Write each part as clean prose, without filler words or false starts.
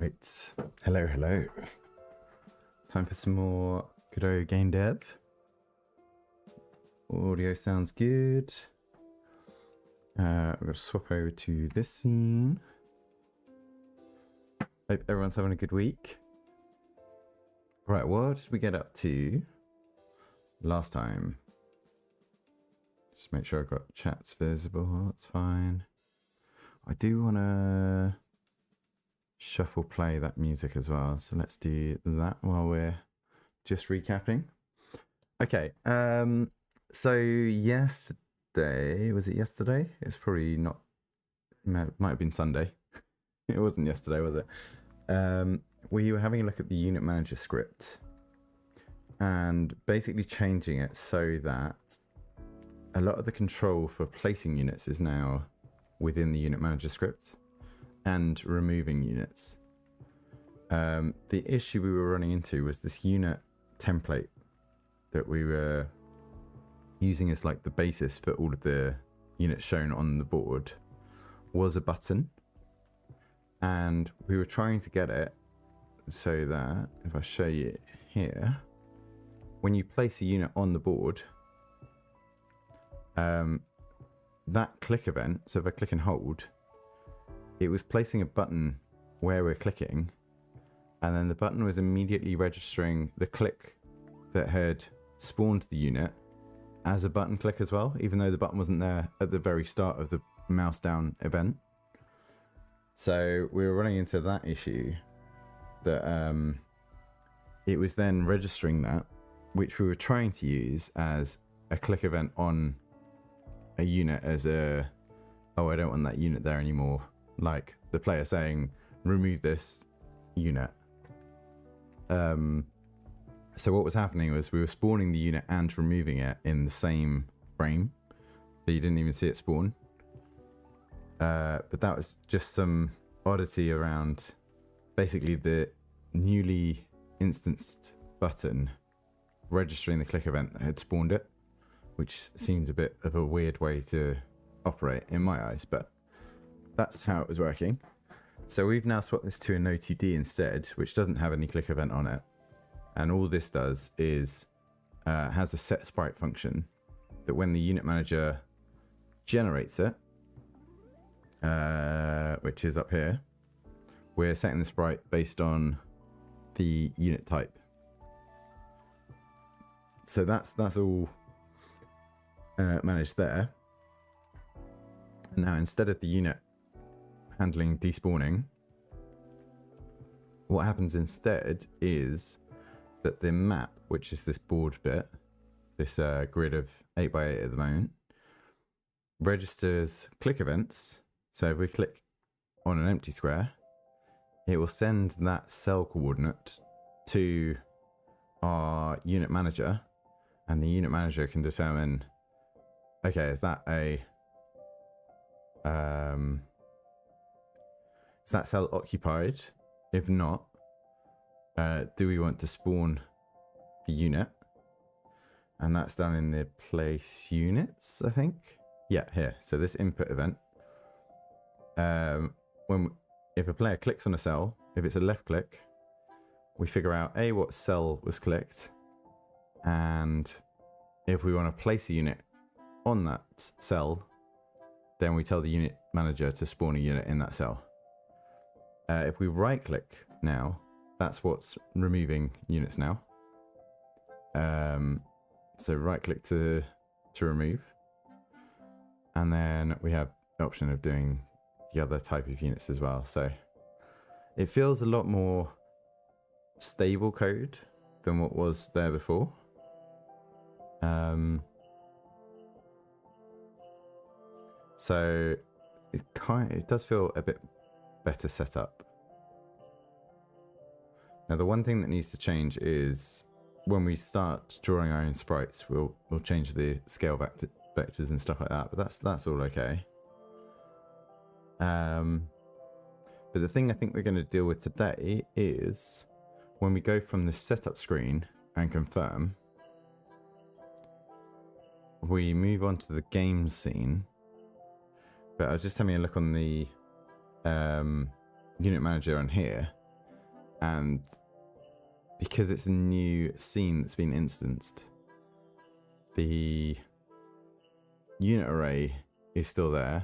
Right, hello. Time for some more Godot game dev. Audio sounds good. I've got to swap over to this scene. Hope everyone's having a good week. Right, what did we get up to last time? Just make sure I've got chats visible, that's fine. I do want to shuffle play that music as well, so let's do that while we're just recapping. Okay, so yesterday, was it yesterday? It's probably not, might have been Sunday. It wasn't yesterday, was it? We were having a look at the unit manager script and basically changing it so that a lot of the control for placing units is now within the unit manager script and removing units. The issue we were running into was this unit template that we were using as like the basis for all of the units shown on the board was a button, and we were trying to get it so that, if I show you here, when you place a unit on the board, that click event, so if I click and hold, it was placing a button where we're clicking, and then the button was immediately registering the click that had spawned the unit as a button click as well, even though the button wasn't there at the very start of the mouse down event. So we were running into that issue that it was then registering that, which we were trying to use as a click event on a unit as a, oh, I don't want that unit there anymore. Like the player saying, remove this unit. So what was happening was we were spawning the unit and removing it in the same frame. So you didn't even see it spawn. But that was just some oddity around basically the newly instanced button registering the click event that had spawned it, which seems a bit of a weird way to operate in my eyes, but that's how it was working. So we've now swapped this to a No2D instead, which doesn't have any click event on it. And all this does is has a set sprite function that when the unit manager generates it, which is up here, we're setting the sprite based on the unit type. So that's all managed there. And now instead of the unit handling despawning, what happens instead is that the map, which is this board bit, this grid of 8x8 at the moment, registers click events. So if we click on an empty square, it will send that cell coordinate to our unit manager, and the unit manager can determine, okay, is that is that cell occupied? If not, do we want to spawn the unit? And that's done in the place units, I think. Yeah, here. So this input event. If a player clicks on a cell, if it's a left click, we figure out what cell was clicked, and if we want to place a unit on that cell, then we tell the unit manager to spawn a unit in that cell. If we right click now, that's what's removing units now. So right click to remove, and then we have the option of doing the other type of units as well. So it feels a lot more stable code than what was there before. So it does feel a bit better set up. Now the one thing that needs to change is when we start drawing our own sprites, we'll change the scale vectors and stuff like that, but that's all okay. But the thing I think we're going to deal with today is when we go from the setup screen and confirm, we move on to the game scene. But I was just having a look on the unit manager on here, And because it's a new scene that's been instanced, the unit array is still there,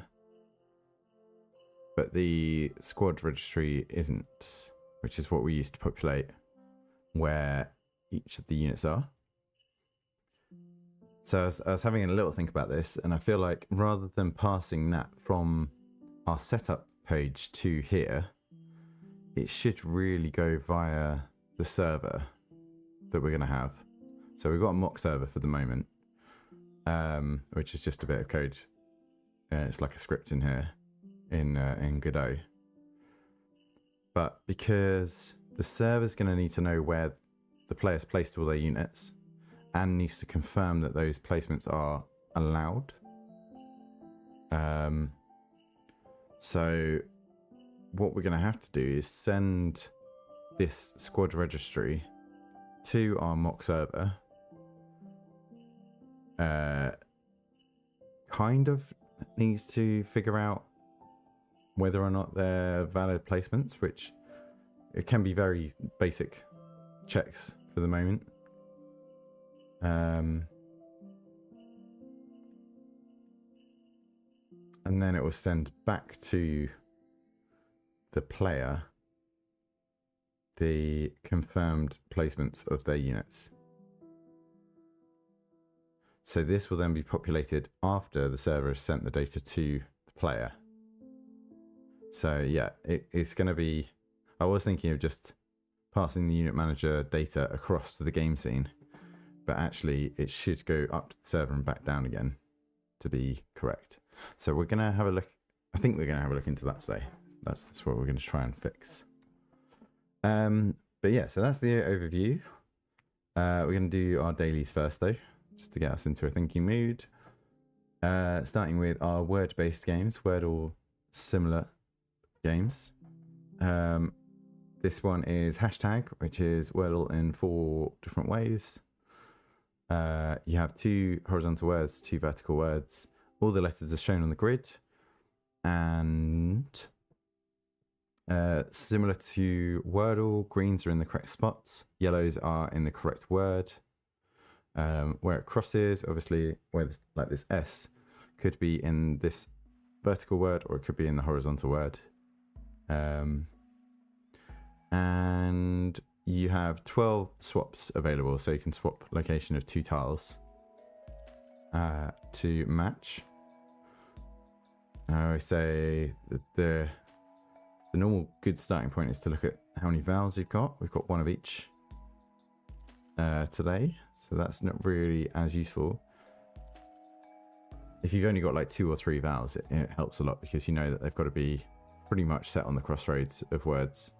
but the squad registry isn't, which is what we used to populate where each of the units are. So I was having a little think about this, and I feel like rather than passing that from our setup page to here, it should really go via the server that we're going to have. So we've got a mock server for the moment, which is just a bit of code. It's like a script in here in Godot. But because the server's going to need to know where the player's placed all their units and needs to confirm that those placements are allowed. So what we're going to have to do is send this squad registry to our mock server. Kind of needs to figure out whether or not they're valid placements, which it can be very basic checks for the moment. And then it will send back to the player the confirmed placements of their units. So this will then be populated after the server has sent the data to the player. So yeah, it's going to be... I was thinking of just passing the unit manager data across to the game scene, but actually it should go up to the server and back down again to be correct. So we're going to have a look. I think we're going to have a look into that today. That's what we're going to try and fix. But yeah, so that's the overview. We're going to do our dailies first though, just to get us into a thinking mood. Starting with our word-based games, Wordle similar games. This one is hashtag, which is Wordle in 4 different ways. You have 2 horizontal words, 2 vertical words. All the letters are shown on the grid, and similar to Wordle, greens are in the correct spots, yellows are in the correct word. Where it crosses, obviously, where like this S could be in this vertical word or it could be in the horizontal word. And you have 12 swaps available, so you can swap location of 2 tiles to match. I always say that the normal good starting point is to look at how many vowels you've got. We've got 1 of each today, so that's not really as useful. If you've only got like 2 or 3 vowels, it helps a lot because you know that they've got to be pretty much set on the crossroads of words,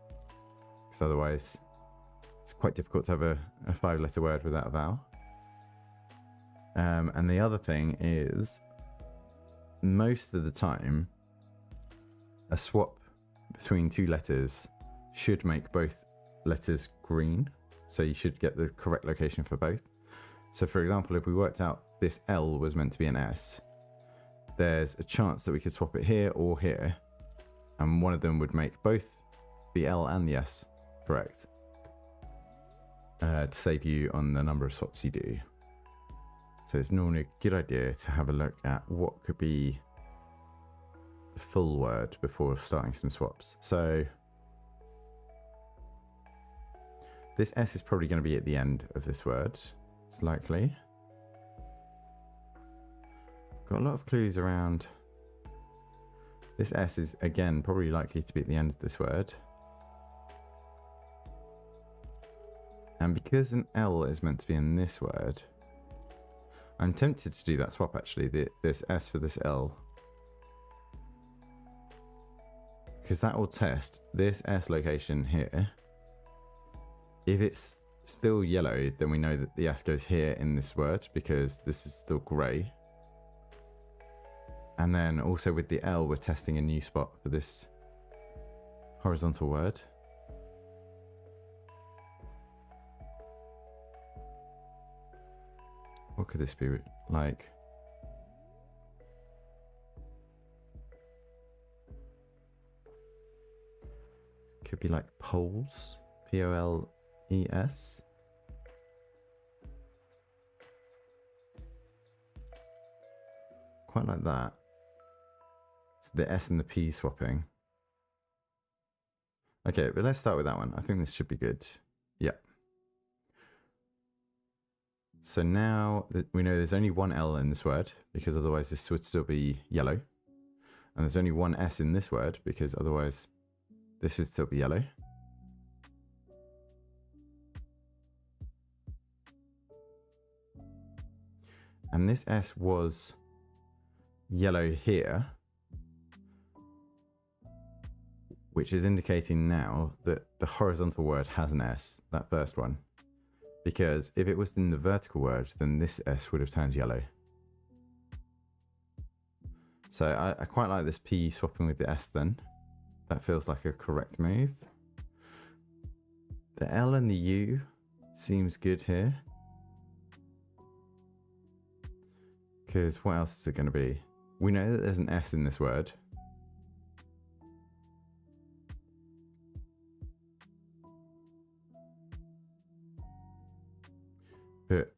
because otherwise it's quite difficult to have a 5-letter word without a vowel. And the other thing is, most of the time, a swap between 2 letters should make both letters green. So you should get the correct location for both. So for example, if we worked out this L was meant to be an S, there's a chance that we could swap it here or here. And one of them would make both the L and the S correct. To save you on the number of swaps you do. So it's normally a good idea to have a look at what could be the full word before starting some swaps. So this S is probably going to be at the end of this word. It's likely. Got a lot of clues around. This S is, again, probably likely to be at the end of this word. And because an L is meant to be in this word, I'm tempted to do that swap actually, this S for this L. Because that will test this S location here. If it's still yellow, then we know that the S goes here in this word because this is still grey. And then also with the L, we're testing a new spot for this horizontal word. What could this be like? Could be like poles, P-O-L-E-S. Quite like that. So the S and the P swapping. Okay, but let's start with that one. I think this should be good. Yeah. So now we know there's only one L in this word, because otherwise this would still be yellow. And there's only one S in this word, because otherwise this would still be yellow. And this S was yellow here, which is indicating now that the horizontal word has an S, that first one. Because if it was in the vertical word, then this S would have turned yellow. So I quite like this P swapping with the S then. That feels like a correct move. The L and the U seems good here. Because what else is it going to be? We know that there's an S in this word. But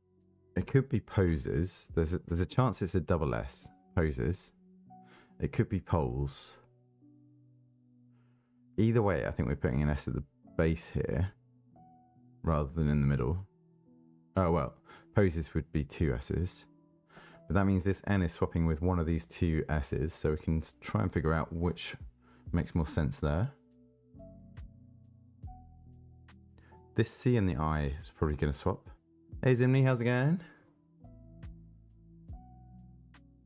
it could be poses. There's a chance it's a double S. Poses. It could be poles. Either way, I think we're putting an S at the base here rather than in the middle. Oh well, poses would be two S's. But that means this N is swapping with one of these two S's, so we can try and figure out which makes more sense there. This C and the I is probably going to swap. Hey Zimni, how's it going?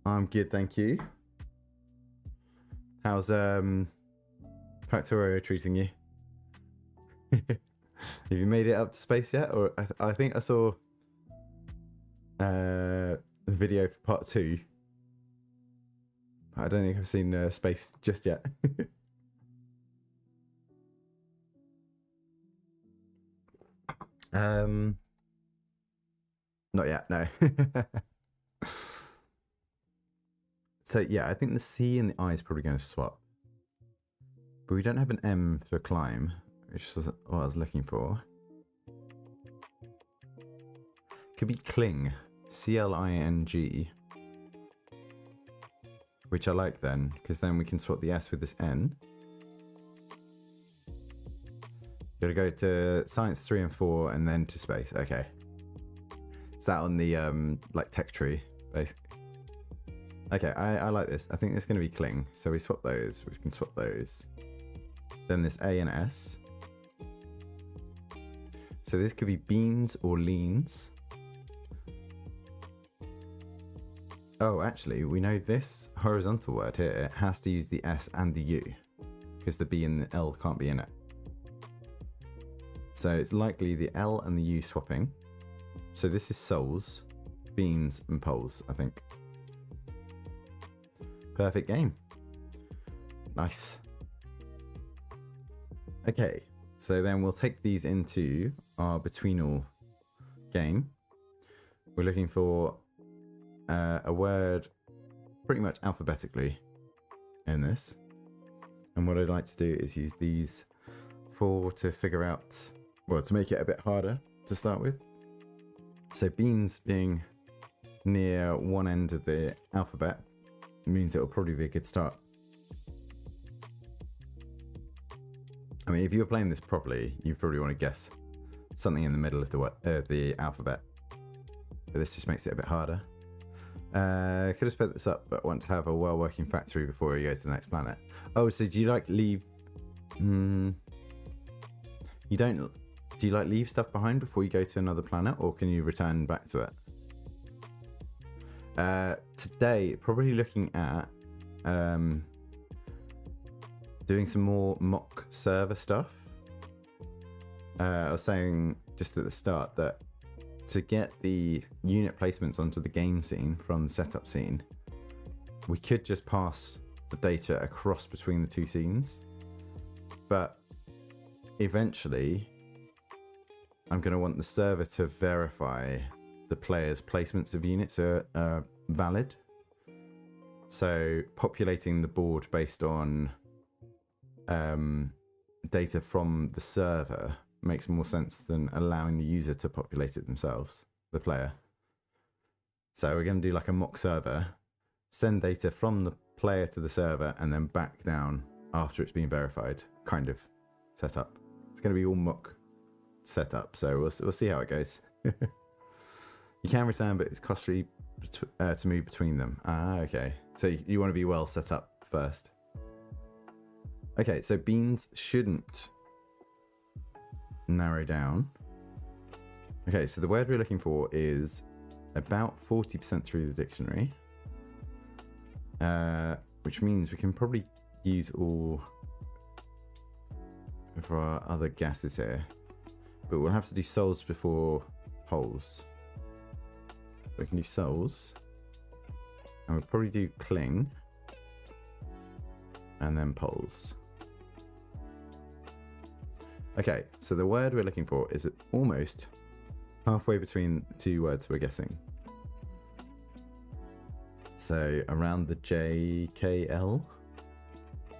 I'm good, thank you. How's Factorio treating you? Have you made it up to space yet? Or I think I saw a video for part 2. I don't think I've seen space just yet. Not yet, no. So yeah, I think the C and the I is probably going to swap. But we don't have an M for climb, which was what I was looking for. Could be cling, C-L-I-N-G. Which I like then, because then we can swap the S with this N. Gotta go to science 3 and 4 and then to space, okay. Is that on the like tech tree, basically? Okay, I like this. I think it's going to be cling. So we swap those. We can swap those. Then this A and S. So this could be beans or leans. Oh, actually, we know this horizontal word here, it has to use the S and the U. Because the B and the L can't be in it. So it's likely the L and the U swapping. So this is souls, beans and poles, I think. Perfect game. Nice. Okay, so then we'll take these into our Betweenle game. We're looking for a word pretty much alphabetically in this. And what I'd like to do is use these 4 to figure out, well, to make it a bit harder to start with. So beans being near one end of the alphabet means it'll probably be a good start. I mean, if you were playing this properly, you probably want to guess something in the middle of the alphabet. But this just makes it a bit harder. Could have sped this up, but want to have a well-working factory before you go to the next planet. Oh, so do you like leave... You don't... Do you like leave stuff behind before you go to another planet, or can you return back to it? Today, probably looking at doing some more mock server stuff. I was saying just at the start that to get the unit placements onto the game scene from the setup scene, we could just pass the data across between the two scenes. But eventually, I'm going to want the server to verify the player's placements of units are valid. So populating the board based on data from the server makes more sense than allowing the user to populate it themselves, the player. So we're going to do like a mock server, send data from the player to the server, and then back down after it's been verified, kind of set up. It's going to be all mock set up, so we'll see how it goes. You can return, but it's costly to move between them. Ah, okay. So you want to be well set up first. Okay, so beans shouldn't narrow down. Okay, so the word we're looking for is about 40% through the dictionary, which means we can probably use all of our other guesses here, but we'll have to do souls before poles. We can do souls, and we'll probably do cling, and then poles. Okay, so the word we're looking for is almost halfway between the two words we're guessing. So around the JKL. I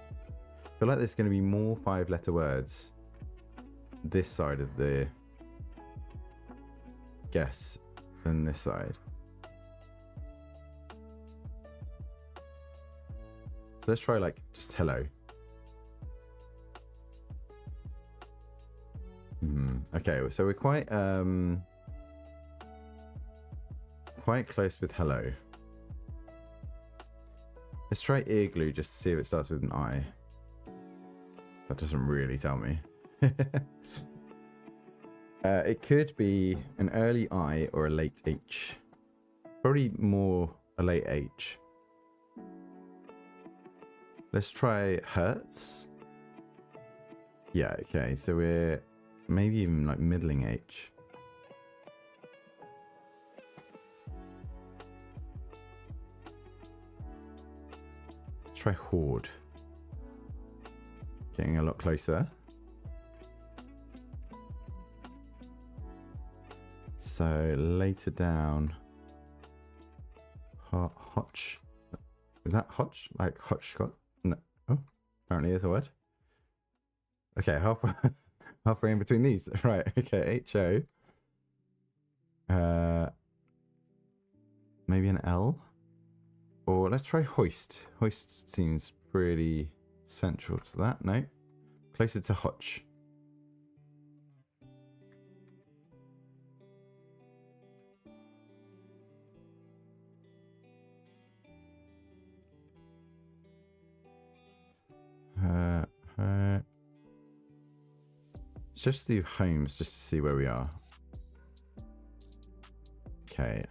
feel like there's going to be more 5-letter words this side of the guess than this side. So let's try like just hello. Okay, so we're quite close with hello. Let's try igloo just to see if it starts with an I. That doesn't really tell me. It could be an early I or a late H. Probably more a late H. Let's try Hertz. Yeah, okay, so we're maybe even like middling H. Let's try Horde. Getting a lot closer. So later down, Hotch. Is that Hotch? Like Hotchcotch? No. Oh, apparently is a word. Okay, halfway in between these. Right, okay, HO. Maybe an L? Or let's try hoist. Hoist seems pretty central to that. No. Closer to Hotch. Let's just do homes just to see where we are. Okay.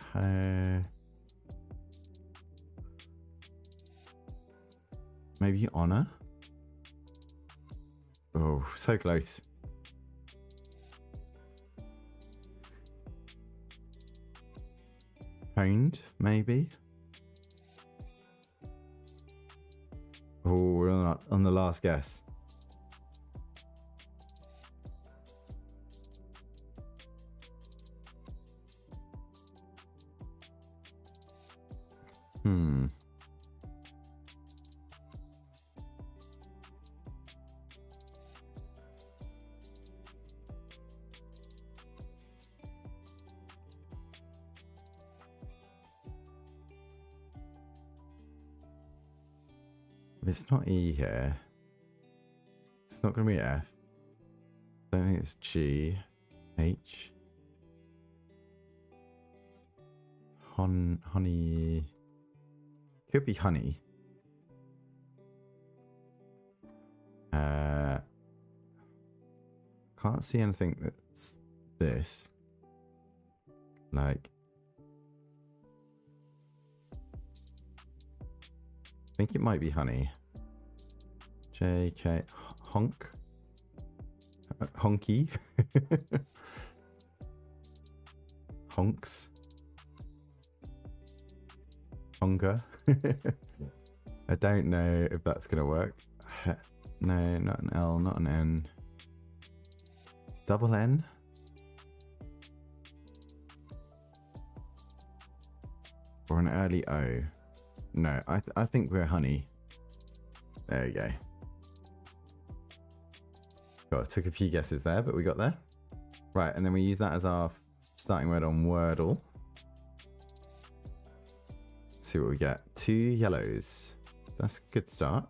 Maybe honor? Oh, so close. Honed, maybe? Oh, we're on the last guess. It's not E here. It's not going to be F. I don't think it's G. H. Honey. Could be honey. Can't see anything that's this. Like. I think it might be honey. JK. Honk. Honky. Honks. Honker. I don't know if that's going to work. No, not an L, not an N. Double N? Or an early O? No, I think we're honey. There we go. God, took a few guesses there, but we got there. Right, and then we use that as our starting word on Wordle. See what we get. 2 yellows. That's a good start.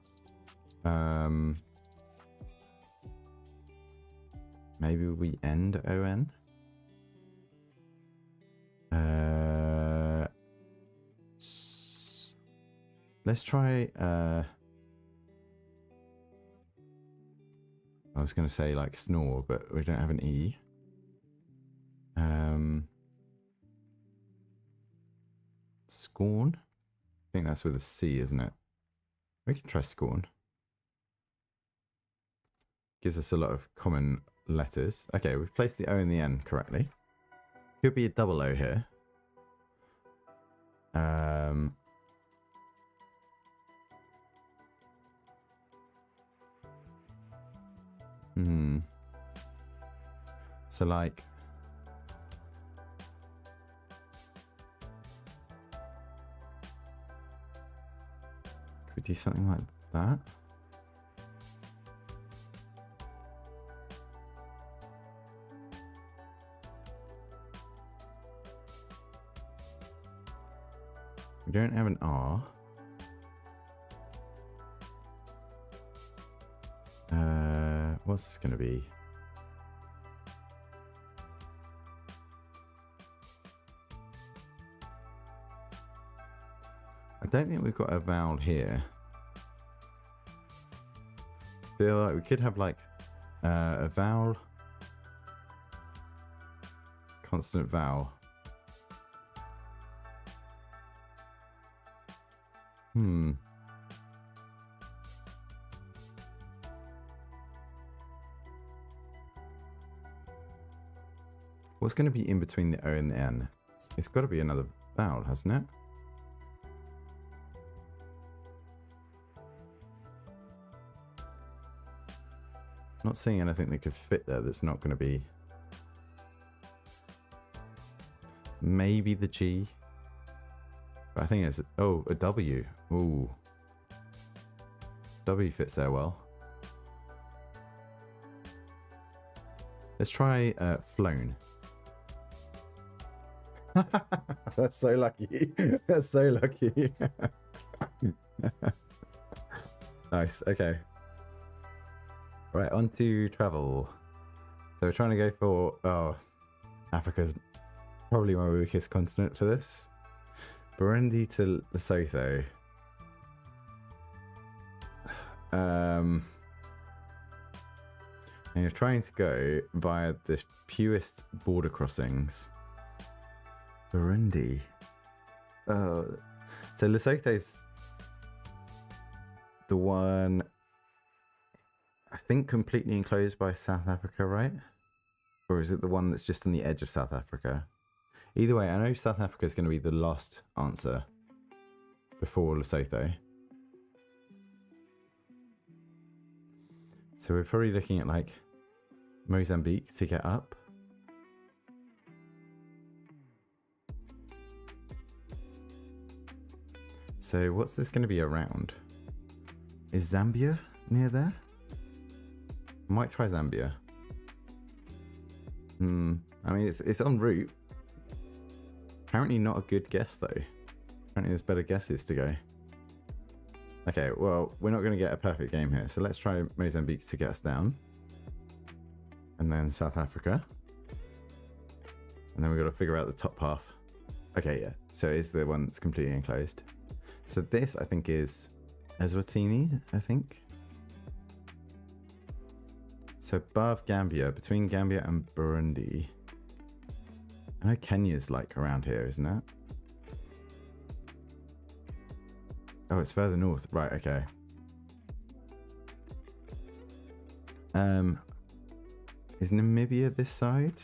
Maybe we end ON. Let's try. I was going to say like snore, but we don't have an E. Scorn. I think that's with a C, isn't it? We can try scorn. Gives us a lot of common letters. Okay, we've placed the O and the N correctly. Could be a double O here. So like could we do something like that? We don't have an R. What's this going to be? I don't think we've got a vowel here. I feel like we could have like a vowel, consonant vowel. What's going to be in between the O and the N? It's got to be another vowel, hasn't it? Not seeing anything that could fit there that's not going to be... Maybe the G. But I think it's... Oh, a W. Ooh. W fits there well. Let's try flown. That's so lucky. That's so lucky. Nice. Okay. Right, on to travel. So we're trying to go for... Oh, Africa's probably my weakest continent for this. Burundi to Lesotho. And you're trying to go via the fewest border crossings. Burundi. Oh, so Lesotho's the one, I think, completely enclosed by South Africa, right? Or is it the one that's just on the edge of South Africa? Either way, I know South Africa is going to be the last answer before Lesotho. So we're probably looking at like Mozambique to get up. So what's this going to be around? Is Zambia near there? Might try Zambia. I mean, it's en route. Apparently not a good guess though. Apparently there's better guesses to go. Okay, well, we're not going to get a perfect game here. So let's try Mozambique to get us down. And then South Africa. And then we've got to figure out the top half. Okay, yeah. So it's the one that's completely enclosed. So this, I think, is Eswatini, I think. So above Gambia, between Gambia and Burundi. I know Kenya's like around here, isn't it? Oh, it's further north. Right, okay. Is Namibia this side?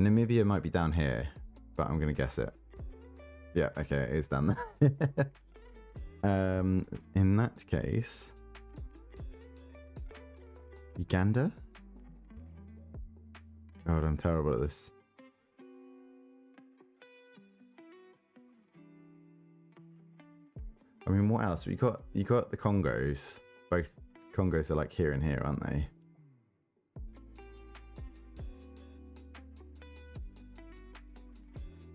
Namibia might be down here, but I'm going to guess it. Yeah, okay, it is down there. In that case... Uganda? God, I'm terrible at this. I mean, what else? You got the Congos, both Congos are like here and here, aren't they?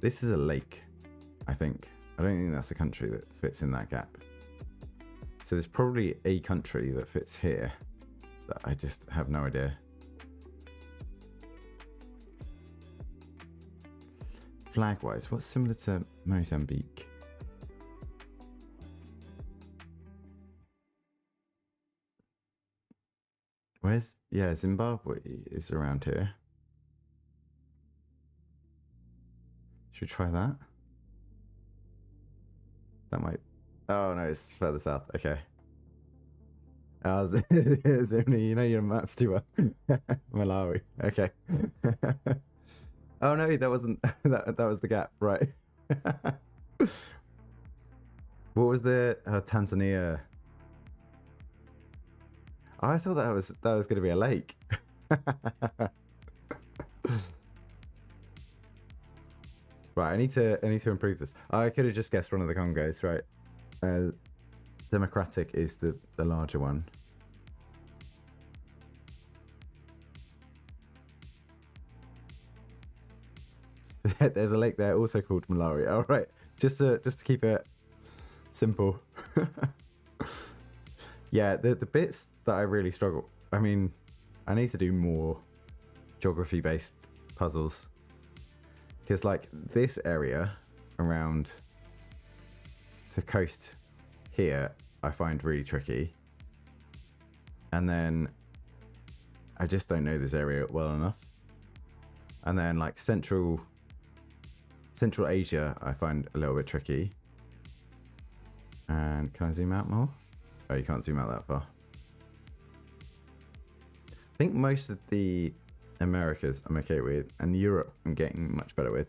This is a lake, I think. I don't think that's a country that fits in that gap. So there's probably a country that fits here that I just have no idea. Flag-wise, what's similar to Mozambique? Where's... yeah, Zimbabwe is around here. Should we try that? That might... oh no, it's further south. Okay. You know your maps too well. Malawi. Okay. Oh no, that wasn't... that was the gap, right? What was the... Tanzania... oh, I thought that was going to be a lake. Right, I need to improve this. I could have just guessed one of the Congos, right? Democratic is the larger one. There's a lake there also called Malawi. All right, just to keep it simple. Yeah, the bits that I really struggle. I mean, I need to do more geography-based puzzles. Because like this area around the coast here, I find really tricky. And then I just don't know this area well enough. And then like Central Asia, I find a little bit tricky. And can I zoom out more? Oh, you can't zoom out that far. I think most of the Americas I'm okay with, and Europe I'm getting much better with.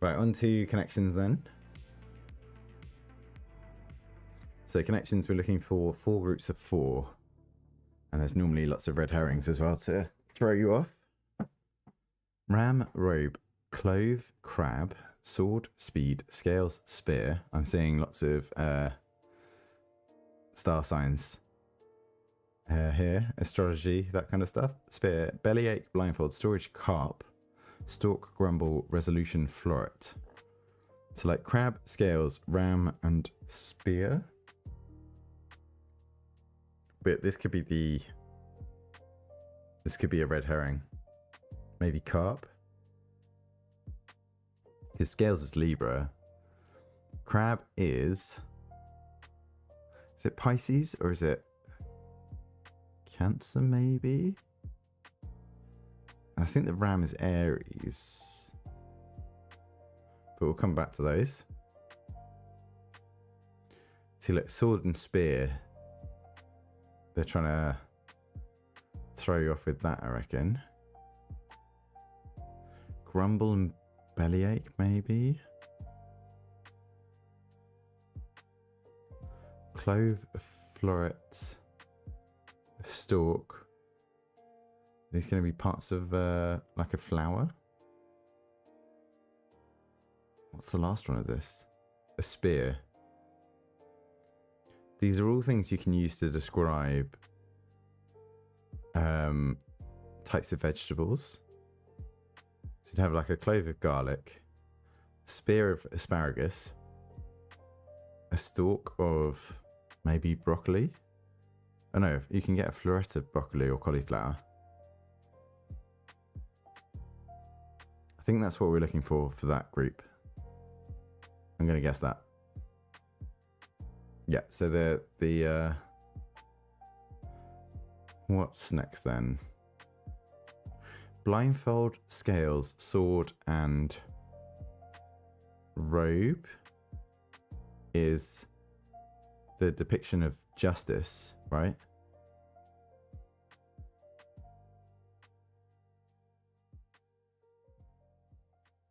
Right, on to connections then. So connections, we're looking for 4 groups of 4. And there's normally lots of red herrings as well to throw you off. Ram, robe, clove, crab, sword, speed, scales, spear. I'm seeing lots of star signs here. Astrology, that kind of stuff. Spear, bellyache, blindfold, storage, carp, stalk, grumble, resolution, floret. So like crab, scales, ram, and spear. But this could be a red herring. Maybe carp. Because scales is Libra. Crab is it Pisces or is it Cancer maybe? I think the ram is Aries. But we'll come back to those. See, look, sword and spear. They're trying to throw you off with that, I reckon. Grumble and bellyache, maybe. Clove, a floret, a stalk. These going to be parts of like a flower. What's the last one of this? A spear. These are all things you can use to describe types of vegetables. So you'd have like a clove of garlic, a spear of asparagus, a stalk of maybe broccoli. Oh no, you can get a floret of broccoli or cauliflower. I think that's what we're looking for that group. I'm going to guess that. Yeah, so the what's next then? Blindfold, scales, sword, and robe is the depiction of justice, right?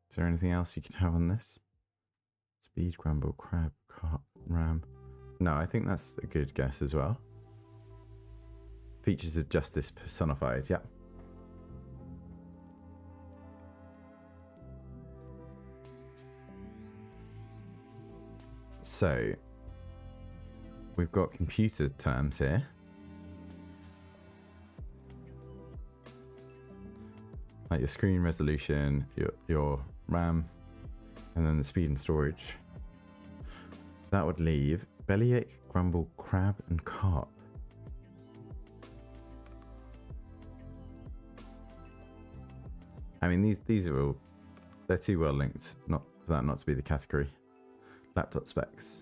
Is there anything else you could have on this? Speed, grumble, crab, carp, ram. No, I think that's a good guess as well. Features of justice personified, yeah. So, we've got computer terms here. Like your screen resolution, your RAM, and then the speed and storage. That would leave bellyache, grumble, crab, and carp. I mean, these are all, they're too well linked, not for that not to be the category. Laptop specs.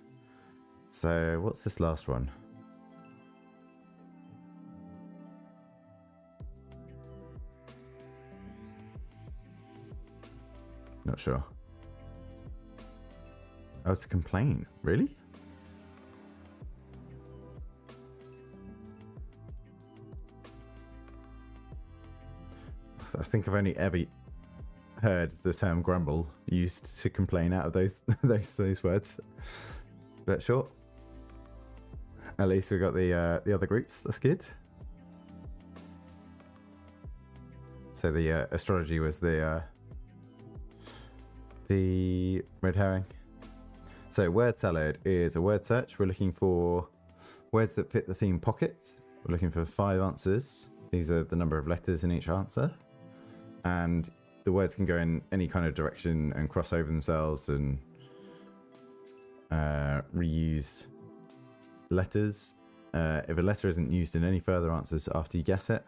So what's this last one? Not sure. Oh, it's a complaint. Really? I think I've only ever heard the term grumble used to complain out of those those words. But sure. At least we got the other groups. That's good. So the astrology was the red herring. So word salad is a word search. We're looking for words that fit the theme pocket. We're looking for 5 answers. These are the number of letters in each answer. And the words can go in any kind of direction and cross over themselves and reuse letters. If a letter isn't used in any further answers after you guess it,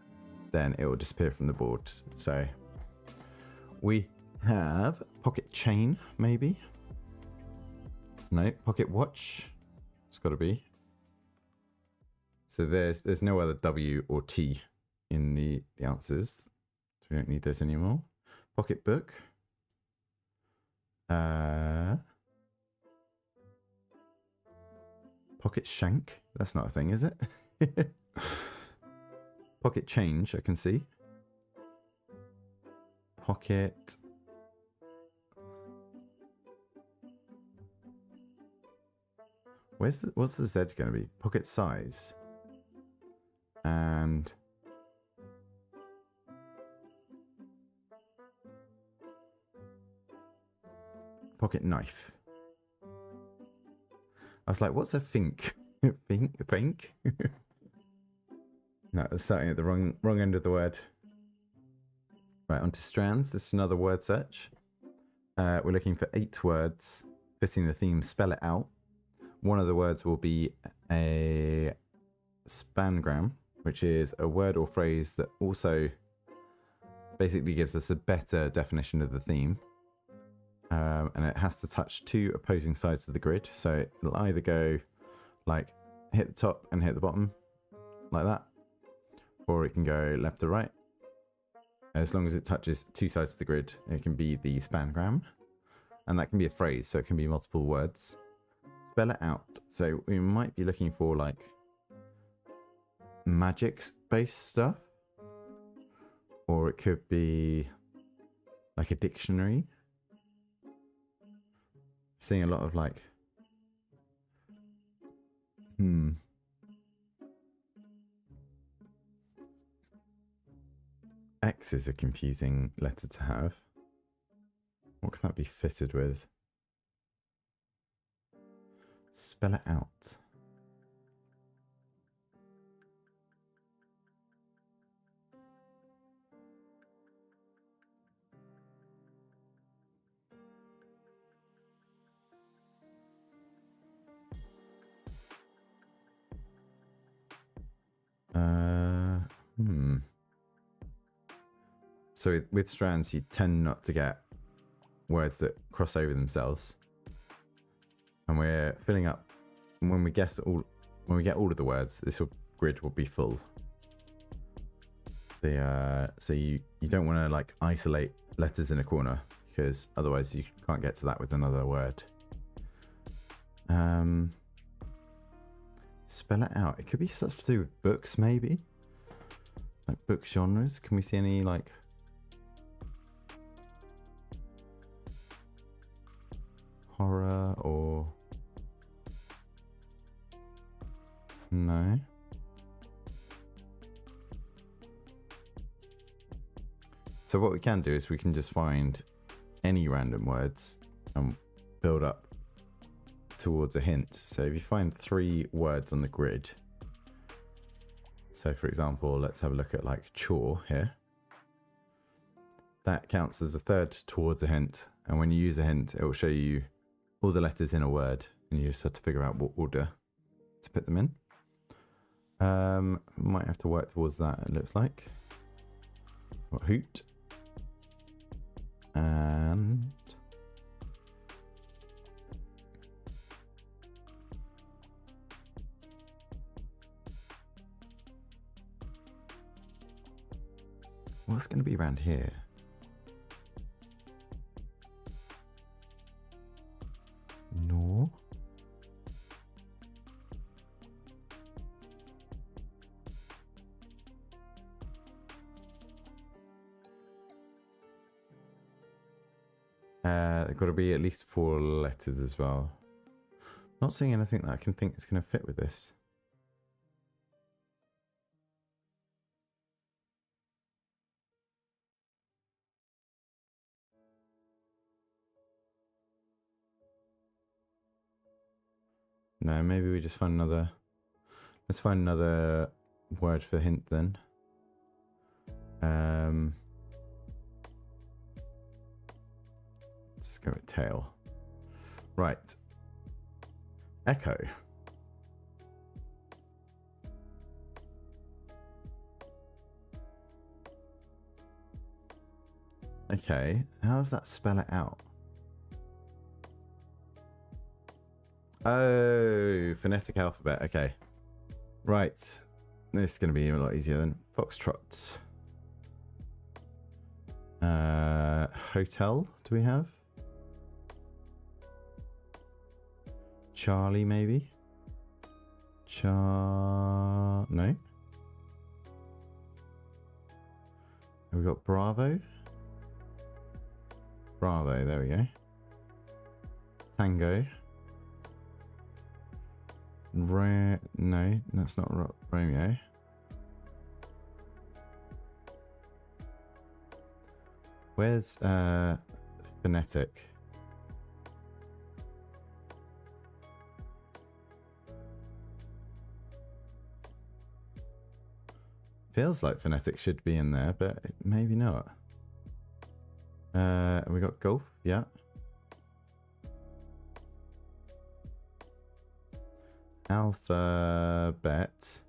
then it will disappear from the board. So we have pocket chain, maybe. No, pocket watch. It's got to be. So there's no other W or T in the answers. So we don't need those anymore. Pocket book. Pocket shank. That's not a thing, is it? Pocket change, I can see. Pocket. What's the Z going to be? Pocket size. And pocket knife. I was like, what's a fink? Fink? No, it's starting at the wrong end of the word. Right, on to strands. This is another word search. We're looking for 8 words fitting the theme spell it out. One of the words will be a spangram, which is a word or phrase that also basically gives us a better definition of the theme. And it has to touch 2 opposing sides of the grid. So it'll either go like hit the top and hit the bottom like that, or it can go left to right. As long as it touches 2 sides of the grid, it can be the spangram. And that can be a phrase, so it can be multiple words. Spell it out. So we might be looking for like magic-based stuff. Or it could be like a dictionary. Seeing a lot of like X is a confusing letter to have. What can that be fitted with? Spell it out. So with strands, you tend not to get words that cross over themselves. And we're filling up. When we get all of the words, grid will be full. So you don't want to like isolate letters in a corner, because otherwise you can't get to that with another word. Spell it out. It could be stuff to do with books, maybe. Like book genres. Can we see any like horror or no? So what we can do is we can just find any random words and build up towards a hint. So if you find 3 words on the grid, so for example, let's have a look at like chore here. That counts as a 3rd towards a hint. And when you use a hint, it will show you all the letters in a word. And you just have to figure out what order to put them in. Might have to work towards that, it looks like. What, hoot. And what's going to be around here? No. They've got to be at least 4 letters as well. Not seeing anything that I can think is going to fit with this. No, maybe we just find another. Let's find another word for hint then. Let's go with tail. Right. Echo. Okay, how does that spell it out? Oh, phonetic alphabet. Okay. Right. This is going to be a lot easier then. Foxtrot. Hotel, do we have? Charlie, maybe? No? Have we got Bravo? Bravo, there we go. Tango. No, that's not Romeo. Where's phonetic? Feels like phonetic should be in there, but maybe not. We got golf, yeah. Alphabet.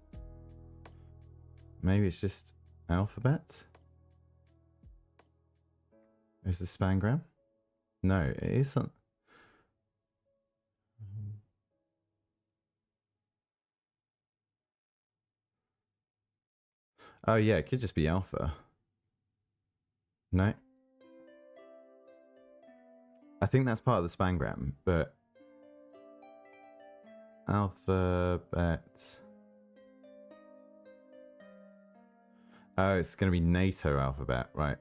Maybe it's just alphabet. Is the spangram? No, it isn't. Oh yeah, it could just be alpha. No. I think that's part of the spangram, but alphabet. Oh, it's going to be NATO alphabet, right?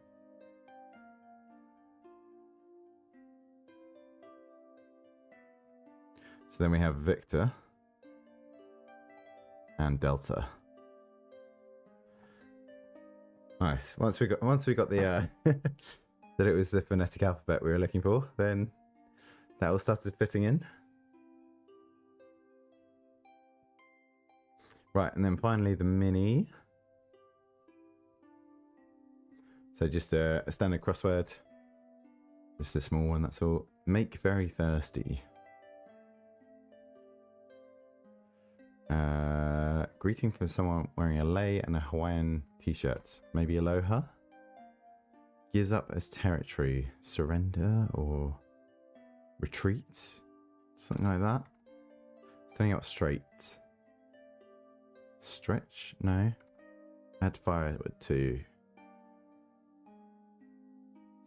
So then we have Victor and Delta. Nice. Once we got the that it was the phonetic alphabet we were looking for, then that all started fitting in. Right, and then finally the mini. So just a standard crossword. Just a small one, that's all. Make very thirsty. Greeting from someone wearing a lei and a Hawaiian t-shirt. Maybe aloha. Gives up as territory. Surrender or retreat. Something like that. Standing up straight. Stretch? No. Add firewood to.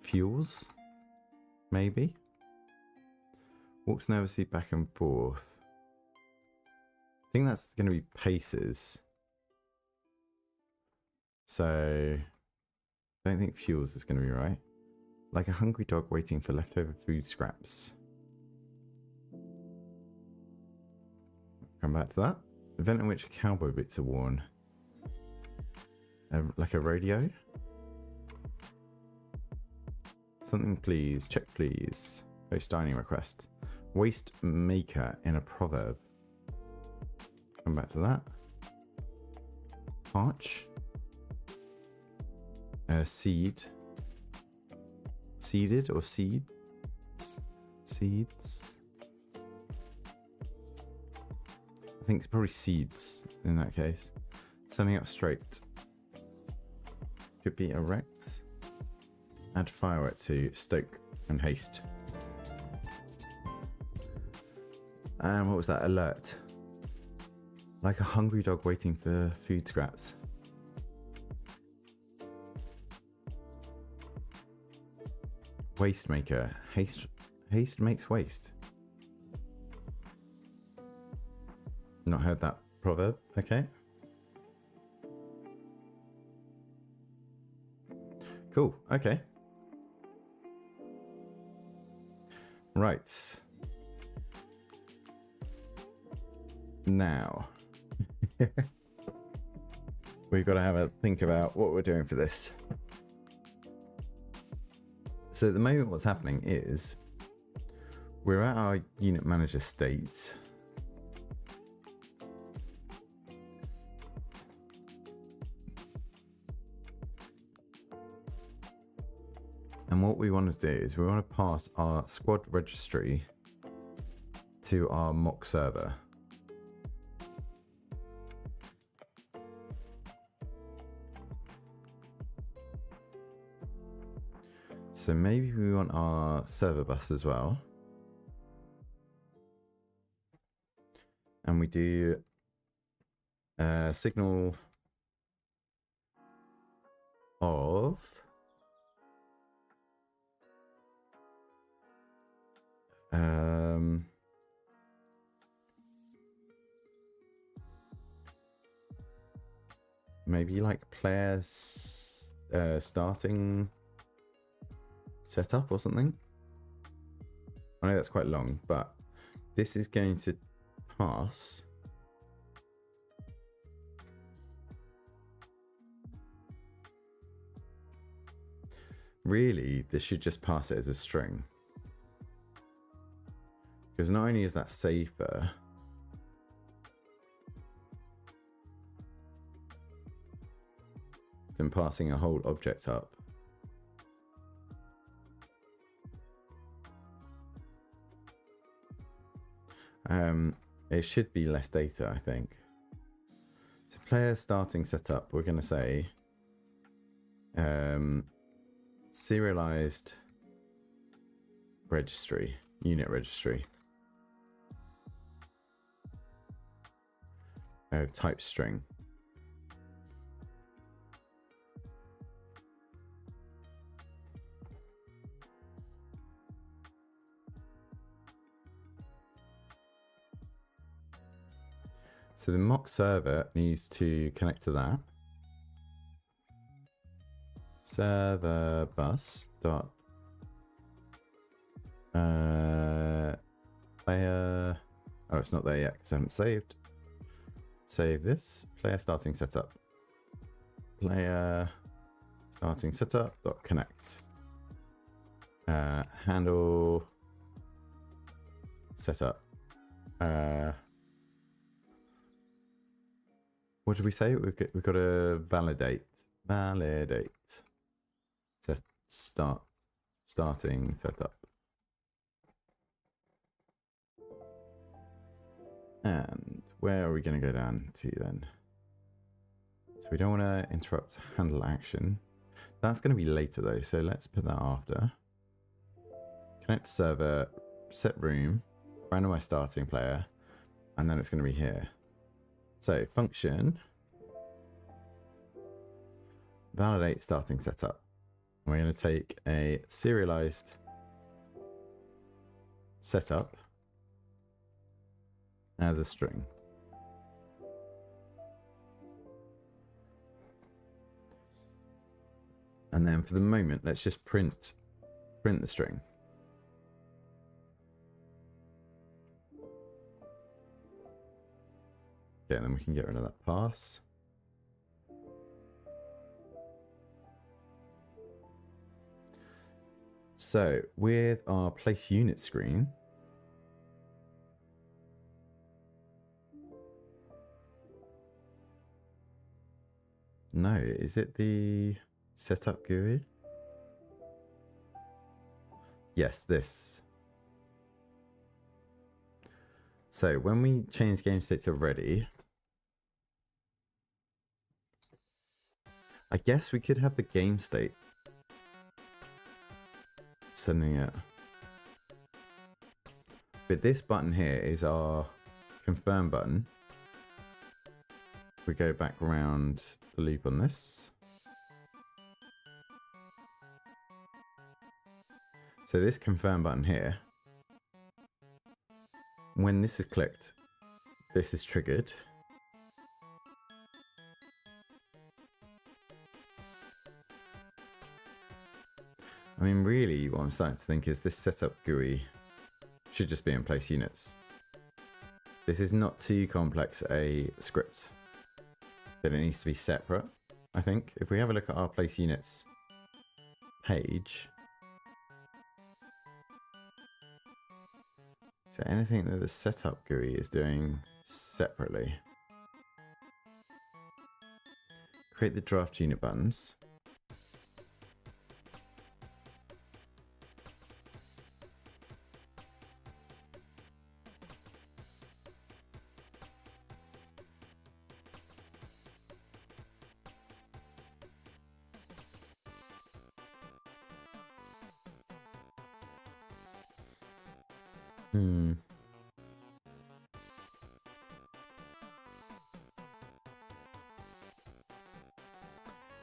Fuels? Maybe. Walks nervously back and forth. I think that's going to be paces. So, I don't think fuels is going to be right. Like a hungry dog waiting for leftover food scraps. Come back to that. Event in which cowboy boots are worn. Like a rodeo. Something please. Check please. Post dining request. Waste maker in a proverb. Come back to that. Parch. Seed. Seeded or seeds? Seeds. I think it's probably seeds in that case. Sending up straight. Could be erect. Add firework to stoke and haste. And what was that? Alert. Like a hungry dog waiting for food scraps. Waste maker. Haste makes waste. Not heard that proverb. Okay. Cool. Okay. Right. Now, we've got to have a think about what we're doing for this. So at the moment what's happening is we're at our unit manager state. And what we want to do is we want to pass our squad registry to our mock server. So maybe we want our server bus as well. And we do signal of maybe like players starting setup or something. I know that's quite long, but this is going to pass really this should just pass it as a string, because not only is that safer, than passing a whole object up, it should be less data, I think. So player starting setup, we're going to say serialized registry, unit registry, type string. So the mock server needs to connect to that. Server bus dot player. Oh, it's not there yet because I haven't saved. Save this. Player starting setup. Player starting setup dot connect. Handle setup. What did we say? We've got to validate. Starting setup. And where are we going to go down to then? So we don't want to interrupt handle action. That's going to be later though, so let's put that after. Connect server, set room, randomize starting player, and then it's going to be here. So function validate starting setup. We're going to take a serialized setup as a string. And then for the moment, let's just print the string. Okay, then we can get rid of that pass. So with our place unit screen, No, is it the setup GUI? Yes, this. So when we change game state to ready, I guess we could have the game state sending it. But this button here is our confirm button. We go back around the loop on this. So this confirm button here, when this is clicked, this is triggered. I mean, really, what I'm starting to think is this setup GUI should just be in place units. This is not too complex a script that it needs to be separate, I think. If we have a look at our place units page, so anything that the setup GUI is doing separately. Create the draft unit buttons.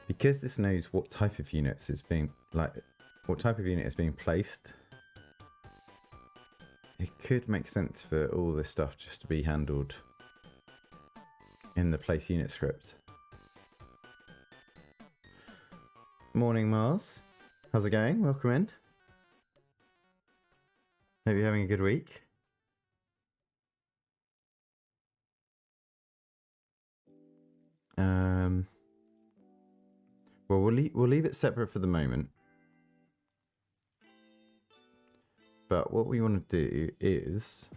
Because this knows what type of units is being, what type of unit is being placed, it could make sense for all this stuff just to be handled in the place unit script. Morning, Mars. How's it going? Welcome in. Hope you're having a good week. Well, we'll leave it separate for the moment. But what we want to do is,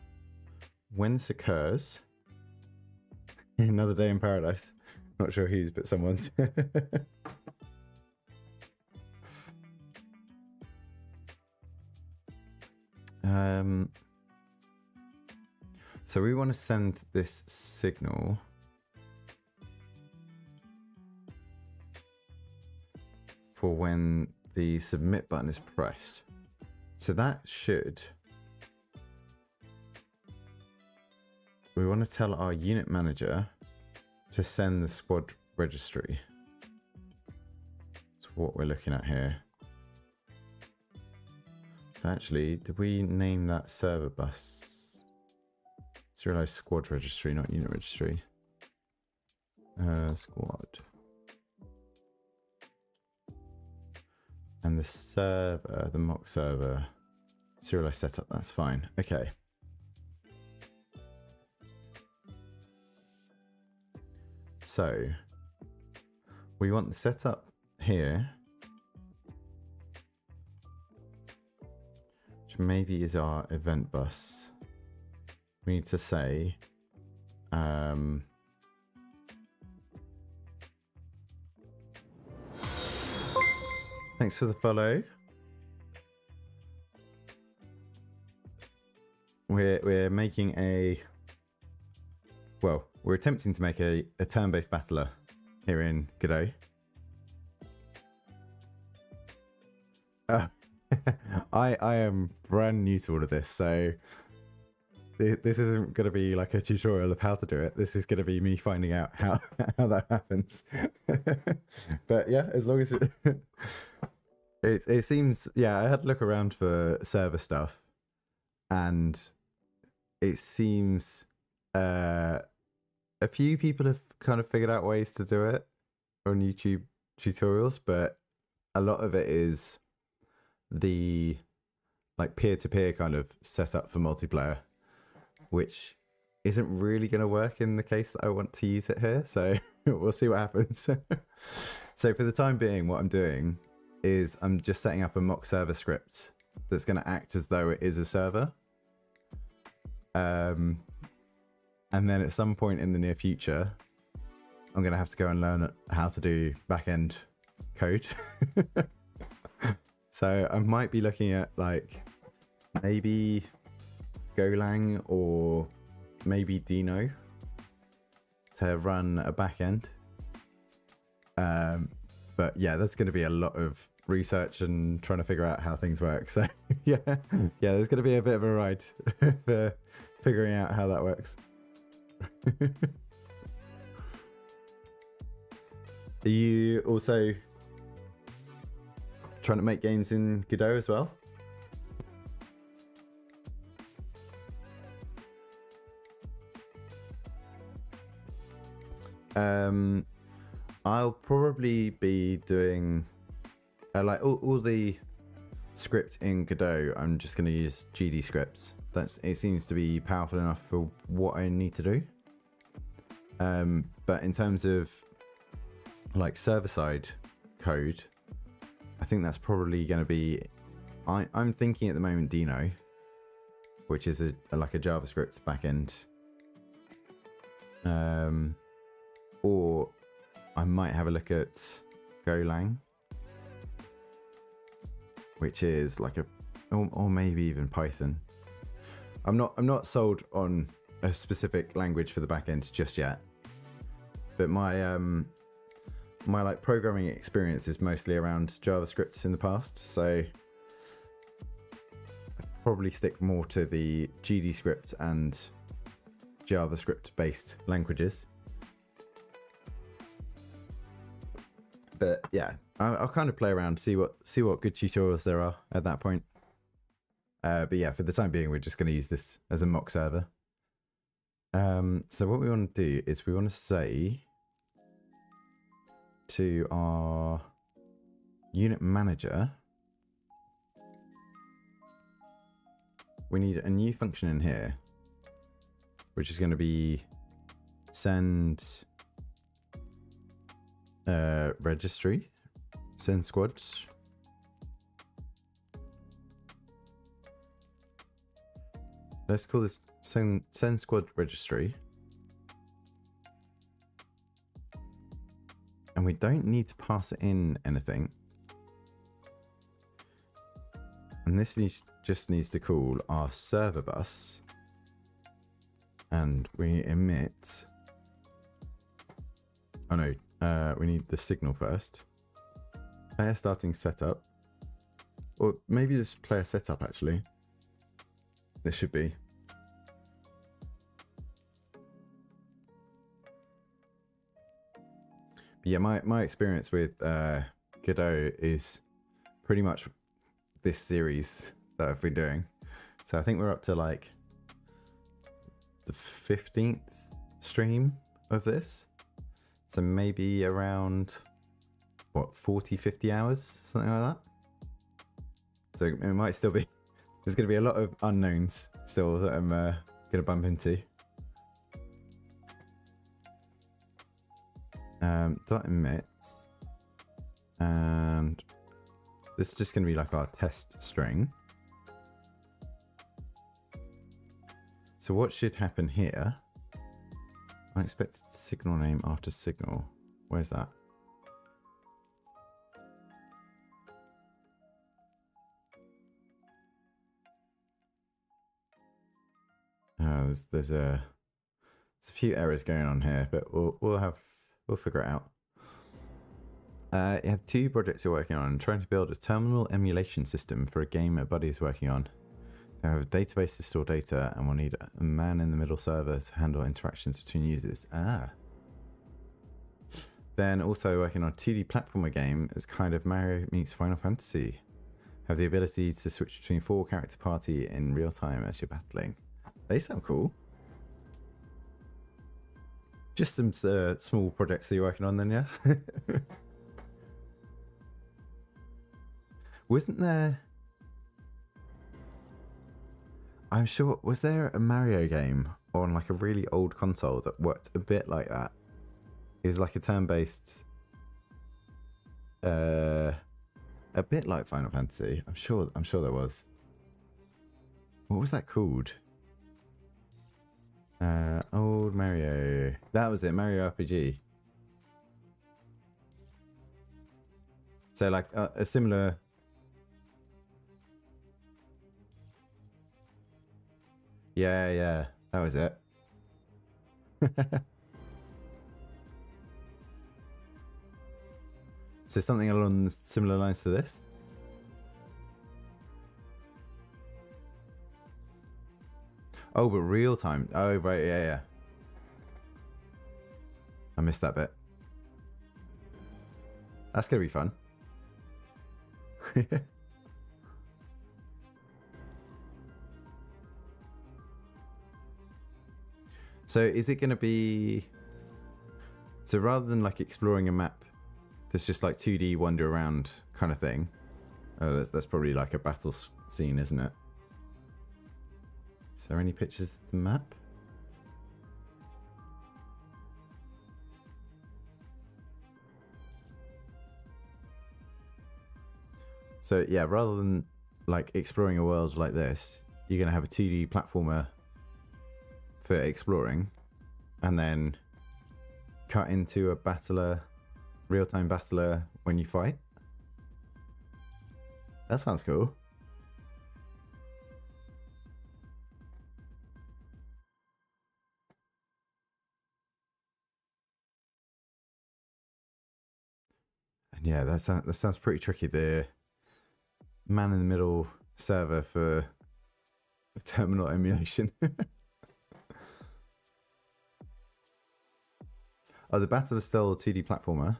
when this occurs, another day in paradise. Not sure whose, but someone's. So we want to send this signal for when the submit button is pressed. So that should, we want to tell our unit manager to send the squad registry. That's what we're looking at here. So actually, did we name that server bus? Serialized squad registry, not unit registry. Squad. And the server, the mock server, serialized setup, that's fine. Okay. So we want the setup here, which maybe is our event bus. We need to say, thanks for the follow. We're making a, well, we're attempting to make a turn-based battler here in Godot. I am brand new to all of this, so this isn't going to be like a tutorial of how to do it. This is going to be me finding out how that happens. But yeah, as long as it seems, yeah, I had to look around for server stuff, and it seems a few people have kind of figured out ways to do it on YouTube tutorials, but a lot of it is the like peer-to-peer kind of setup for multiplayer, which isn't really going to work in the case that I want to use it here. So we'll see what happens. So for the time being, what I'm doing is I'm just setting up a mock server script that's going to act as though it is a server. And then at some point in the near future, I'm going to have to go and learn how to do back-end code. So I might be looking at like maybe Golang or maybe Dino to run a back-end. But yeah, there's going to be a lot of research and trying to figure out how things work. So yeah, there's going to be a bit of a ride for figuring out how that works. Are you also trying to make games in Godot as well? I'll probably be doing like all the script in Godot. I'm just going to use GD scripts. It seems to be powerful enough for what I need to do. But in terms of like server-side code, I think that's probably going to be. I'm thinking at the moment Dino, which is like a JavaScript backend. Or I might have a look at Golang, which is like or maybe even Python. I'm not sold on a specific language for the backend just yet, but my like programming experience is mostly around JavaScript in the past, so I'd probably stick more to the GD script and JavaScript based languages. But yeah, I'll kind of play around, see what good tutorials there are at that point. But yeah, for the time being, we're just going to use this as a mock server. So what we want to do is we want to say to our unit manager, we need a new function in here, which is going to be send registry, send squads. Let's call this send squad registry. And we don't need to pass it in anything. And this just needs to call our server bus. And we emit. Oh no, we need the signal first. Player starting setup. Or maybe this player setup actually. This should be. But yeah, my experience with Godot is pretty much this series that I've been doing. So I think we're up to like the 15th stream of this. So maybe around, what, 40, 50 hours? Something like that. So it might still be, there's going to be a lot of unknowns still that I'm going to bump into. Dot emit. And this is just going to be like our test string. So what should happen here? Unexpected signal name after signal. Where's that? There's a few errors going on here, but we'll figure it out. You have two projects you're working on. Trying to build a terminal emulation system for a game a buddy is working on. They have a database to store data, and we'll need a man-in-the-middle server to handle interactions between users. Then also working on a 2D platformer game as kind of Mario meets Final Fantasy. Have the ability to switch between 4-character party in real time as you're battling. They sound cool. Just some small projects that you're working on then, yeah? Wasn't there... I'm sure, was there a Mario game on like a really old console that worked a bit like that? It was like a turn-based, a bit like Final Fantasy. I'm sure there was. What was that called? Old Mario. That was it, Mario RPG. So like a similar. Yeah, that was it. So something along similar lines to this. Oh, but real time. Oh, right, yeah. I missed that bit. That's gonna be fun. So is it gonna be? So rather than like exploring a map, that's just like 2D wander around kind of thing. Oh, that's probably like a battle scene, isn't it? Is there any pictures of the map? So yeah, rather than like exploring a world like this, you're gonna have a 2D platformer for exploring, and then cut into a battler, real-time battler when you fight. That sounds cool. And yeah, that sounds pretty tricky. The man in the middle server for terminal emulation. Oh, the battle is still a 2D platformer.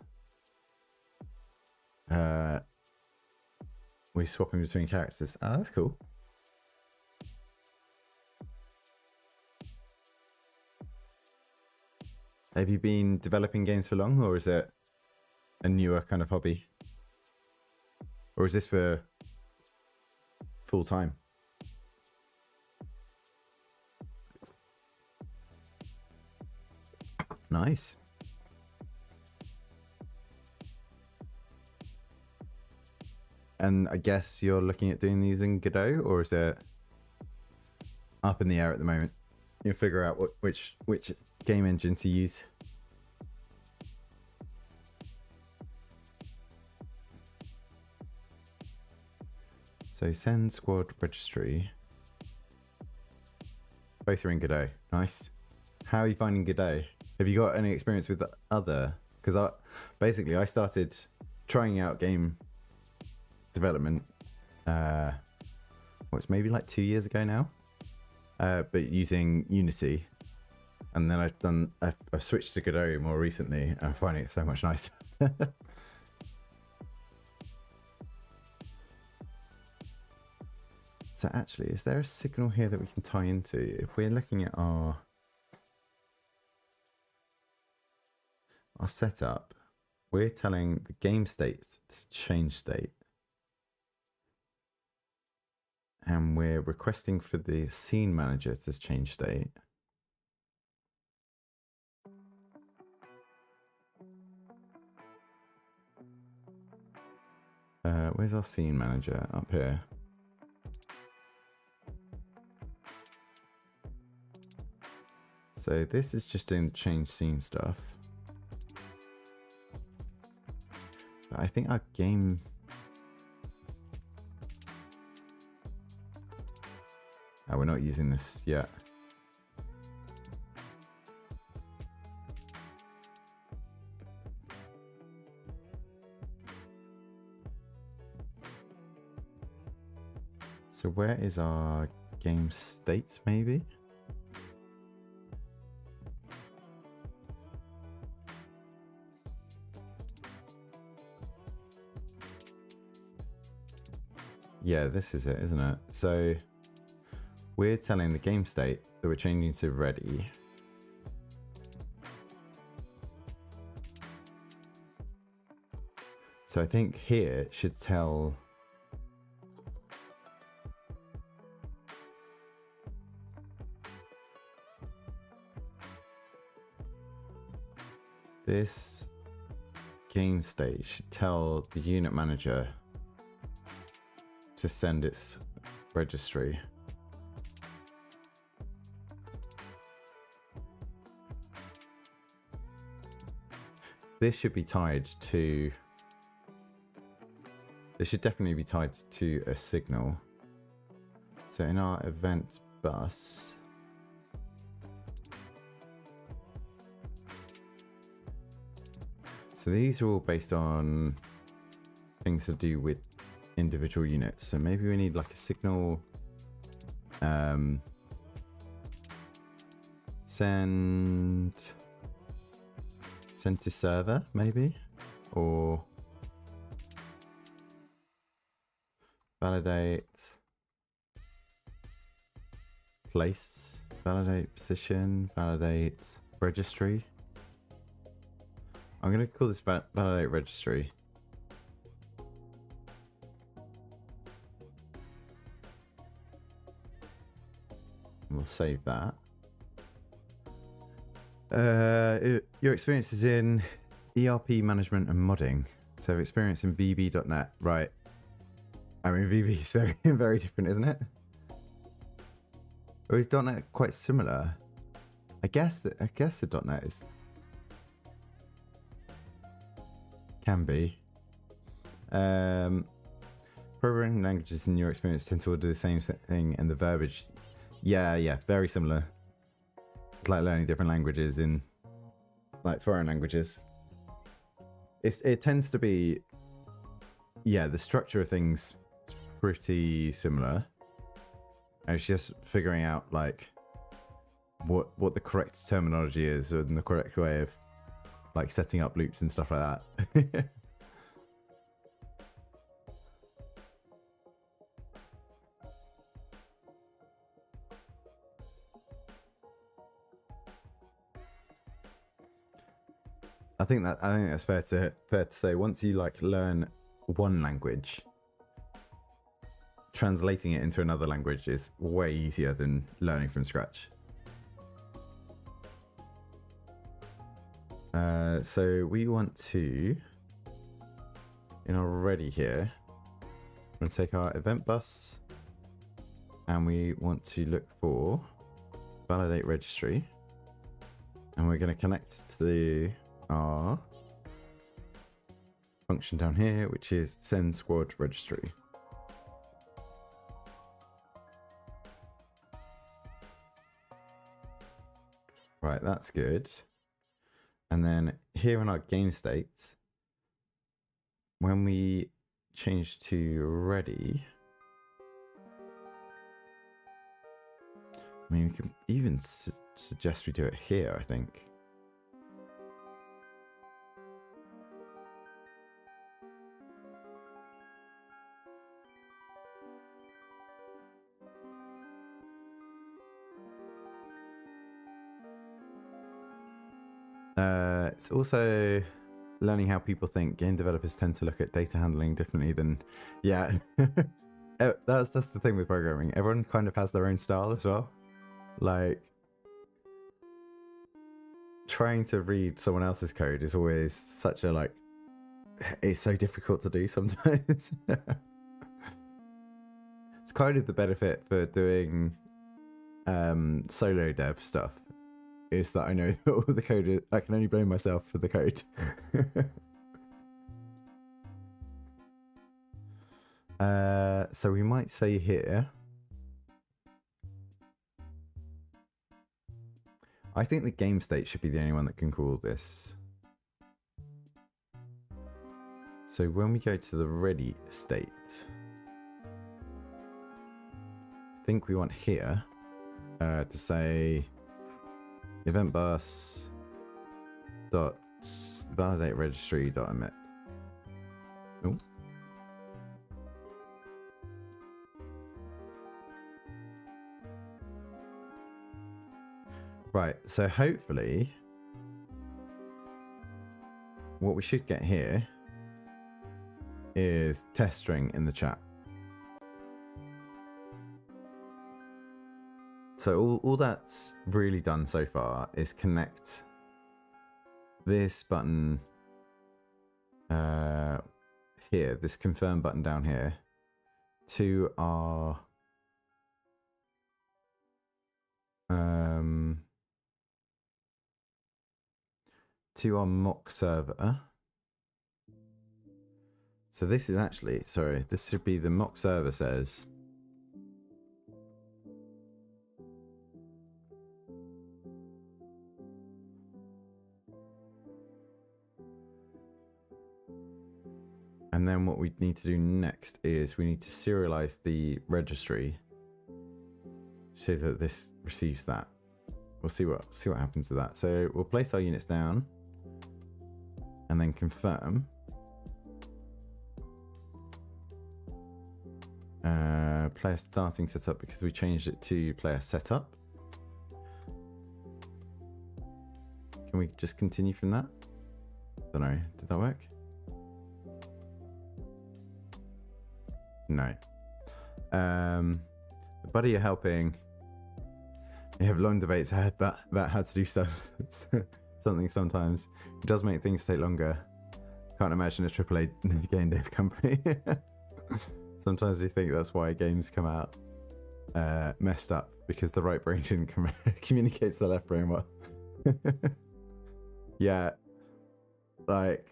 We're swapping between characters. Oh, that's cool. Have you been developing games for long, or is it a newer kind of hobby? Or is this for full time? Nice. And I guess you're looking at doing these in Godot, or is it up in the air at the moment? You figure out which game engine to use. So send squad registry. Both are in Godot. Nice. How are you finding Godot? Have you got any experience with the other? Because I started trying out game development. What's maybe like 2 years ago now, but using Unity, and then I've switched to Godot more recently, and I'm finding it so much nicer. So actually, is there a signal here that we can tie into? If we're looking at our setup, we're telling the game state to change state. And we're requesting for the scene manager to change state. Where's our scene manager? Up here. So this is just doing change scene stuff. But I think our game... Oh, we're not using this yet. So where is our game state, maybe? Yeah, this is it, isn't it? So we're telling the game state that we're changing to ready. So I think here it should tell... This game state should tell the unit manager to send its registry. This should be tied to This should definitely be tied to a signal. So in our event bus, so these are all based on things to do with individual units. So maybe we need like a signal, send to server maybe, or validate place, validate position, validate registry. I'm going to call this validate registry. And we'll save that. Your experience is in ERP management and modding. So experience in VB.net, right? I mean, VB is very, very different, isn't it? Or is .net quite similar? I guess the .net is can be. Programming languages in your experience tend to do the same thing, and the verbiage, yeah, very similar. It's like learning different languages in like foreign languages. It tends to be, yeah, the structure of things is pretty similar. And it's just figuring out like what the correct terminology is and the correct way of like setting up loops and stuff like that. I think that's fair to say. Once you like learn one language, translating it into another language is way easier than learning from scratch. So we want to, in our ready here, we're going to take our event bus and we want to look for validate registry, and we're going to connect to our function down here, which is send squad registry. Right, that's good. And then here in our game state, when we change to ready, I mean, we can even suggest we do it here, I think. It's also learning how people think. Game developers tend to look at data handling differently than, yeah. that's the thing with programming. Everyone kind of has their own style as well. Like, trying to read someone else's code is always such a, like, it's so difficult to do sometimes. It's kind of the benefit for doing solo dev stuff, is that I know that all the code is, I can only blame myself for the code. So we might say here, I think the game state should be the only one that can call this. So when we go to the ready state, I think we want here to say event bus dot validate registry dot emit. Oh. Right, so hopefully what we should get here is test string in the chat. So all that's really done so far is connect this button here, this confirm button down here, to our mock server. So this is actually, sorry, this should be the mock server says. And then what we need to do next is we need to serialize the registry so that this receives that. We'll see what happens with that. So we'll place our units down and then confirm. Player starting setup, because we changed it to player setup. Can we just continue from that? Don't know. Did that work? No. The buddy you're helping. You have long debates about how to do stuff. Something sometimes. It does make things take longer. Can't imagine a AAA game dev company. Sometimes you think that's why games come out messed up, because the right brain didn't communicate to the left brain well. Yeah, like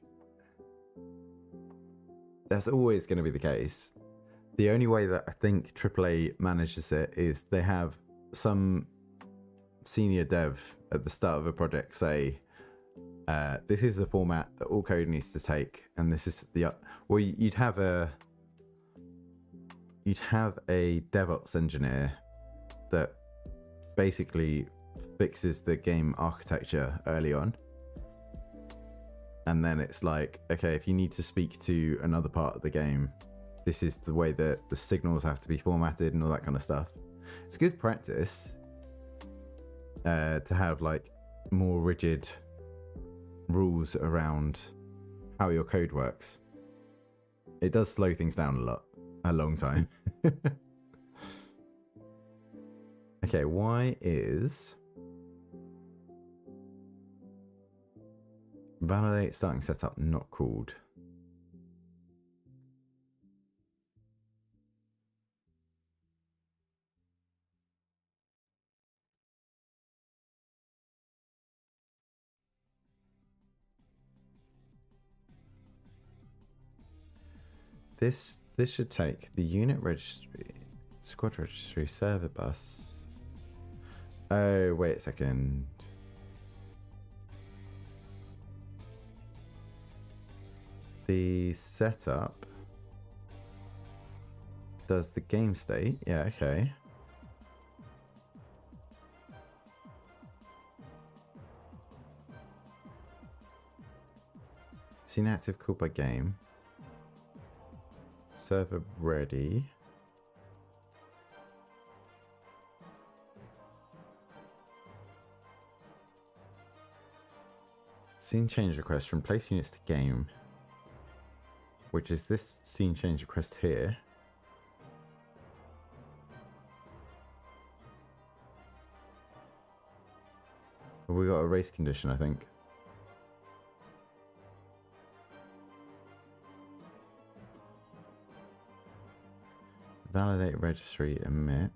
that's always going to be the case. The only way that I think AAA manages it is they have some senior dev at the start of a project say, this is the format that all code needs to take, and this is the well, you'd have a DevOps engineer that basically fixes the game architecture early on, and then it's like, okay, if you need to speak to another part of the game, this is the way that the signals have to be formatted and all that kind of stuff. It's good practice to have like more rigid rules around how your code works. It does slow things down a long time. Okay, why is validate starting setup not called? This should take the unit registry, squad registry, server bus. Oh, wait a second. The setup does the game state. Yeah, okay. Scene active called by game. Server ready. Scene change request from place units to game, which is this scene change request here. We got a race condition, I think. Validate registry emit.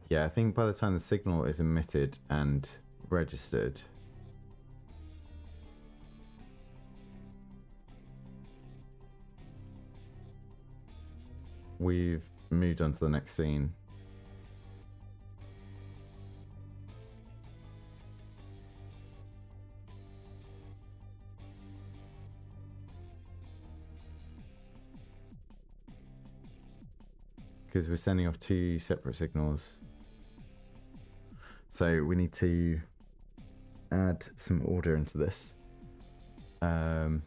Yeah, I think by the time the signal is emitted and registered, we've moved on to the next scene. Because we're sending off two separate signals. So we need to add some order into this. So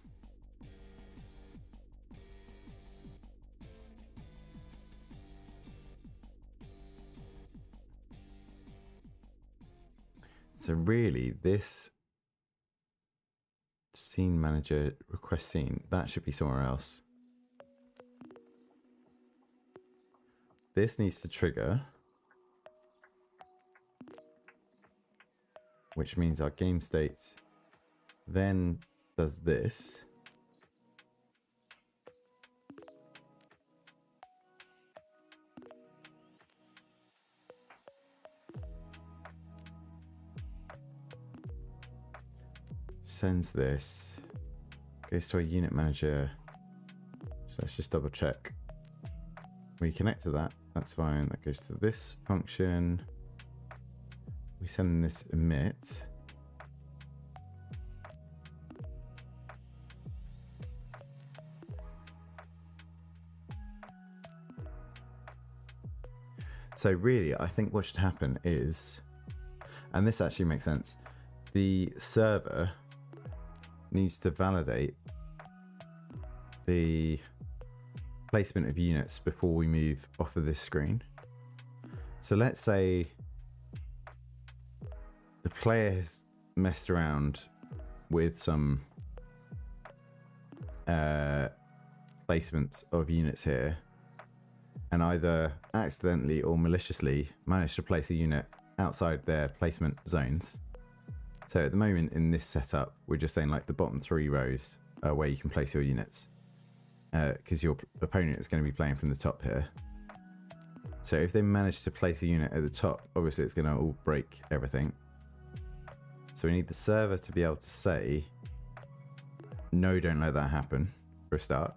really, this scene manager request scene, that should be somewhere else. This needs to trigger, which means our game state then does this. Sends this. goes to our unit manager. So let's just double check. We connect to that, that's fine. That goes to this function. We send this emit. So really, I think what should happen is, and this actually makes sense, the server needs to validate the placement of units before we move off of this screen. So let's say the player has messed around with some placements of units here, and either accidentally or maliciously managed to place a unit outside their placement zones. So at the moment in this setup, we're just saying like the bottom 3 rows are where you can place your units, because your opponent is going to be playing from the top here. So if they manage to place a unit at the top, obviously it's going to all break everything. So we need the server to be able to say, no, don't let that happen, for a start.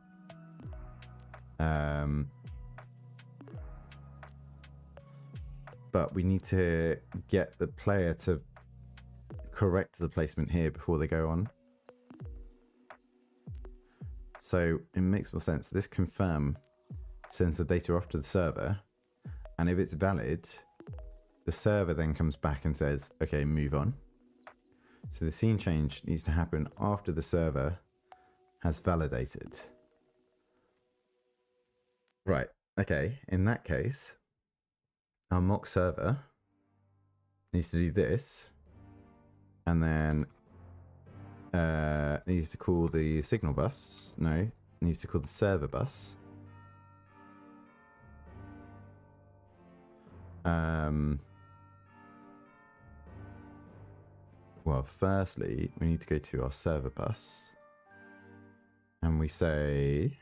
But we need to get the player to correct the placement here before they go on. So it makes more sense. This confirm sends the data off to the server, and if it's valid, the server then comes back and says, okay, move on. So the scene change needs to happen after the server has validated. Right, okay, in that case, our mock server needs to do this, and then needs to call the signal bus. No, needs to call the server bus. Well, firstly, we need to go to our server bus, and we say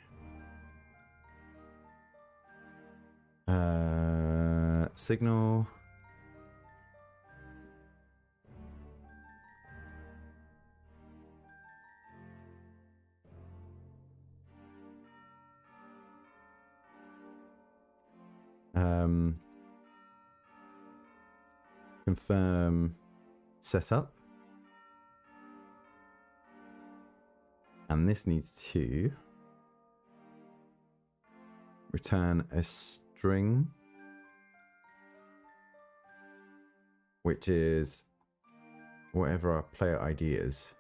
signal confirm setup, and this needs to return a string, which is whatever our player ID is,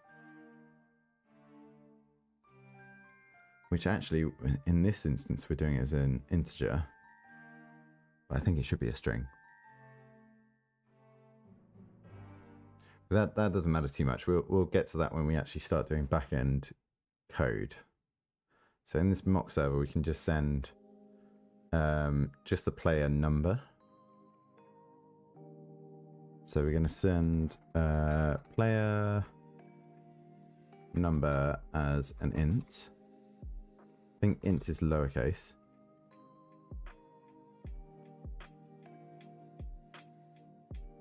which actually in this instance we're doing it as an integer, but I think it should be a string. That doesn't matter too much. We'll get to that when we actually start doing back-end code. So in this mock server, we can just send just the player number. So we're going to send player number as an int. I think int is lowercase.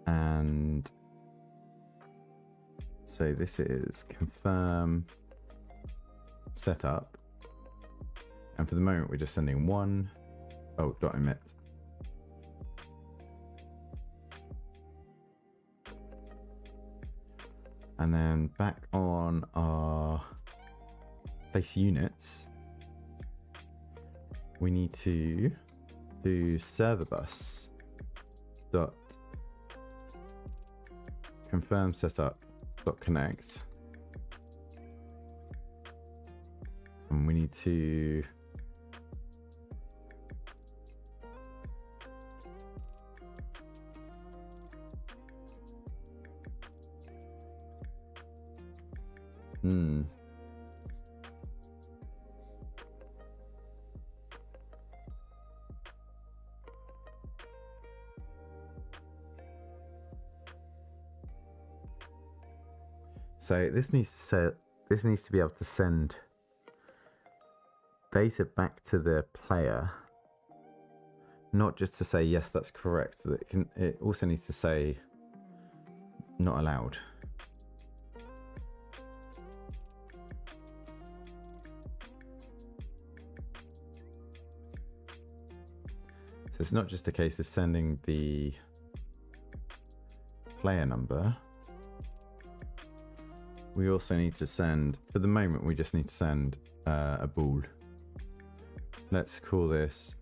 And so this is confirm setup, and for the moment we're just sending one. Oh, dot emit. And then back on our place units, we need to do server bus dot confirm setup dot connect, and we need to so this needs to be able to send data back to the player, not just to say yes, that's correct. It also needs to say not allowed. So it's not just a case of sending the player number. We also need to send, for the moment, we just need to send a bool. Let's call this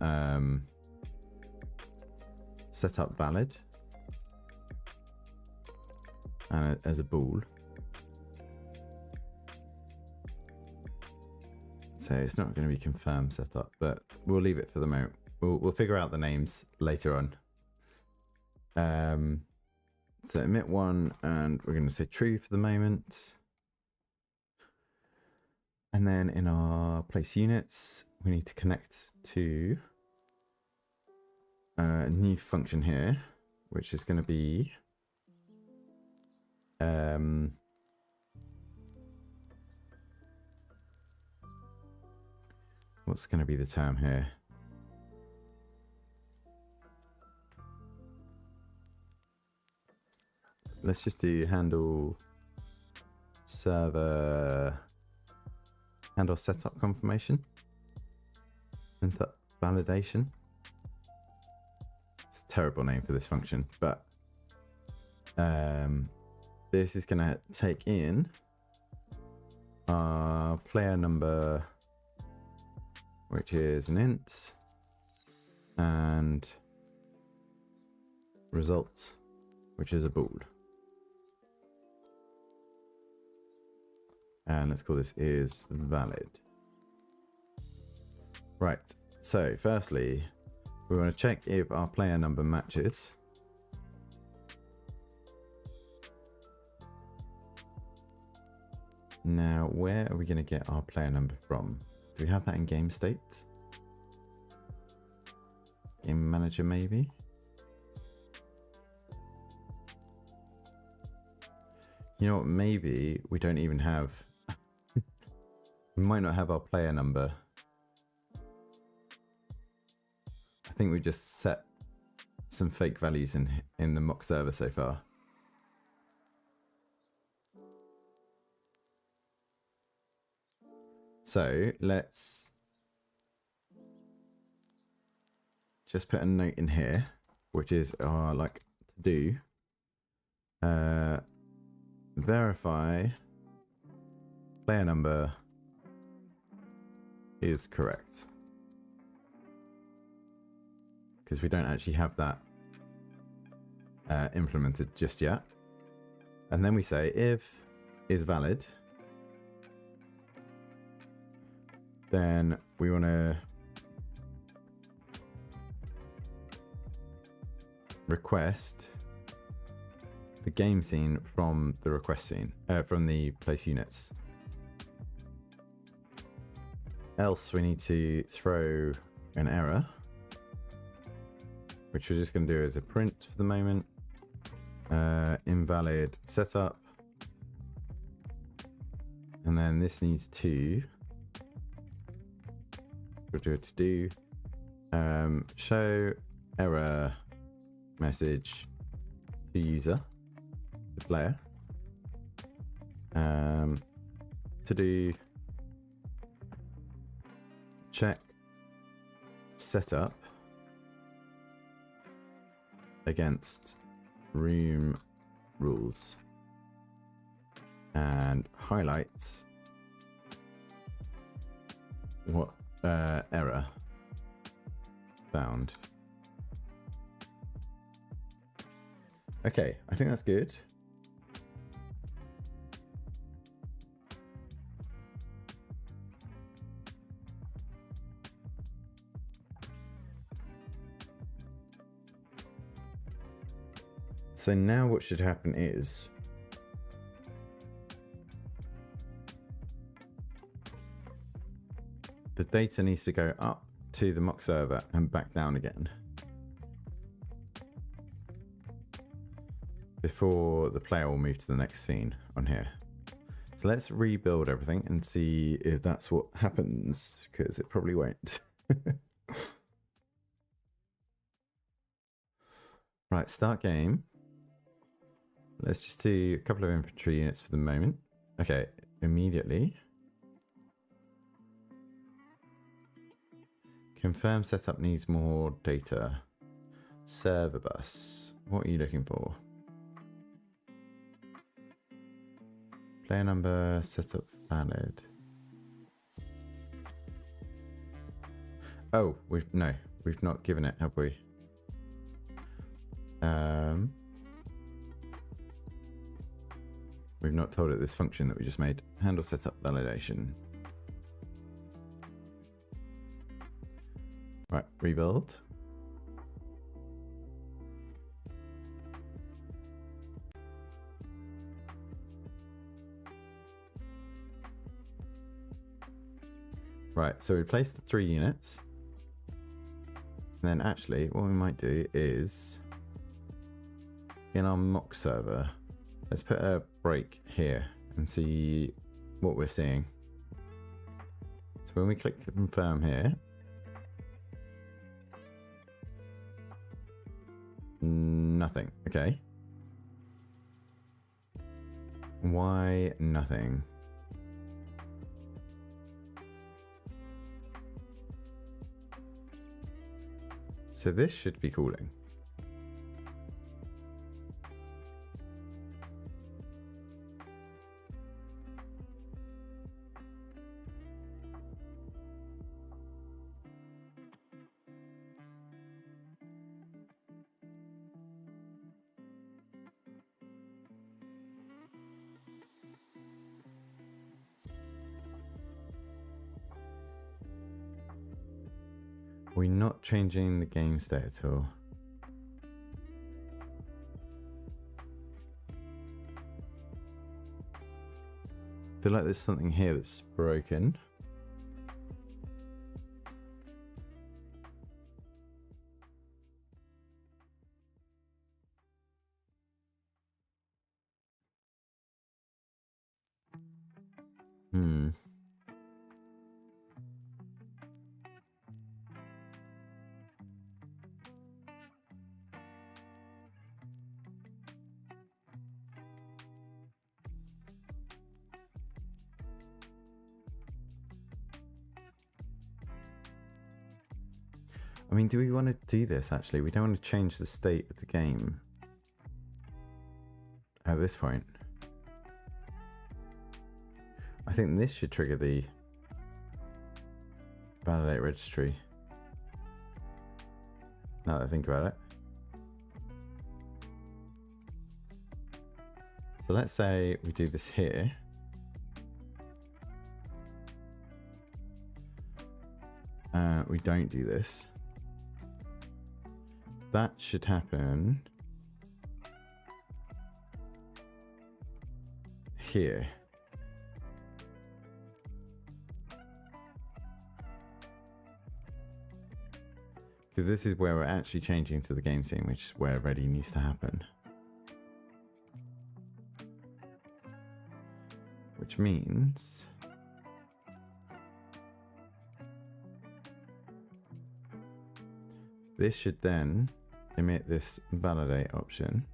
setup valid and as a bool. So it's not going to be confirmed setup, but we'll leave it for the moment. We'll figure out the names later on. So emit one, and we're going to say true for the moment. And then in our place units, we need to connect to a new function here, which is going to be what's going to be the term here? Let's just do handle server, handle setup confirmation, setup validation. It's a terrible name for this function, but this is going to take in our player number, which is an int, and result, which is a bool. And let's call this is valid. Right, so firstly, we want to check if our player number matches. Now, where are we going to get our player number from? Do we have that in game state? Game manager, maybe? You know what, maybe we don't even have... we might not have our player number. I think we just set some fake values in the mock server so far. So let's just put a note in here, which is our like to do verify player number is correct, because we don't actually have that implemented just yet. And then we say if is valid, then we want to request the game scene from the request scene, from the place units. Else we need to throw an error, which we're just going to do as a print for the moment. Invalid setup. And then this needs to, we'll do it to do show error message to user, the player, to do check setup against room rules, and highlights what error found. Okay, I think that's good. So now what should happen is the data needs to go up to the mock server and back down again before the player will move to the next scene on here. So let's rebuild everything and see if that's what happens, because it probably won't. Right, start game. Let's just do a couple of infantry units for the moment. Okay, immediately. Confirm setup needs more data. Server bus. What are you looking for? Player number, setup valid. Oh, we've not given it, have we? We've not told it this function that we just made. Handle setup validation. Right, rebuild. Right, so we placed the 3 units. And then actually, what we might do is, in our mock server, let's put a break here and see what we're seeing. So when we click confirm here, nothing. Okay. Why nothing? So this should be cooling. We're not changing the game state at all. I feel like there's something here that's broken. I mean, do we want to do this actually? We don't want to change the state of the game at this point. I think this should trigger the validate registry. Now that I think about it. So let's say we do this here. We don't do this. That should happen here. Because this is where we're actually changing to the game scene, which is where ready needs to happen. Which means this should then emit this validate option,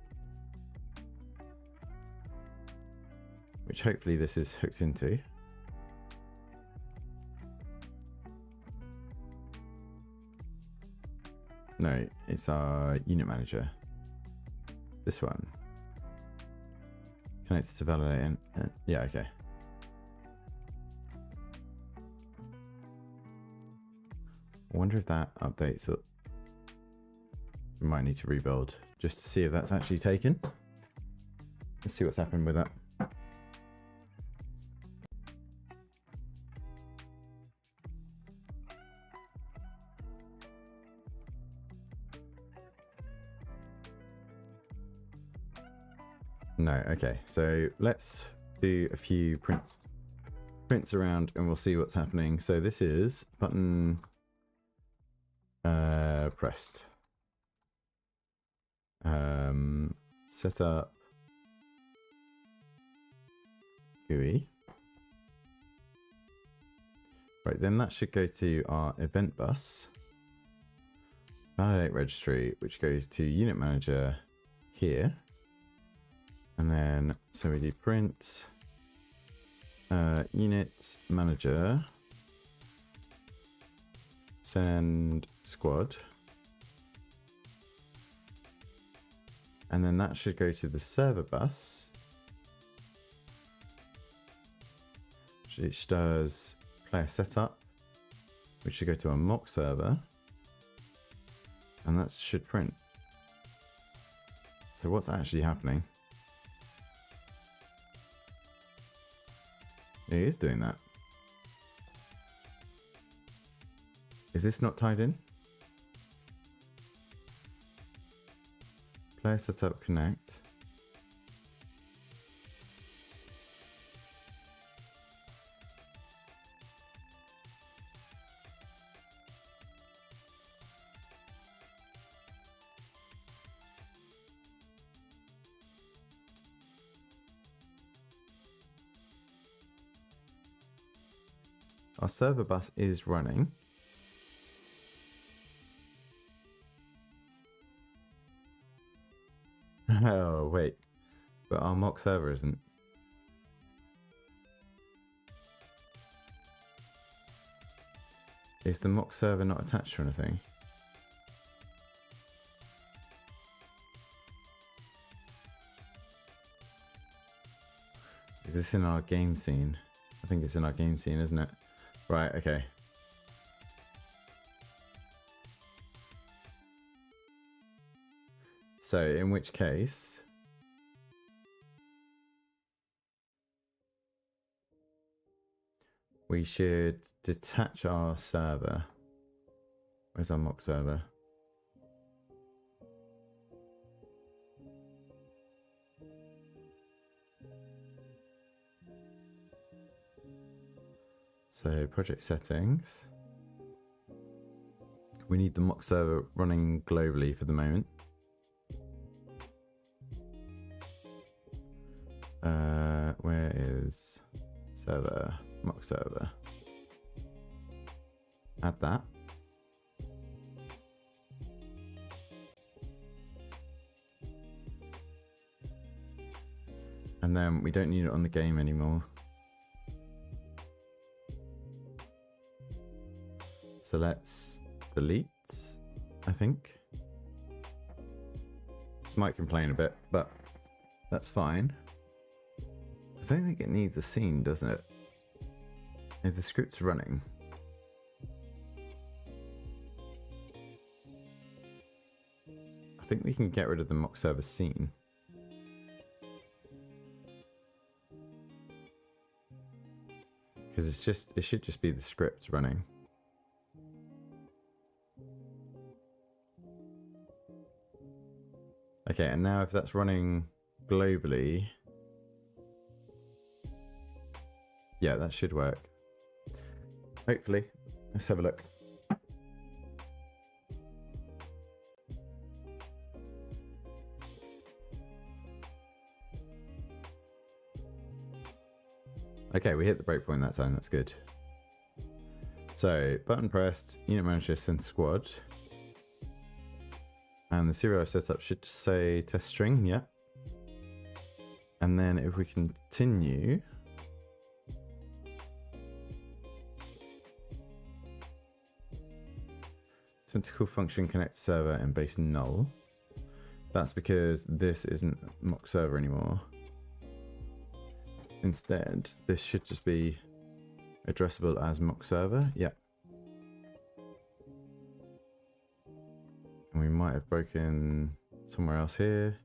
which hopefully this is hooked into. No, it's our unit manager. This one. Connected to validate and yeah, okay. I wonder if that updates it. We might need to rebuild just to see if that's actually taken. Let's see what's happened with that. No, okay. So let's do a few prints around and we'll see what's happening. So this is button pressed. Set up GUI. Right, then that should go to our event bus. Validate registry, which goes to unit manager here. And then, so we do print unit manager send squad. And then that should go to the server bus, which does player setup, which should go to a mock server, and that should print. So what's actually happening? It is doing that. Is this not tied in? Player setup connect. Our server bus is running. Oh, wait. But our mock server isn't. Is the mock server not attached to anything? Is this in our game scene? I think it's in our game scene, isn't it? Right, okay. So, in which case, we should detach our server. Where's our mock server? So, project settings. We need the mock server running globally for the moment. Where is server, mock server? Add that. And then we don't need it on the game anymore. So let's delete, I think. This might complain a bit, but that's fine. I don't think it needs a scene, doesn't it? If the script's running. I think we can get rid of the mock server scene. Because it should just be the script running. Okay, and now if that's running globally, yeah, that should work. Hopefully. Let's have a look. Okay, we hit the breakpoint that time, that's good. So, button pressed, unit manager send squad. And the serial setup should say test string, yeah. And then if we continue, tentacle function connect server and base null. That's because this isn't mock server anymore. Instead, this should just be addressable as mock server, yeah. And we might have broken somewhere else here.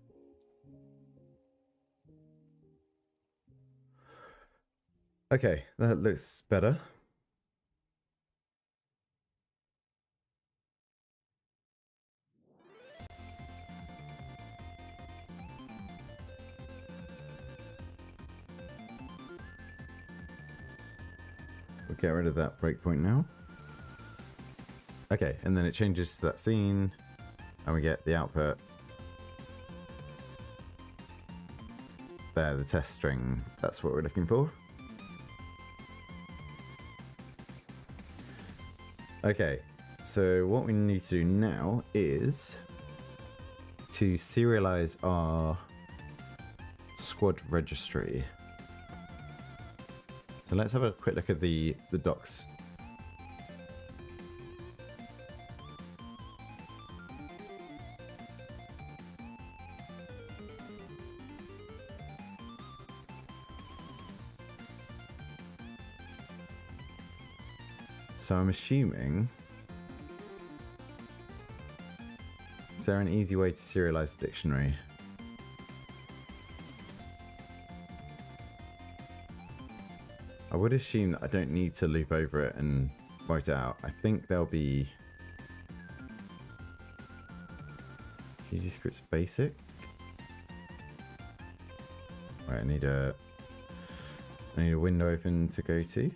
Okay, that looks better. We'll get rid of that breakpoint now. Okay, and then it changes to that scene, and we get the output. There, the test string. That's what we're looking for. Okay, so what we need to do now is to serialize our squad registry. So let's have a quick look at the docs. So I'm assuming... Is there an easy way to serialize the dictionary? I would assume that I don't need to loop over it and write it out. I think there'll be... GD scripts basic? Right, I need a window open to go to.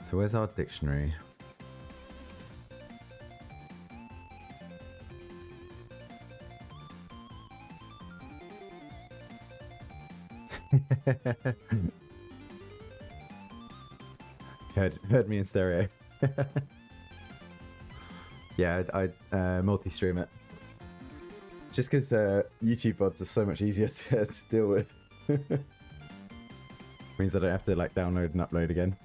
So where's our dictionary? heard me in stereo. Yeah, I multi-stream it. Just because YouTube VODs are so much easier to deal with. Means I don't have to like download and upload again.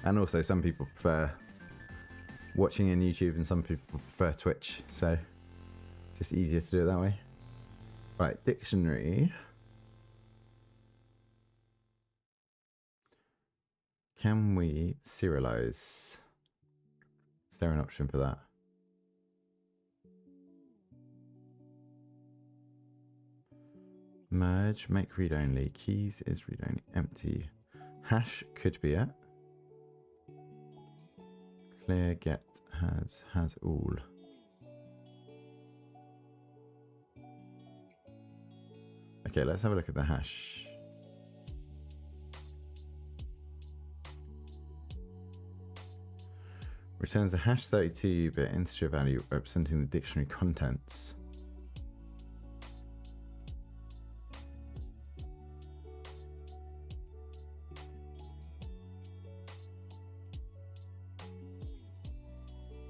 And also some people prefer watching in YouTube and some people prefer Twitch, so just easier to do it that way. Right, dictionary. Can we serialize? Is there an option for that? Merge, make read only. Keys is read only. Empty. Hash could be it. Clear, get, has all. Okay, let's have a look at the hash. Returns a hash 32-bit integer value representing the dictionary contents.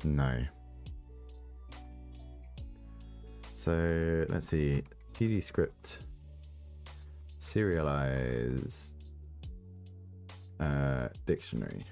No. So let's see. GD script serialize dictionary.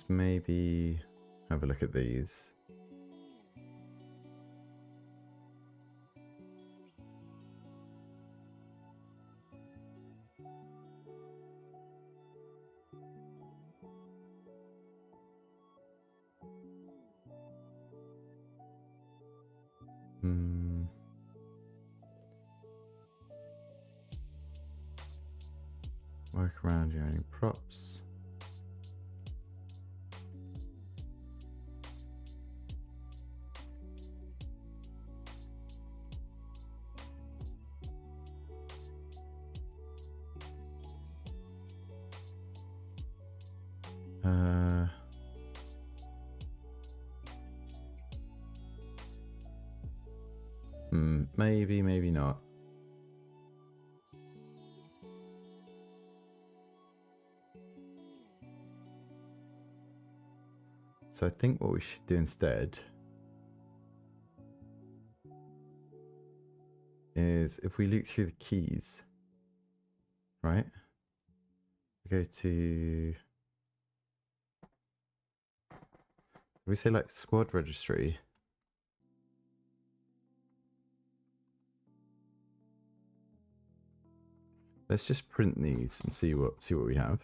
Maybe have a look at these. Work around your own props. Maybe, maybe not. So I think what we should do instead is if we look through the keys, right? We go to, we say like squad registry. Let's just print these and see what we have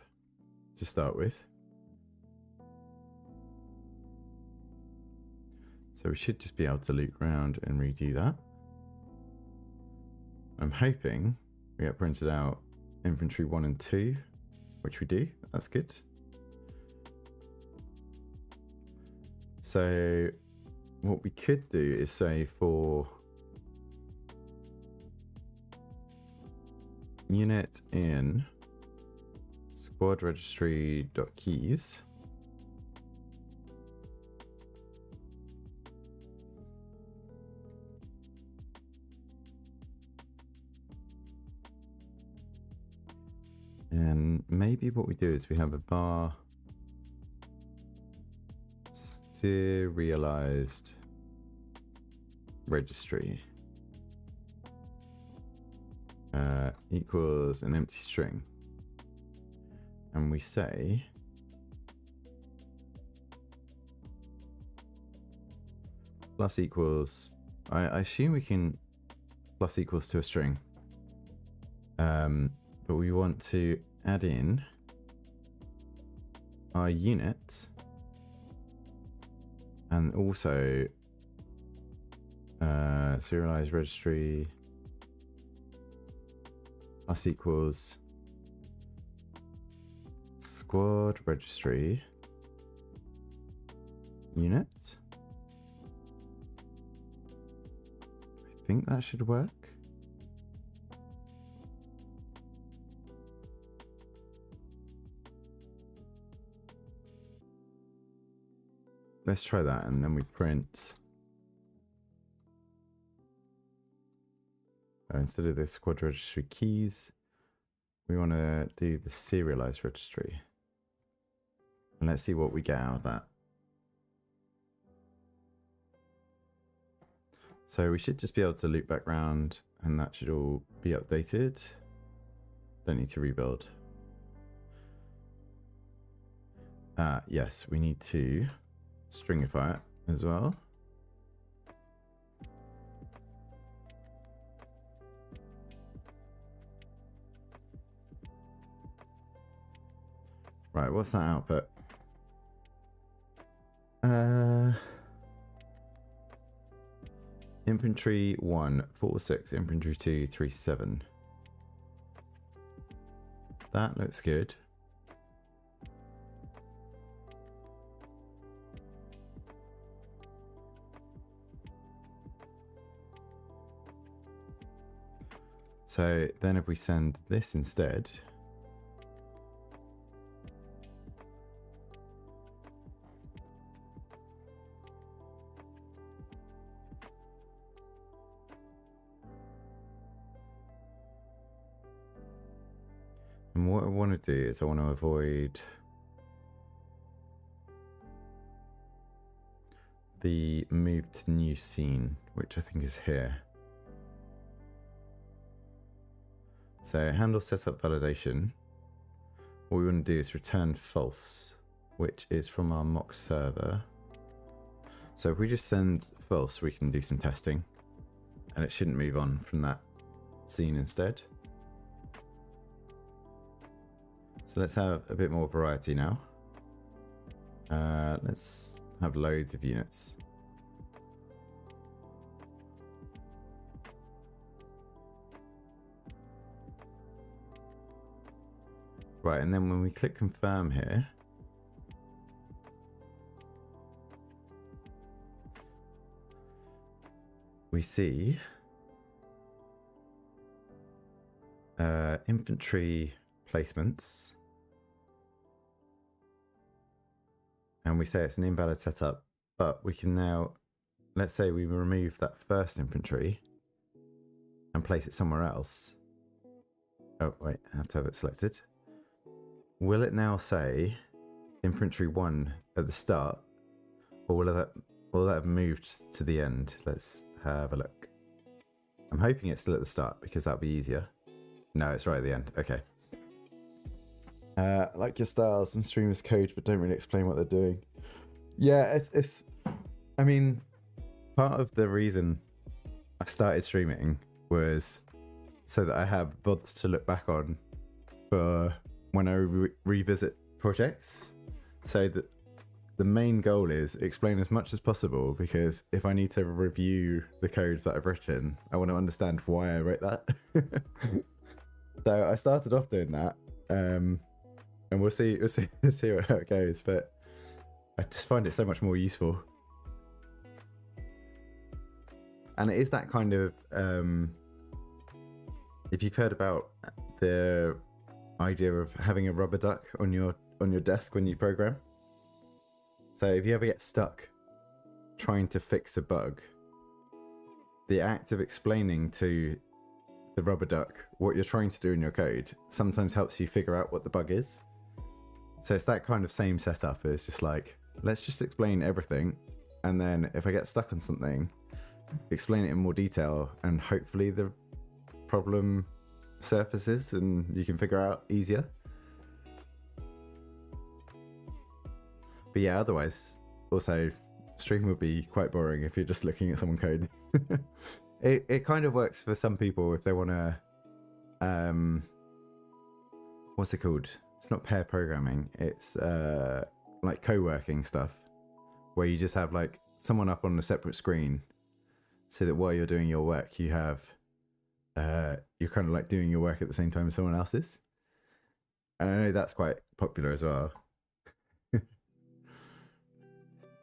to start with. So we should just be able to loop around and redo that. I'm hoping we get printed out inventory 1 and 2, which we do. That's good. So what we could do is say for unit in squad registry.keys, then maybe what we do is we have a bar serialized registry equals an empty string, and we say plus equals, I assume we can plus equals to a string, but we want to add in our unit and also serialized registry plus equals squad registry unit. I think that should work. Let's try that, and then we print. Instead of the squad registry keys, we want to do the serialized registry. And let's see what we get out of that. So we should just be able to loop back round, and that should all be updated. Don't need to rebuild. Yes, we need to stringify it as well. Right, what's that output? Infantry 1, 46, infantry 2, 37. That looks good. So then if we send this instead, and what I want to do is I want to avoid the move to new scene, which I think is here. So handle setup validation. What we want to do is return false, which is from our mock server. So if we just send false, we can do some testing, and it shouldn't move on from that scene instead. So let's have a bit more variety now. Let's have loads of units. Right, and then when we click confirm here, we see infantry placements, and we say it's an invalid setup, but we can now, let's say we remove that first infantry and place it somewhere else. Oh wait, I have to have it selected. Will it now say infantry 1 at the start, or will that have moved to the end? Let's have a look. I'm hoping it's still at the start because that'll be easier. No, it's right at the end. Okay. Like your style, some streamers code but don't really explain what they're doing. Yeah, it's I mean, part of the reason I started streaming was so that I have VODs to look back on for when I revisit projects. So that the main goal is explain as much as possible, because if I need to review the codes that I've written, I want to understand why I wrote that. So I started off doing that, and we'll see how it goes. But I just find it so much more useful, and it is that kind of if you've heard about the idea of having a rubber duck on your desk when you program. So if you ever get stuck trying to fix a bug, the act of explaining to the rubber duck, what you're trying to do in your code sometimes helps you figure out what the bug is. So it's that kind of same setup. It's just like, let's just explain everything. And then if I get stuck on something, explain it in more detail, and hopefully the problem surfaces and you can figure out easier. But yeah, otherwise, also, stream would be quite boring if you're just looking at someone code. It kind of works for some people if they want to, what's it called? It's not pair programming. It's like co-working stuff, where you just have like someone up on a separate screen, so that while you're doing your work, you have you're kind of like doing your work at the same time as someone else's. And I know that's quite popular as well.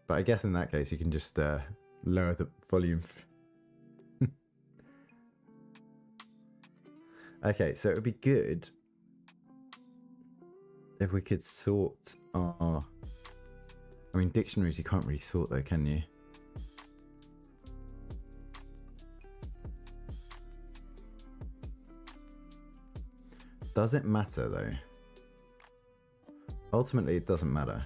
But I guess in that case, you can just lower the volume. Okay, so it would be good if we could sort our... I mean, dictionaries you can't really sort though, can you? Does it matter though? Ultimately, it doesn't matter.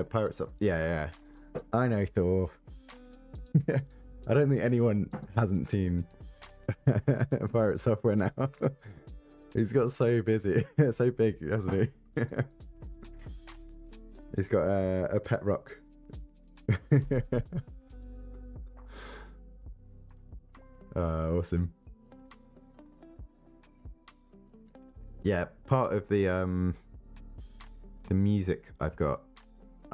Pirates of... Yeah. I know Thor. I don't think anyone hasn't seen Pirate Software now. He's got so busy, so big, hasn't he? He's got a pet rock. Awesome. Yeah, part of the music I've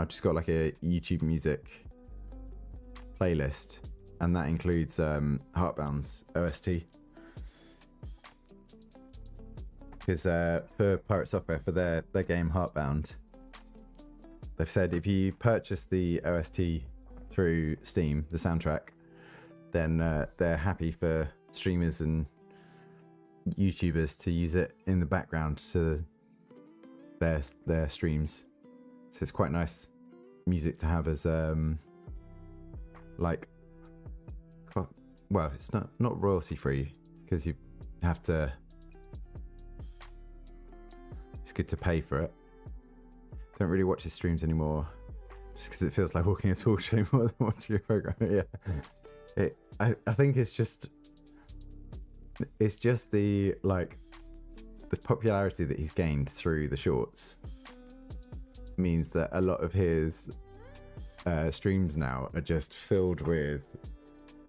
just got like a YouTube music playlist, and that includes Heartbound's OST. Because for Pirate Software, for their game Heartbound, they've said if you purchase the OST through Steam, the soundtrack, then they're happy for streamers and YouTubers to use it in the background to their streams. So it's quite nice music to have as like, well, it's not royalty free, because you have to, it's good to pay for it. Don't really watch his streams anymore, just because it feels like walking a talk show more than watching a program. Yeah, I think it's just the like the popularity that he's gained through the shorts means that a lot of his streams now are just filled with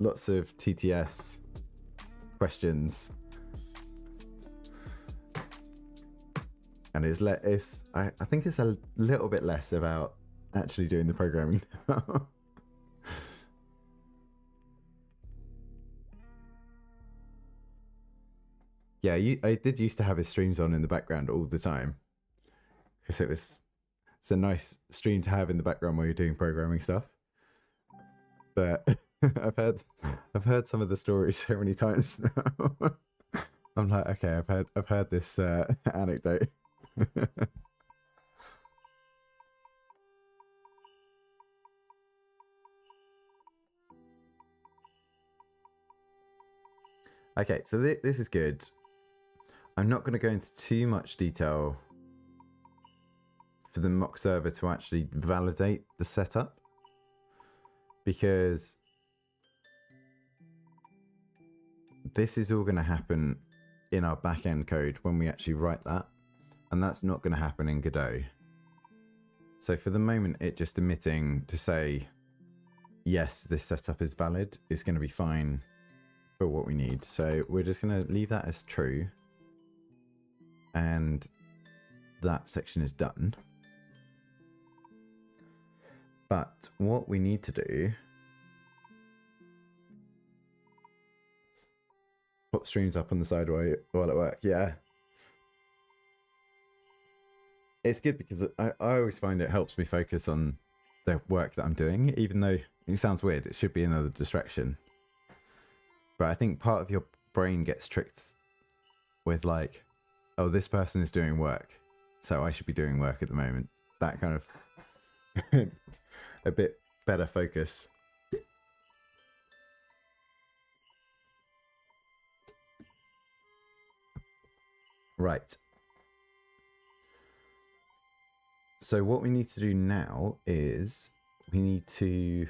lots of TTS questions, and I think it's a little bit less about actually doing the programming now. Yeah, I did used to have his streams on in the background all the time, because it's a nice stream to have in the background while you're doing programming stuff. But I've heard some of the stories so many times now. I'm like, okay, I've heard this anecdote. Okay, so this is good. I'm not going to go into too much detail for the mock server to actually validate the setup, because this is all going to happen in our back-end code when we actually write that, and that's not going to happen in Godot. So for the moment, it just emitting to say, yes, this setup is valid, is going to be fine for what we need. So we're just going to leave that as true, and that section is done. But what we need to do, pop streams up on the side while at work. Yeah, it's good because I always find it helps me focus on the work that I'm doing, even though it sounds weird. It should be another distraction, but I think part of your brain gets tricked with like, oh, this person is doing work, so I should be doing work at the moment. That kind of a bit better focus. Right. So what we need to do now is we need to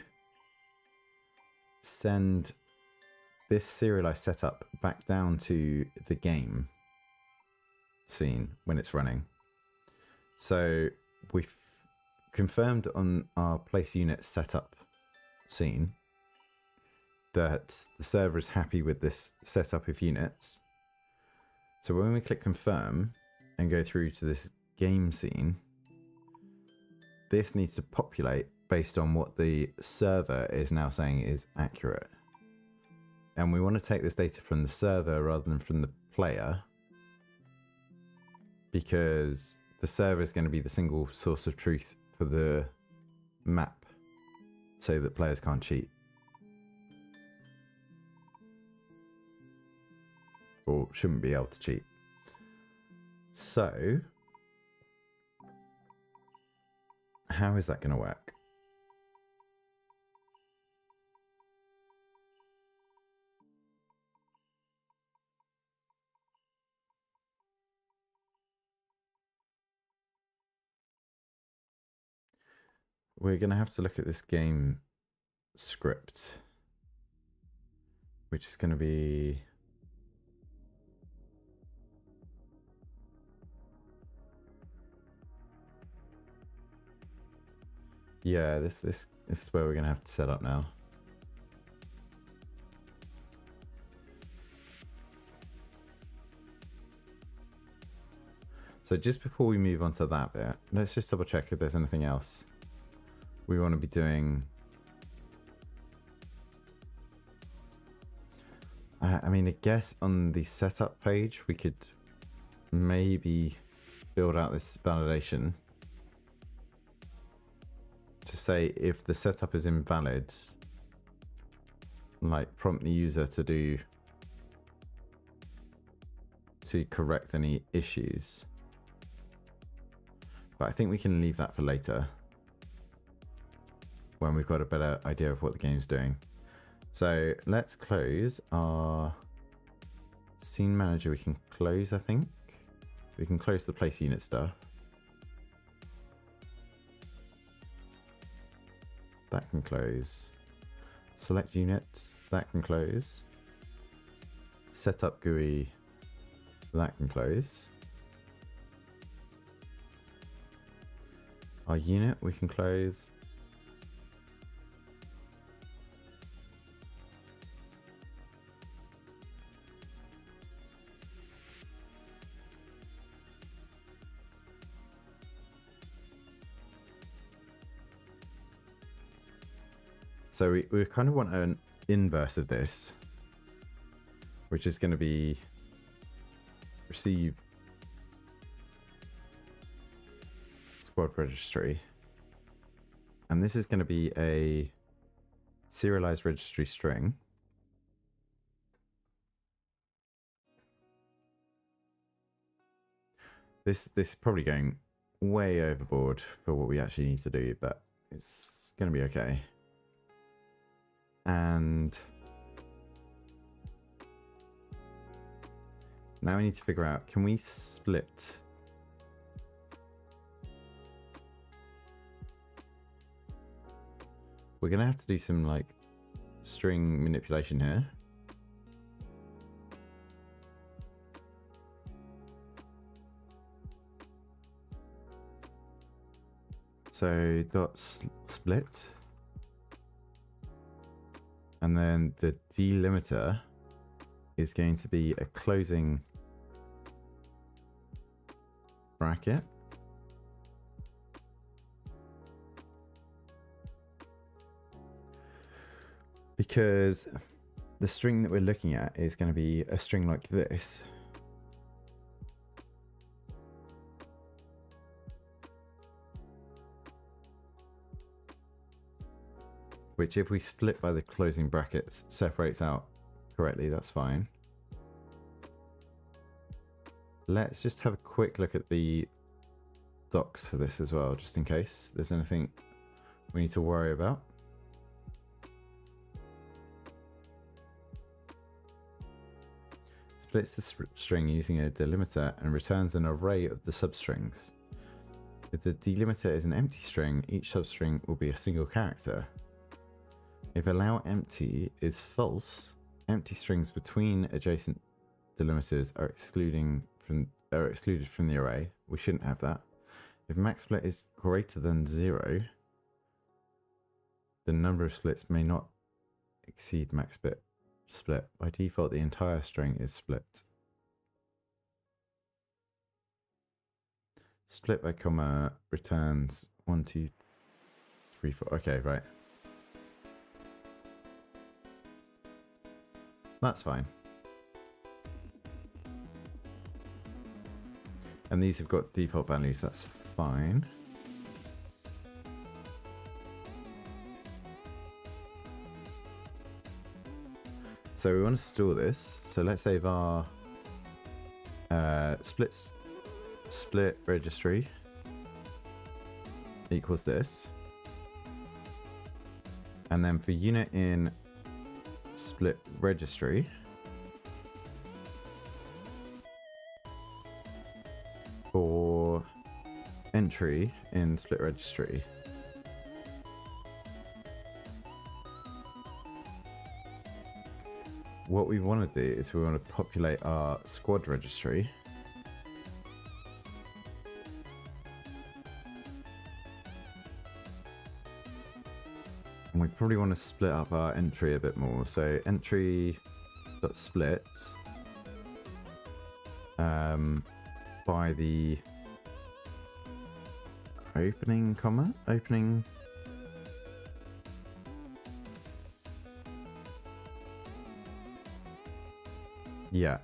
send this serialized setup back down to the game scene when it's running. So we've confirmed on our place unit setup scene that the server is happy with this setup of units. So when we click confirm and go through to this game scene, this needs to populate based on what the server is now saying is accurate. And we want to take this data from the server rather than from the player, because the server is going to be the single source of truth for the map so that players can't cheat. Or shouldn't be able to cheat. So, how is that going to work? We're going to have to look at this game script, which is going to be... Yeah, this is where we're going to have to set up now. So just before we move on to that bit, let's just double check if there's anything else we want to be doing. I mean, I guess on the setup page, we could maybe build out this validation to say if the setup is invalid, like prompt the user to correct any issues. But I think we can leave that for later when we've got a better idea of what the game's doing. So let's close our scene manager. We can close, I think. We can close the place unit stuff. That can close. Select units, that can close. Setup GUI, that can close. Our unit, we can close. So we kind of want an inverse of this, which is going to be receive squad registry. And this is going to be a serialized registry string. This is probably going way overboard for what we actually need to do, but it's going to be okay. And now we need to figure out, can we split we're gonna have to do some like string manipulation here. So dot split, and then the delimiter is going to be a closing bracket. Because the string that we're looking at is going to be a string like this. Which, if we split by the closing brackets, separates out correctly, that's fine. Let's just have a quick look at the docs for this as well, just in case there's anything we need to worry about. splits the string using a delimiter and returns an array of the substrings. If the delimiter is an empty string, each substring will be a single character. If allow empty is false, empty strings between adjacent delimiters are excluded from the array. We shouldn't have that. If max split is greater than 0, the number of splits may not exceed max split. By default, the entire string is split. Split by comma returns 1, 2, 3, 4. Okay, right. That's fine. And these have got default values, that's fine. So we want to store this. So let's save our split registry equals this. And then for unit in split registry, for entry in split registry, what we want to do is we want to populate our squad registry. And we probably want to split up our entry a bit more. So entry.split by the opening comma, opening. Yeah.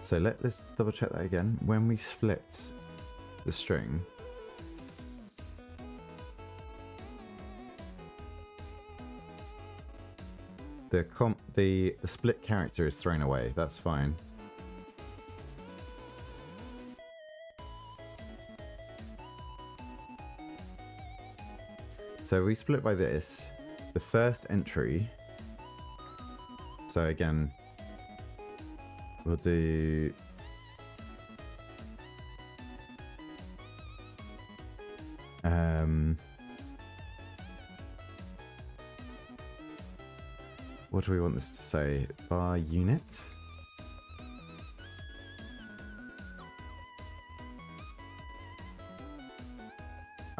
So let's double check that again. When we split the string, the split character is thrown away. That's fine. So we split by this. The first entry. So again, we'll do what do we want this to say? Bar unit.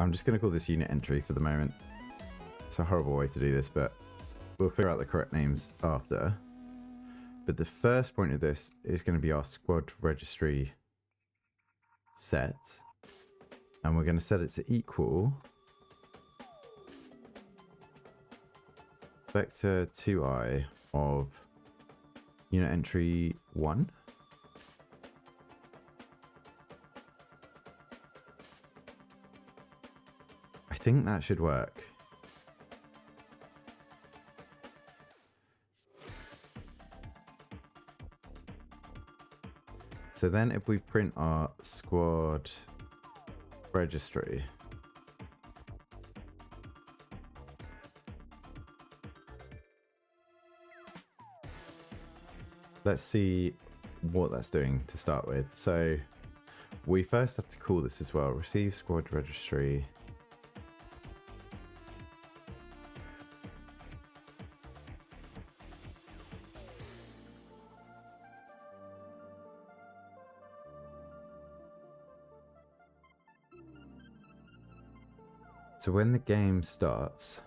I'm just going to call this unit entry for the moment. It's a horrible way to do this, but we'll figure out the correct names after. But the first point of this is going to be our squad registry set. And we're going to set it to equal vector 2i of unit entry 1. I think that should work. So then if we print our squad registry, let's see what that's doing to start with. So we first have to call this as well. Receive squad registry. So when the game starts,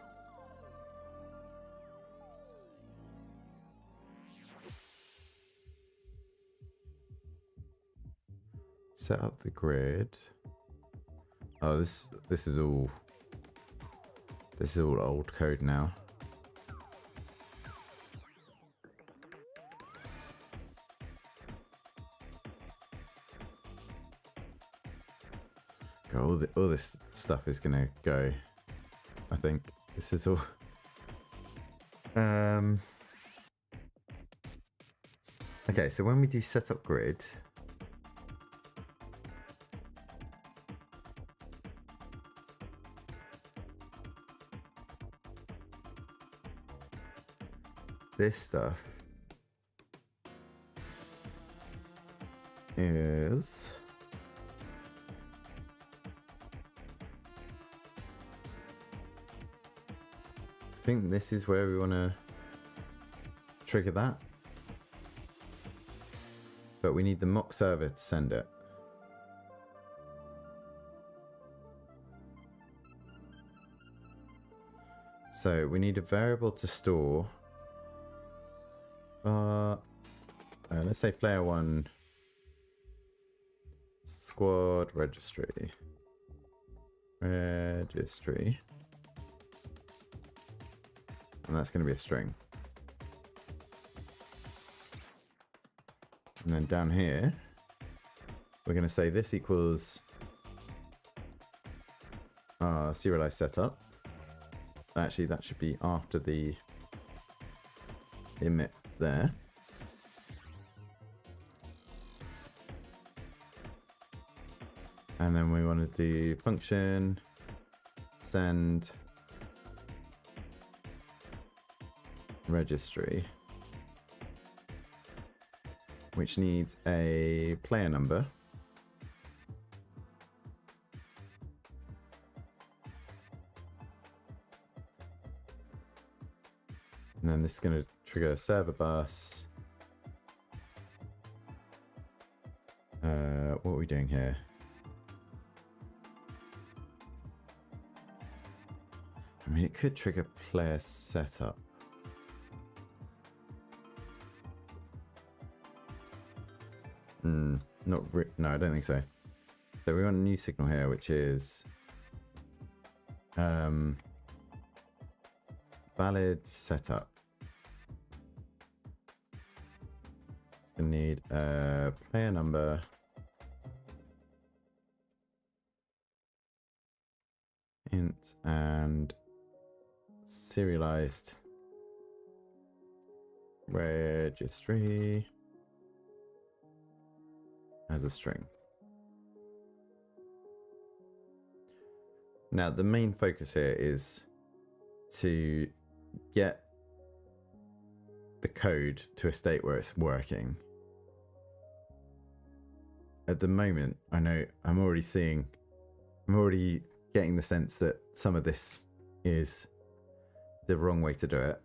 set up the grid. Oh, this is all old code now. God, all this stuff is gonna go. I think this is all. Okay, so when we do setup grid, this stuff is I think this is where we want to trigger that, but we need the mock server to send it. So we need a variable to store. Let's say player 1 squad registry. And that's going to be a string. And then down here, we're going to say this equals serialized setup. Actually, that should be after the emit there. And then we want to do function send registry, which needs a player number. And then this is going to trigger a server bus. What are we doing here? I mean, it could trigger player setup. No, I don't think so. So we want a new signal here, which is valid setup. It's gonna need a player number, int, and serialized registry as a string. Now the main focus here is to get the code to a state where it's working. At the moment, I know I'm already getting the sense that some of this is the wrong way to do it,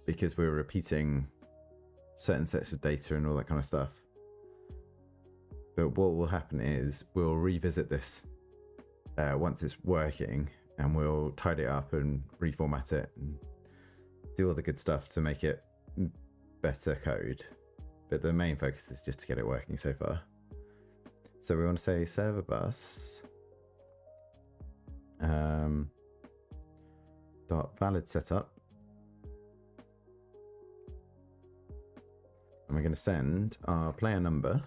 because we're repeating certain sets of data and all that kind of stuff. But what will happen is we'll revisit this once it's working, and we'll tidy it up and reformat it and do all the good stuff to make it better code. But the main focus is just to get it working so far. So we want to say server bus dot valid setup, and we're going to send our player number.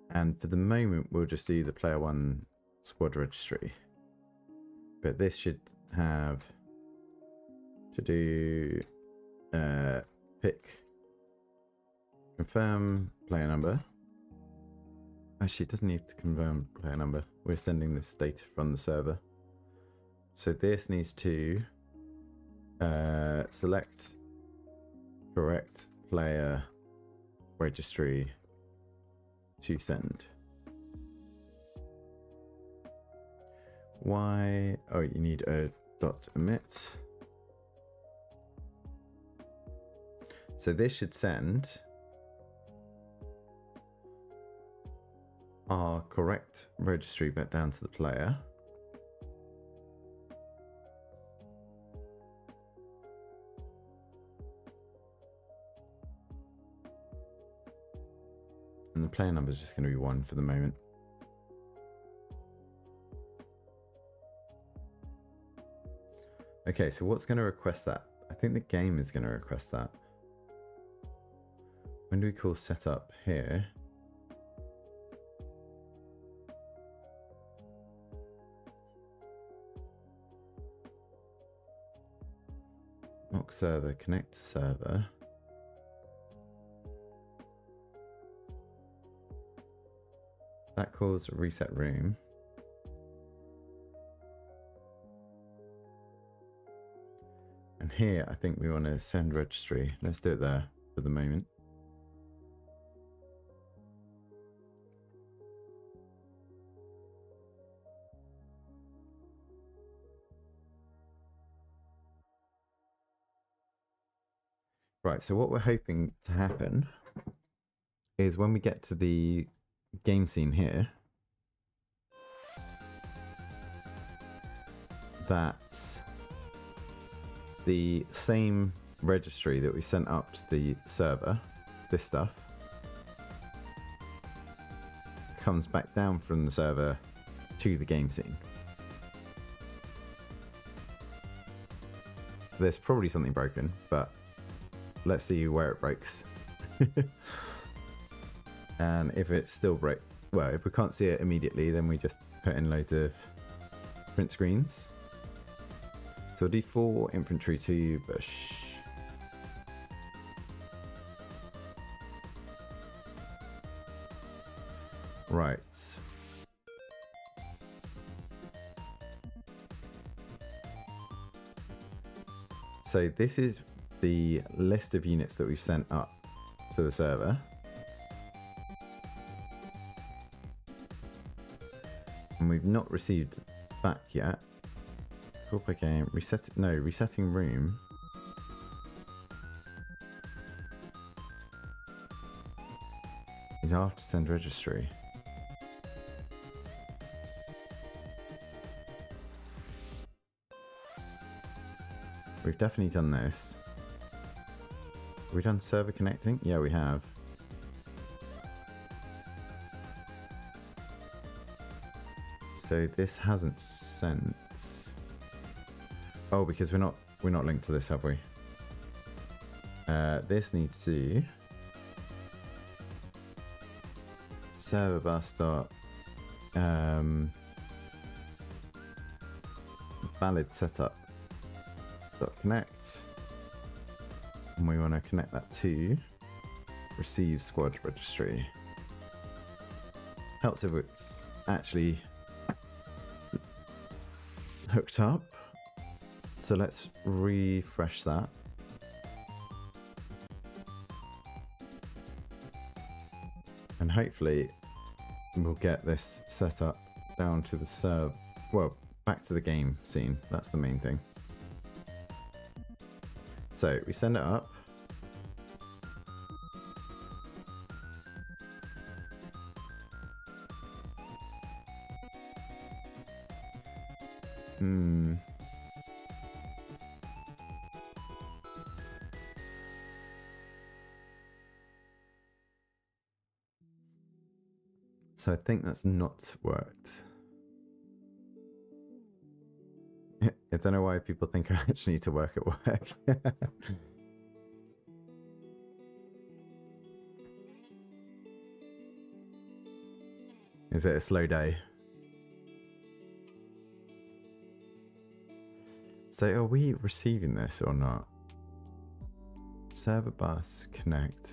And for the moment, we'll just do the player 1 squad registry. But this should have to do pick confirm player number. Actually, it doesn't need to confirm player number. We're sending this data from the server. So this needs to select correct player registry to send. Why? Oh, you need a dot emit. So this should send our correct registry back down to the player. And the player number is just going to be 1 for the moment. Okay, so what's going to request that? I think the game is going to request that. When do we call setup here? Mock server, connect to server. That calls reset room. And here, I think we want to send registry. Let's do it there for the moment. Right, so what we're hoping to happen is when we get to the game scene here, that the same registry that we sent up to the server, this stuff, comes back down from the server to the game scene. There's probably something broken, but let's see where it breaks. And if it still breaks, well, if we can't see it immediately, then we just put in loads of print screens. So we'll do 4 infantry, 2 bush. Right. So this is the list of units that we've sent up to the server. And we've not received back yet. Corporate game, reset, no, resetting room. Is after send registry. We've definitely done this. Have we done server connecting? Yeah, we have. So this hasn't sent. Oh, because we're not linked to this, have we? This needs to server bus dot valid setup dot connect, and we want to connect that to receive squad registry. Helps if it's actually hooked up. So let's refresh that. And hopefully we'll get this set up down to the serve, well, back to the game scene. That's the main thing. So we send it up. So I think that's not worked. I don't know why people think I actually need to work at work. Is it a slow day? So are we receiving this or not? Server bus connect.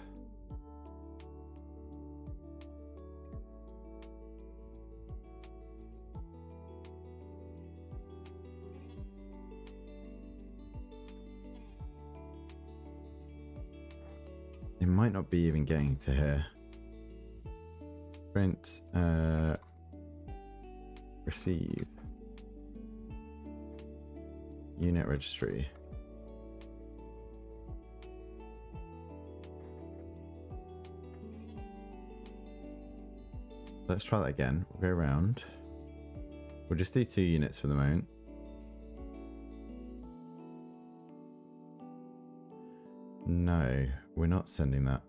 It might not be even getting to here. Print, receive. Unit registry. Let's try that again. We'll go around. We'll just do 2 units for the moment. No, we're not sending that.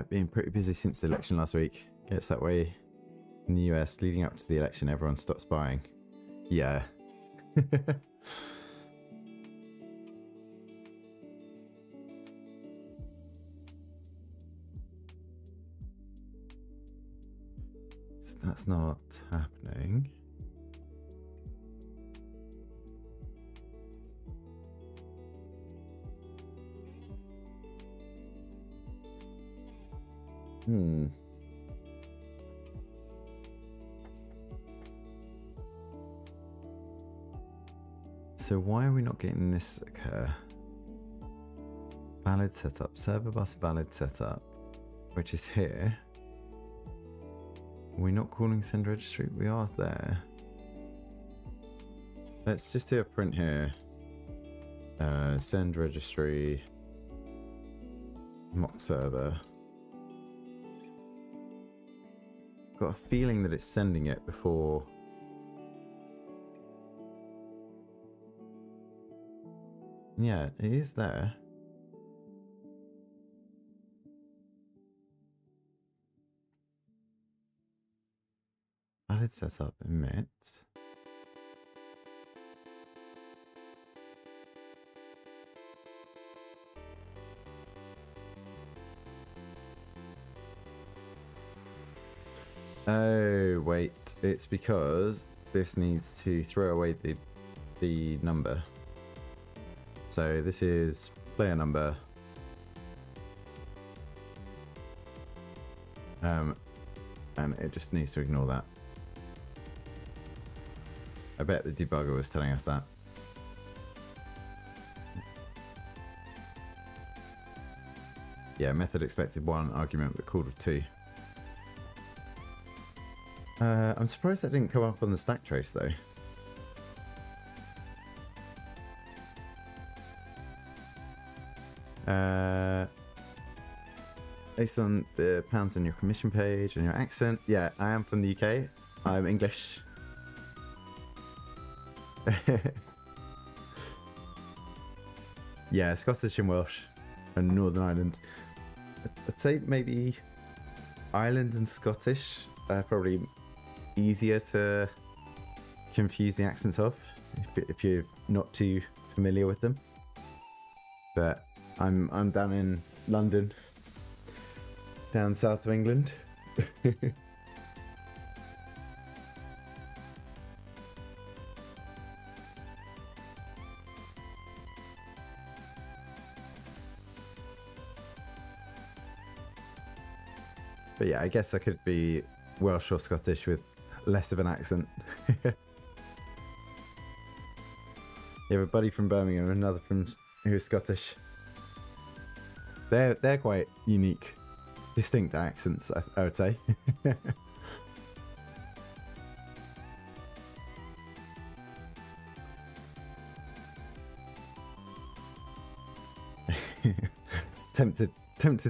Being pretty busy since the election last week. Gets that way in the US. Leading up to the election, everyone stopped spying. Yeah. So that's not happening. So why are we not getting this occur? Valid setup, server bus valid setup, which is here. We're not calling send registry, we are there. Let's just do a print here. Send registry. Mock server. Got a feeling that it's sending it before. Yeah, it is there. Valid setup, emit. Oh, wait. It's because this needs to throw away the number. So this is player number. And it just needs to ignore that. I bet the debugger was telling us that. Yeah, method expected 1, argument but called with 2. I'm surprised that didn't come up on the stack trace though. Based on the pounds on your commission page and your accent, yeah, I am from the UK. I'm English. Yeah, Scottish and Welsh and Northern Ireland. I'd say maybe Ireland and Scottish are probably easier to confuse the accents of if you're not too familiar with them. But I'm down in London, down south of England. But yeah, I guess I could be Welsh or Scottish with less of an accent. You have a buddy from Birmingham and another from who's Scottish. They're quite unique, distinct accents, I would say. It's tempted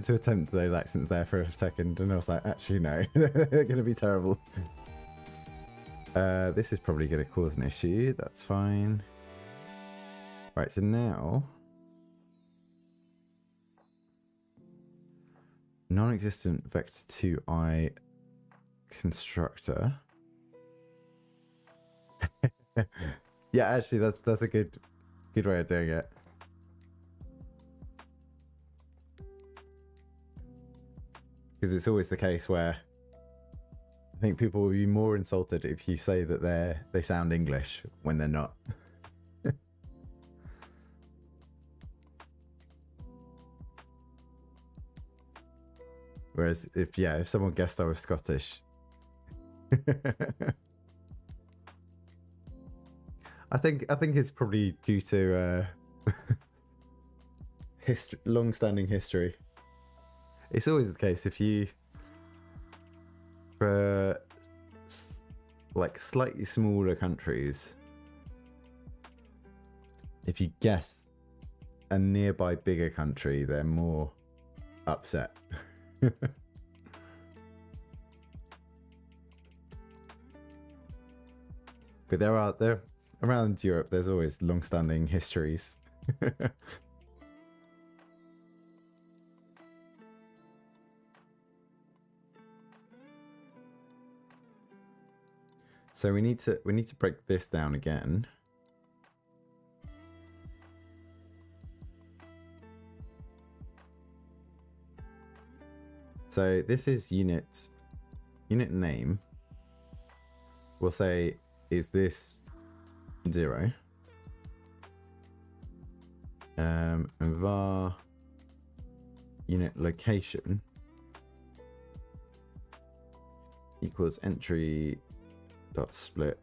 to attempt those accents there for a second, and I was like, actually no, they're gonna be terrible. This is probably gonna cause an issue. That's fine. Right, so now non-existent vector 2i constructor. Yeah, actually that's a good way of doing it. Because it's always the case where I think people will be more insulted if you say that they sound English when they're not. Whereas if someone guessed I was Scottish, I think it's probably due to long-standing history. It's always the case if you, for like slightly smaller countries, if you guess a nearby bigger country, they're more upset. But there around Europe, there's always long-standing histories. So we need to break this down again. So this is unit name. We'll say, is this 0? And var unit location equals entry dot split.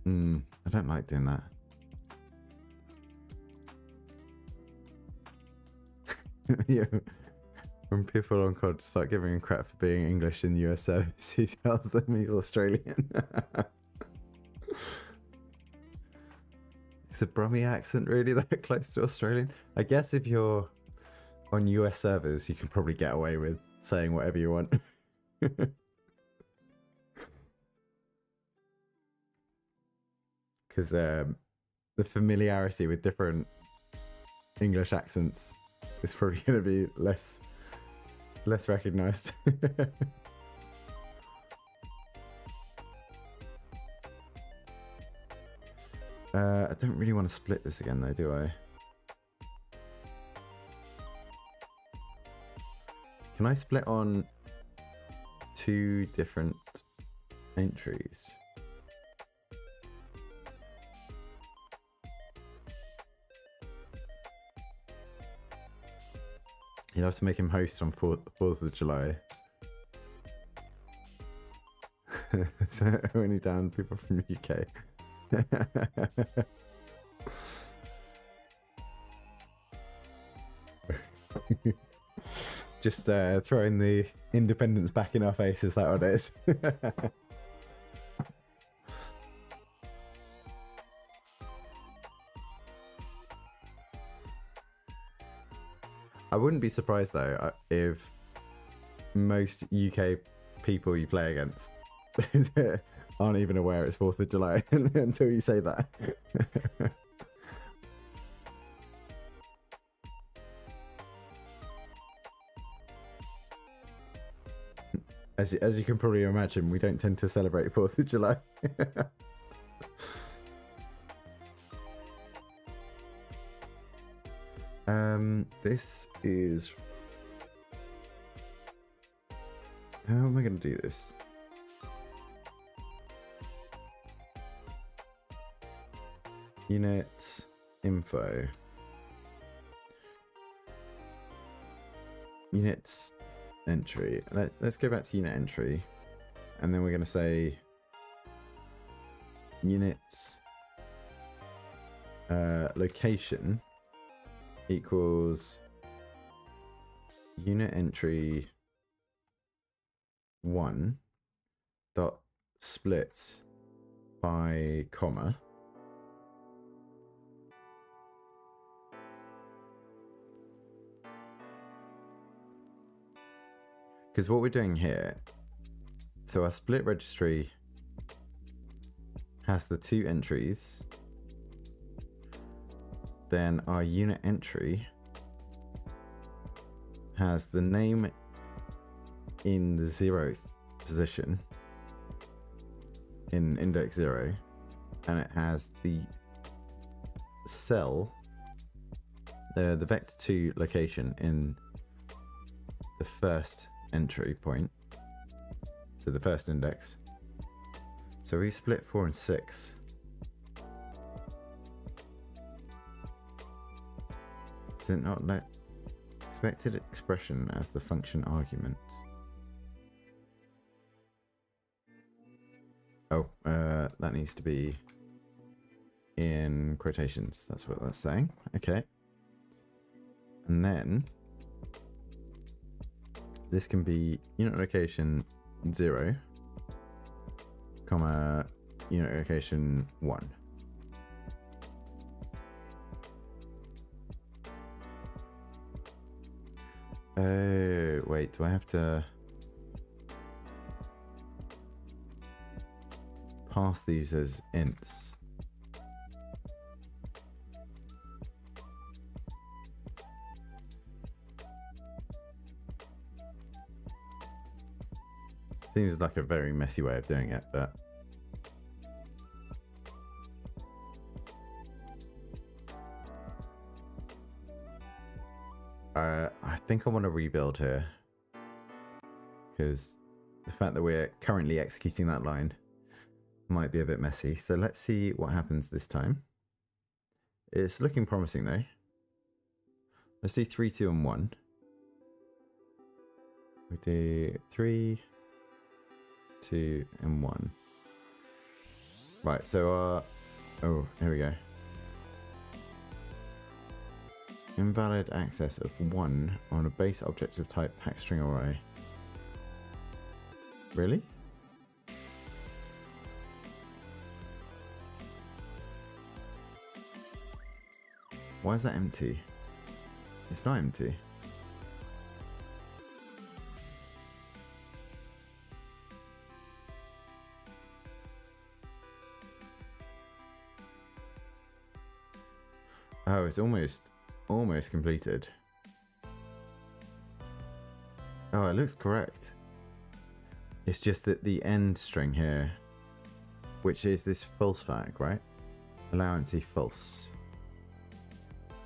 I don't like doing that. Yeah. When people on COD start giving him crap for being English in US service, he tells them he's Australian. Is a Brummie accent really that close to Australian? I guess if you're on US servers, you can probably get away with saying whatever you want. Because the familiarity with different English accents is probably going to be less recognized. I don't really want to split this again though, do I? Can I split on 2 different entries? You'll have to make him host on 4th of July. So only down people from the UK. Just throwing the independence back in our face, is that what it is? I wouldn't be surprised though if most UK people you play against aren't even aware it's 4th of July until you say that. As you can probably imagine, we don't tend to celebrate 4th of July. This is... How am I going to do this? Unit info. Units entry. Let's go back to unit entry. And then we're going to say unit location equals unit entry 1 dot split by comma because what we're doing here, so our split registry has the 2 entries, then our unit entry has the name in the 0th position in index 0, and it has the cell, the vector 2 location in the first entry point, so the first index. So we split 4 and 6. Is it not let expected expression as the function argument? Oh, that needs to be in quotations. That's what that's saying. Okay. And then this can be unit location 0, comma, unit location 1. Oh, wait, do I have to pass these as ints? Seems like a very messy way of doing it, but I think I want to rebuild here, because the fact that we're currently executing that line might be a bit messy. So let's see what happens this time. It's looking promising though. Let's do 3, 2, and 1. We do 3, 2, and 1. Right, so oh, here we go. Invalid access of 1 on a base object of type pack string array. Really? Why is that empty? It's not empty. Oh, it's almost completed. Oh, it looks correct. It's just that the end string here, which is this false flag, right? Allowance false.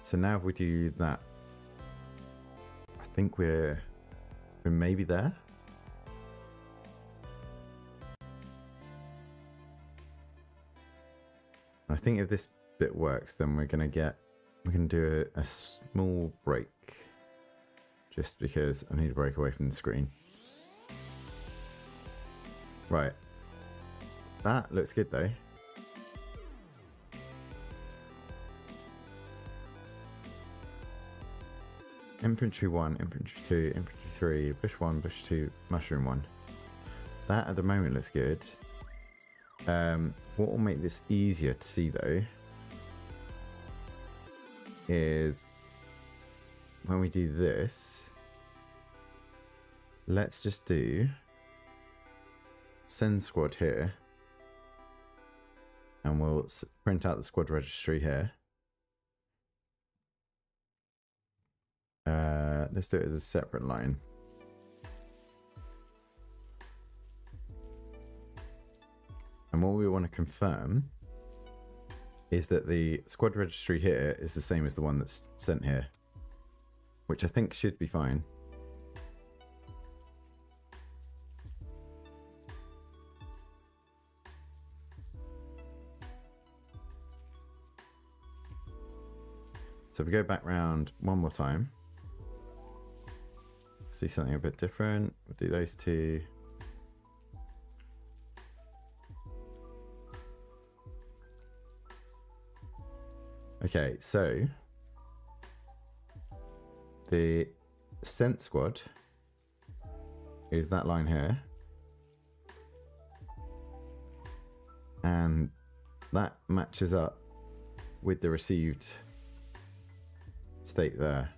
So now if we do that, I think we're maybe there. I think if this bit works, then we're gonna do a small break, just because I need to break away from the screen. Right, that looks good though. Infantry 1, infantry 2, infantry 3, bush 1, bush 2, mushroom 1. That at the moment looks good. What will make this easier to see though is when we do this, let's just do send squad here, and we'll print out the squad registry here. Let's do it as a separate line. And what we want to confirm is that the squad registry here is the same as the one that's sent here, which I think should be fine. So if we go back round one more time, let's do something a bit different. We'll do those two. Okay, so the sent squad is that line here, and that matches up with the received state there,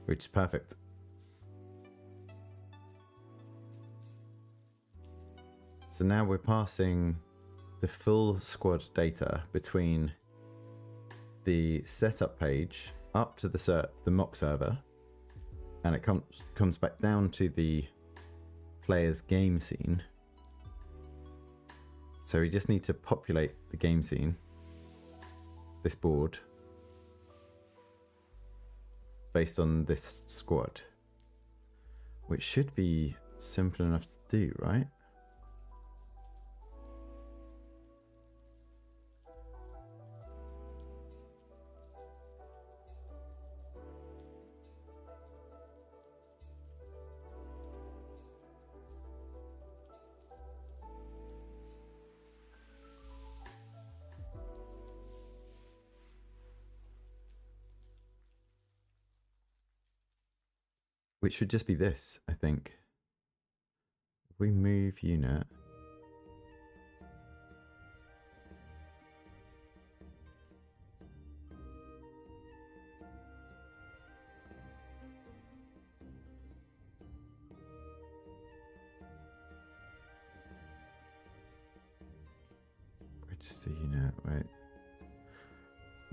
which is perfect. So now we're passing the full squad data between the setup page up to the mock server, and it comes back down to the player's game scene. So we just need to populate the game scene, this board, based on this squad, which should be simple enough to do, right? Which should just be this, I think. If we move unit, register unit, right?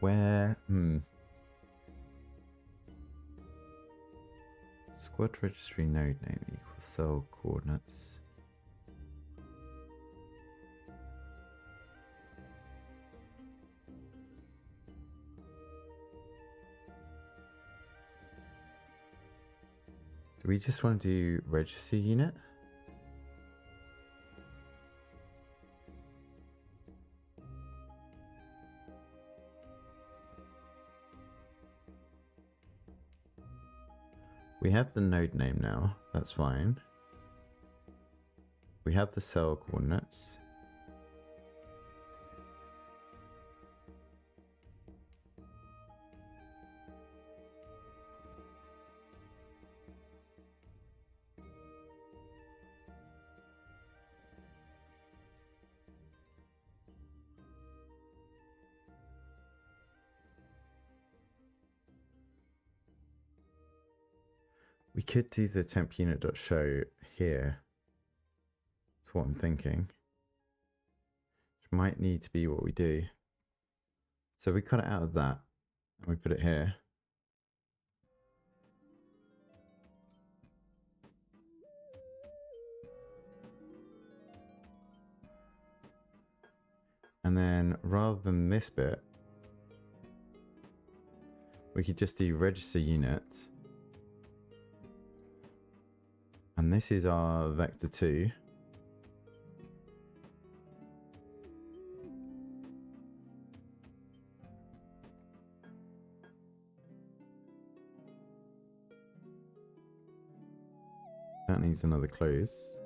Where? Squad registry node name equals cell coordinates. Do we just want to do register unit? We have the node name now, that's fine. We have the cell coordinates. We could do the temp unit.show here. That's what I'm thinking. Which might need to be what we do. So we cut it out of that and we put it here. And then rather than this bit, we could just do register unit. And this is our vector 2. That needs another close.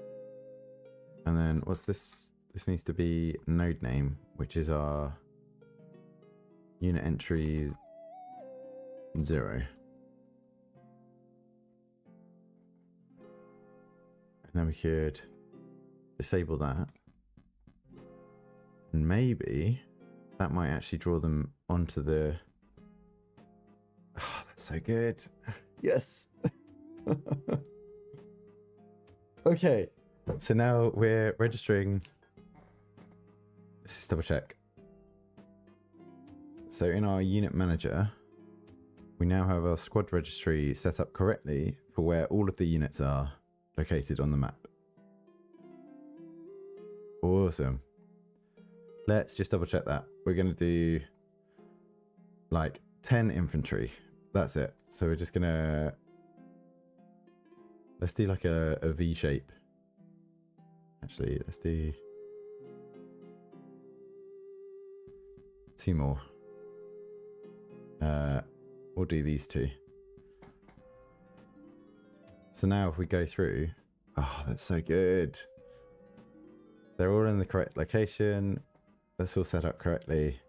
And then what's this? This needs to be node name, which is our unit entry 0. And then we could disable that. And maybe that might actually draw them onto the... Oh, that's so good. Yes. Okay. So now we're registering... Let's just double check. So in our unit manager, we now have our squad registry set up correctly for where all of the units are located on the map. Awesome. Let's just double check that. We're going to do like 10 infantry. That's it. So we're just going to... Let's do like a V shape. Actually, let's do... 2 more. We'll do these 2. So now if we go through, oh, that's so good. They're all in the correct location. That's all set up correctly.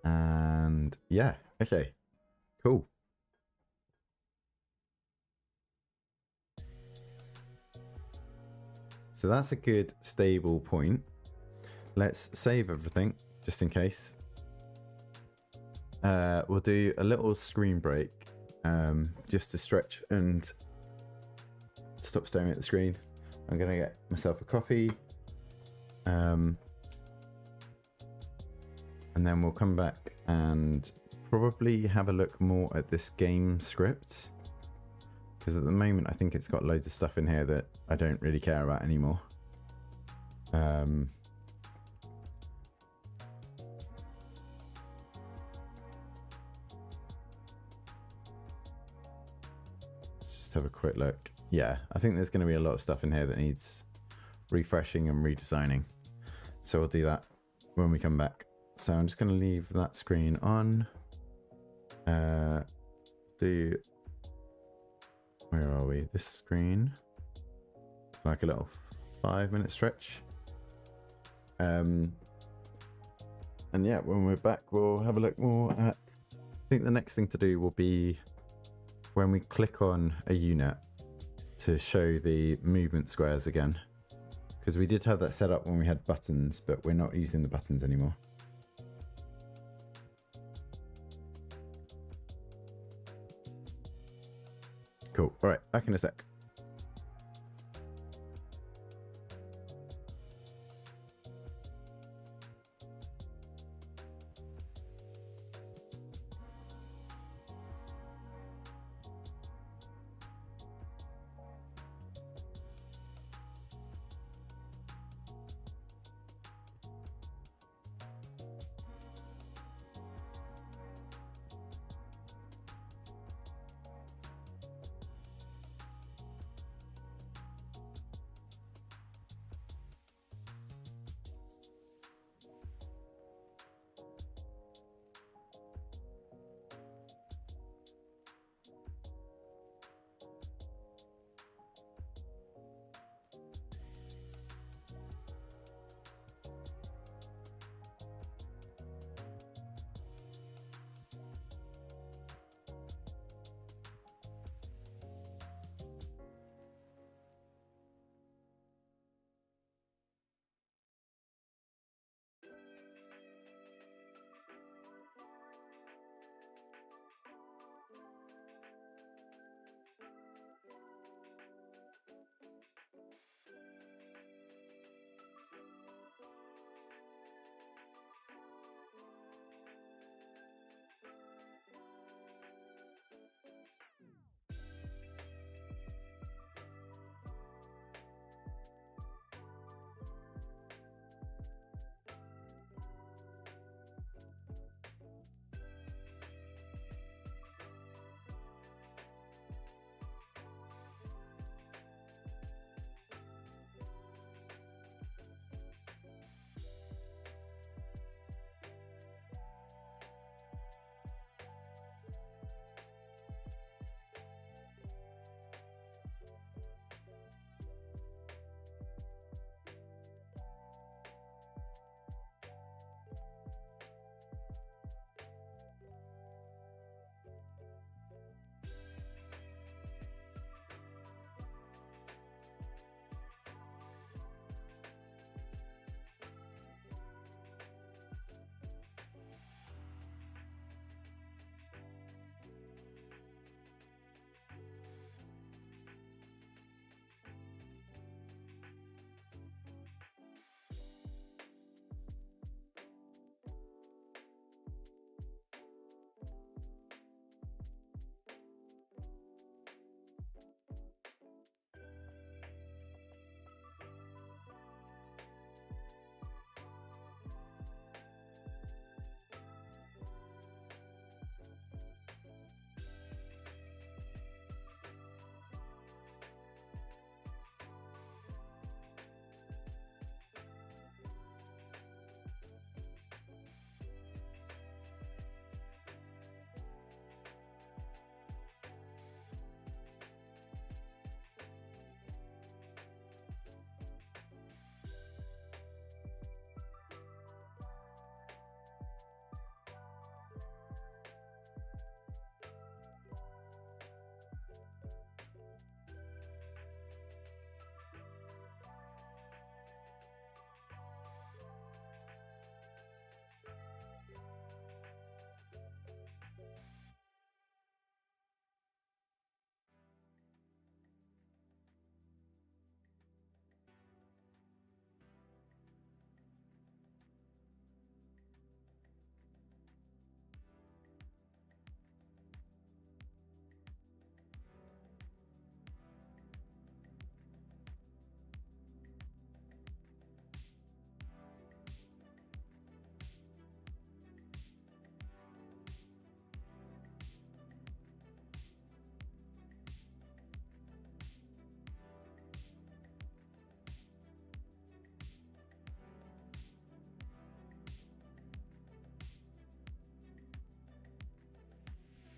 And yeah, okay, cool. So that's a good stable point. Let's save everything just in case. We'll do a little screen break just to stretch and stop staring at the screen. I'm gonna get myself a coffee and then we'll come back and probably have a look more at this game script, because at the moment I think it's got loads of stuff in here that I don't really care about anymore. Let's just have a quick look. Yeah, I think there's going to be a lot of stuff in here that needs refreshing and redesigning. So we'll do that when we come back. So I'm just going to leave that screen on. Where are we? This screen. Like a little 5-minute stretch. And yeah, when we're back, we'll have a look more at... I think the next thing to do will be when we click on a unit to show the movement squares again. Because we did have that set up when we had buttons, but we're not using the buttons anymore. Cool. All right, back in a sec.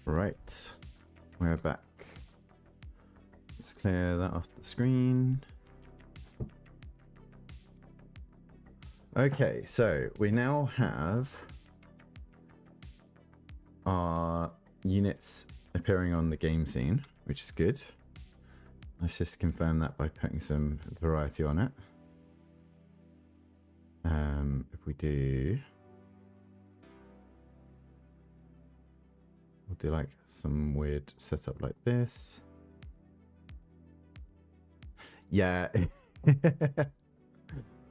Right, we're back. Let's clear that off the screen. Okay, so we now have our units appearing on the game scene, which is good. Let's just confirm that by putting some variety on it. If we do, we'll do like some weird setup like this. Yeah.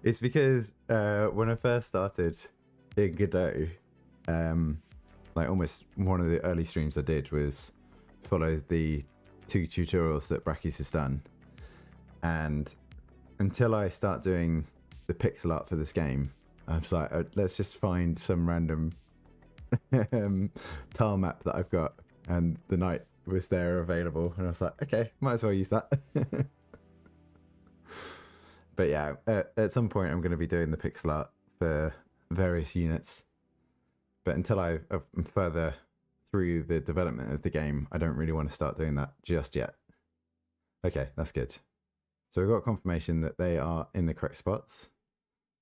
It's because when I first started in Godot, like almost one of the early streams I did was follow the 2 tutorials that Bracky's has done. And until I start doing the pixel art for this game, I was like, let's just find some random tile map that I've got. And the night was there available. And I was like, okay, might as well use that. But yeah, at some point I'm going to be doing the pixel art for various units. But until I'm further through the development of the game, I don't really want to start doing that just yet. Okay, that's good. So we've got confirmation that they are in the correct spots.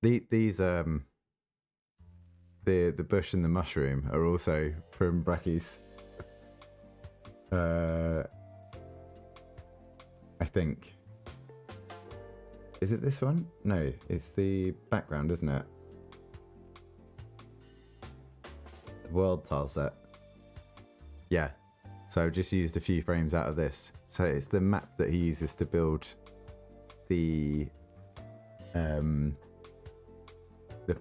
These the bush and the mushroom are also from Bracky's. I think. Is it this one? No, it's the background, isn't it? The world tile set. Yeah. So I've just used a few frames out of this. So it's the map that he uses to build the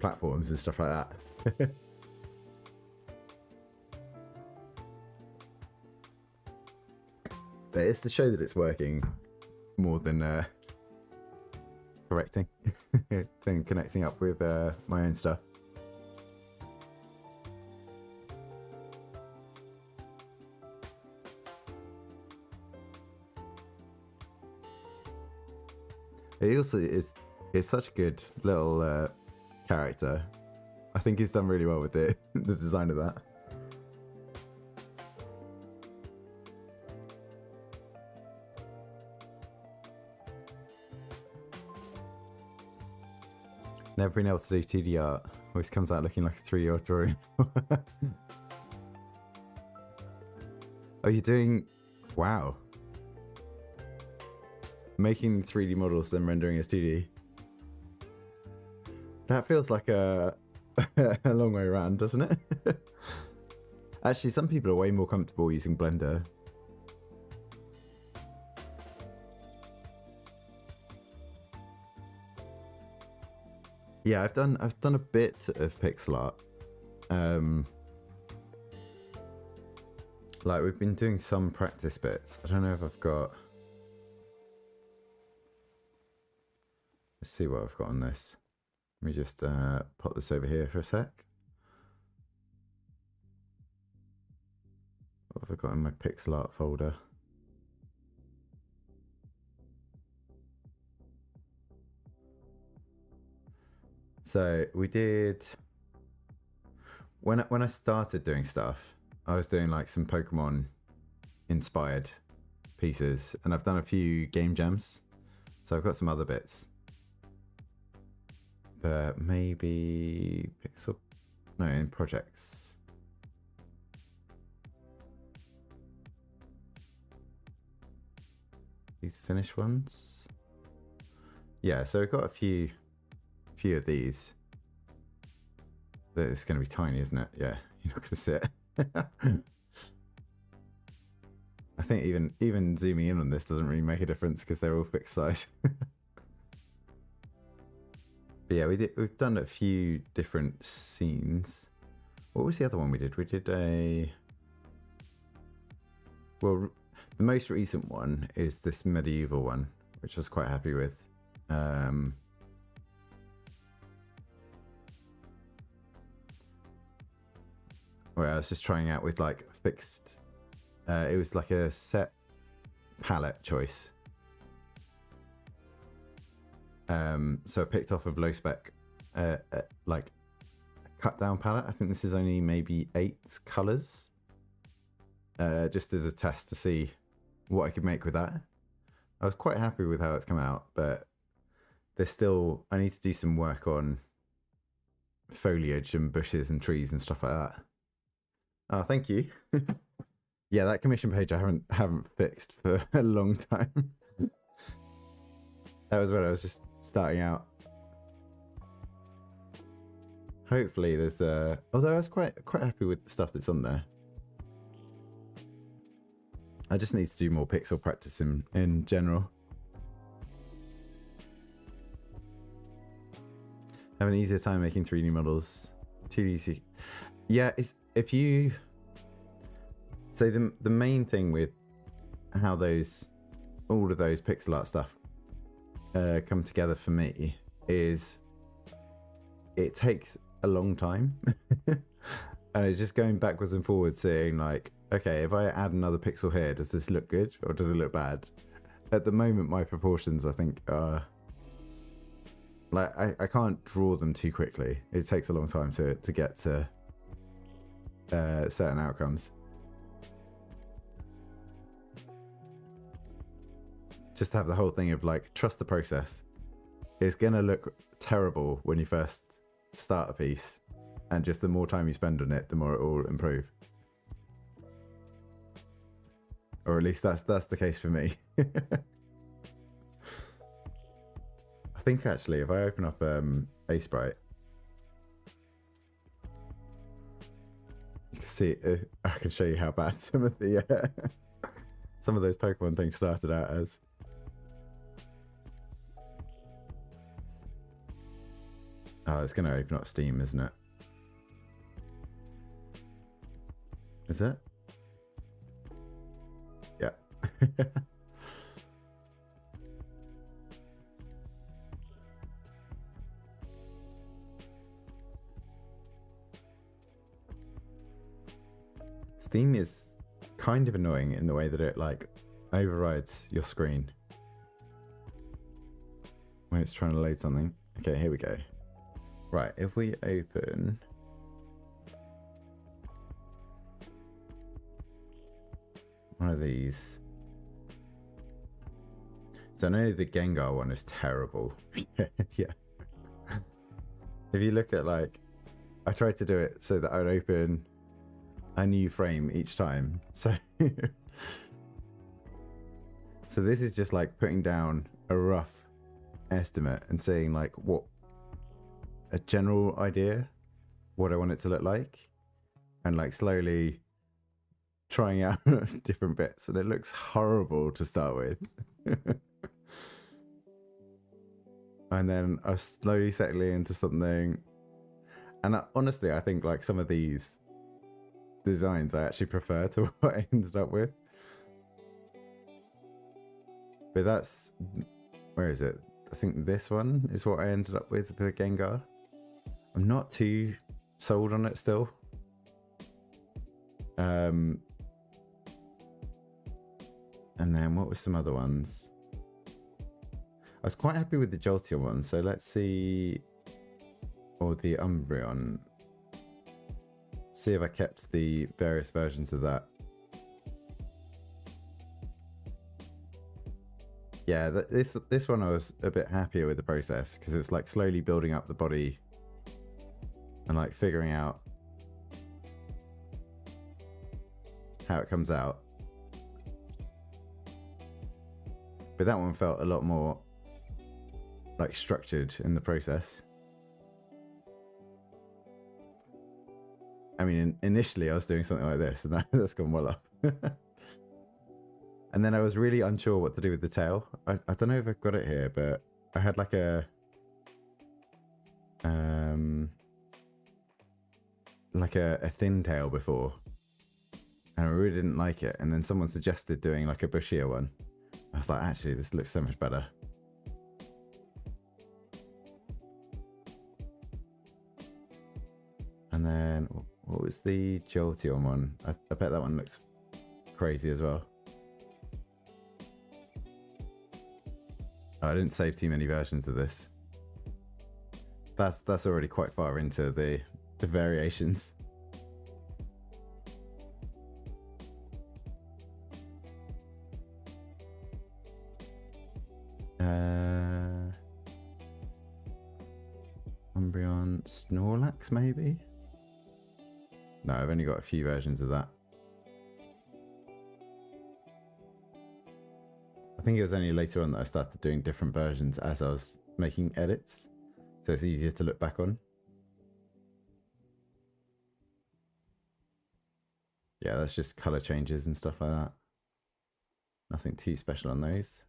platforms and stuff like that. But it's to show that it's working more than correcting than connecting up with my own stuff. He also is such a good little character. I think he's done really well with the design of that. Never been able to do 2D art. Always comes out looking like a 3-year-old drawing. Oh, you're doing... Wow. Making 3D models, then rendering as 2D. That feels like a long way around, doesn't it? Actually, some people are way more comfortable using Blender. Yeah, I've done a bit of pixel art. Like we've been doing some practice bits. I don't know if I've got. Let's see what I've got on this. Let me just pop this over here for a sec. What have I got in my pixel art folder? So we did, when I started doing stuff, I was doing like some Pokemon inspired pieces, and I've done a few game jams. So I've got some other bits. But maybe pixel, no, in projects. These finished ones. Yeah, so I've got a few of these. It's going to be tiny, isn't it? Yeah, you're not going to see it. I think even zooming in on this doesn't really make a difference because they're all fixed size. But yeah, we've done a few different scenes. What was the other one we did? We did well, the most recent one is this medieval one, which I was quite happy with. Where I was just trying out with like fixed, it was like a set palette choice. So I picked off of low spec, like a cut down palette. I think this is only maybe 8 colors. just as a test to see what I could make with that. I was quite happy with how it's come out, but there's still, I need to do some work on foliage and bushes and trees and stuff like that. Oh, thank you. Yeah, that commission page I haven't fixed for a long time. That was when I was just starting out. Hopefully there's although I was quite happy with the stuff that's on there. I just need to do more pixel practice in general. Have an easier time making 3D models. 2D. Yeah, it's if you. So the main thing with how all of those pixel art stuff come together for me is it takes a long time, and it's just going backwards and forwards, saying like, okay, if I add another pixel here, does this look good or does it look bad? At the moment, my proportions, I think, are like I can't draw them too quickly. It takes a long time to get to certain outcomes. Just to have the whole thing of like, trust the process. It's gonna look terrible when you first start a piece, and just the more time you spend on it, the more it will improve. Or at least that's the case for me. I think actually, if I open up a sprite, you can see I can show you how bad some of the some of those Pokemon things started out as. Oh, it's going to open up Steam, isn't it? Is it? Yeah. Steam is kind of annoying in the way that it like overrides your screen when it's trying to load something. Okay, here we go. Right, if we open one of these. So I know the Gengar one is terrible. Yeah. If you look at like, I tried to do it so that I'd open a new frame each time. So, so this is just like putting down a rough estimate and saying like what a general idea, what I want it to look like, and like slowly trying out different bits, and it looks horrible to start with. And then I was slowly settling into something, and honestly I think like some of these designs I actually prefer to what I ended up with. But that's, where is it? I think this one is what I ended up with the Gengar. I'm not too sold on it still. And then what were some other ones? I was quite happy with the Jolteon one, so let's see, or the Umbreon. See if I kept the various versions of that. Yeah, this one I was a bit happier with the process, because it was like slowly building up the body and like figuring out how it comes out. But that one felt a lot more like structured in the process. I mean, initially I was doing something like this, and that's gone well off. And then I was really unsure what to do with the tail. I don't know if I've got it here, but I had like a thin tail before, and I really didn't like it. And then someone suggested doing like a bushier one. I was like, actually, this looks so much better. And then what was the Jolteon one? I bet that one looks crazy as well. Oh, I didn't save too many versions of this. That's already quite far into the variations. Umbreon, Snorlax maybe? No, I've only got a few versions of that. I think it was only later on that I started doing different versions as I was making edits, so it's easier to look back on. Yeah, that's just color changes and stuff like that. Nothing too special on those.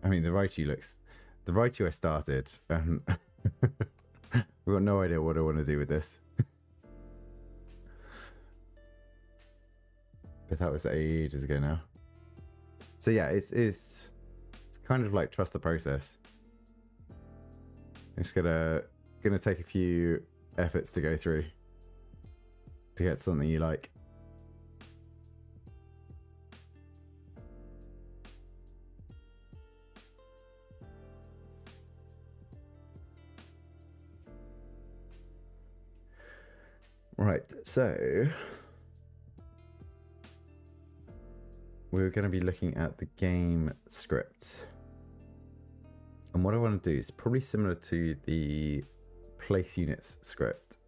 I mean, the Raichu I started, we've got no idea what I want to do with this. But that was ages ago now. So yeah, it's kind of like trust the process. It's gonna take a few efforts to go through to get something you like. Right, so we're going to be looking at the game script. And what I want to do is probably similar to the place units script,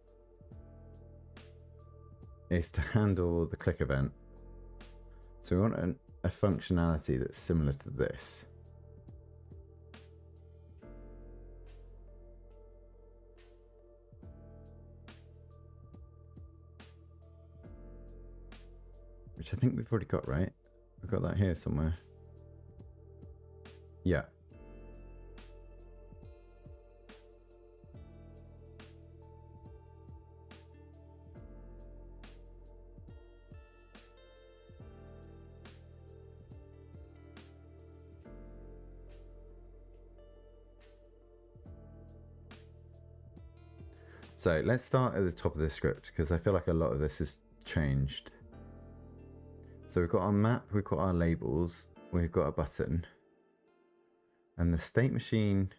is to handle the click event. So we want a functionality that's similar to this. Which I think we've already got, right? I've got that here somewhere. Yeah. So let's start at the top of the script because I feel like a lot of this has changed. So we've got our map, we've got our labels, we've got a button, and the state machine,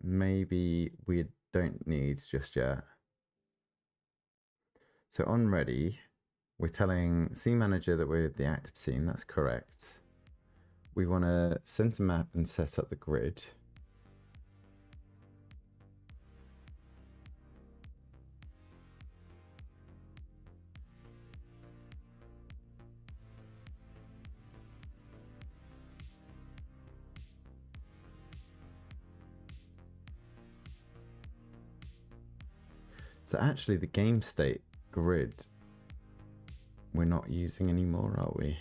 maybe we don't need just yet. So on ready, we're telling scene manager that we're the active scene, that's correct. We want to center map and set up the grid. So actually the game state grid we're not using anymore, are we?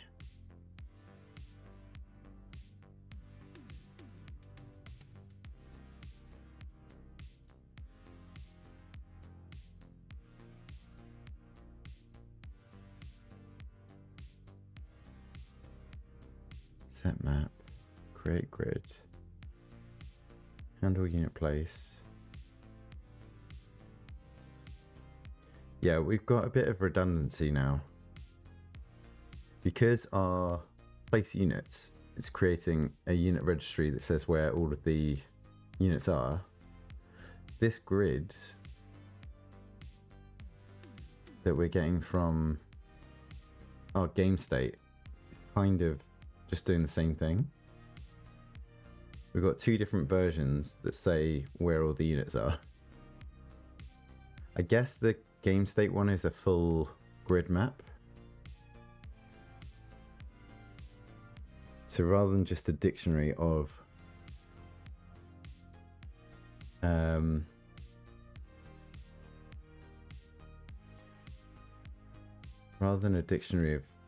Set map, create grid, handle unit place. Yeah, we've got a bit of redundancy now. Because our place units is creating a unit registry that says where all of the units are, this grid that we're getting from our game state kind of just doing the same thing. We've got two different versions that say where all the units are. I guess the game state one is a full grid map. So rather than just a dictionary of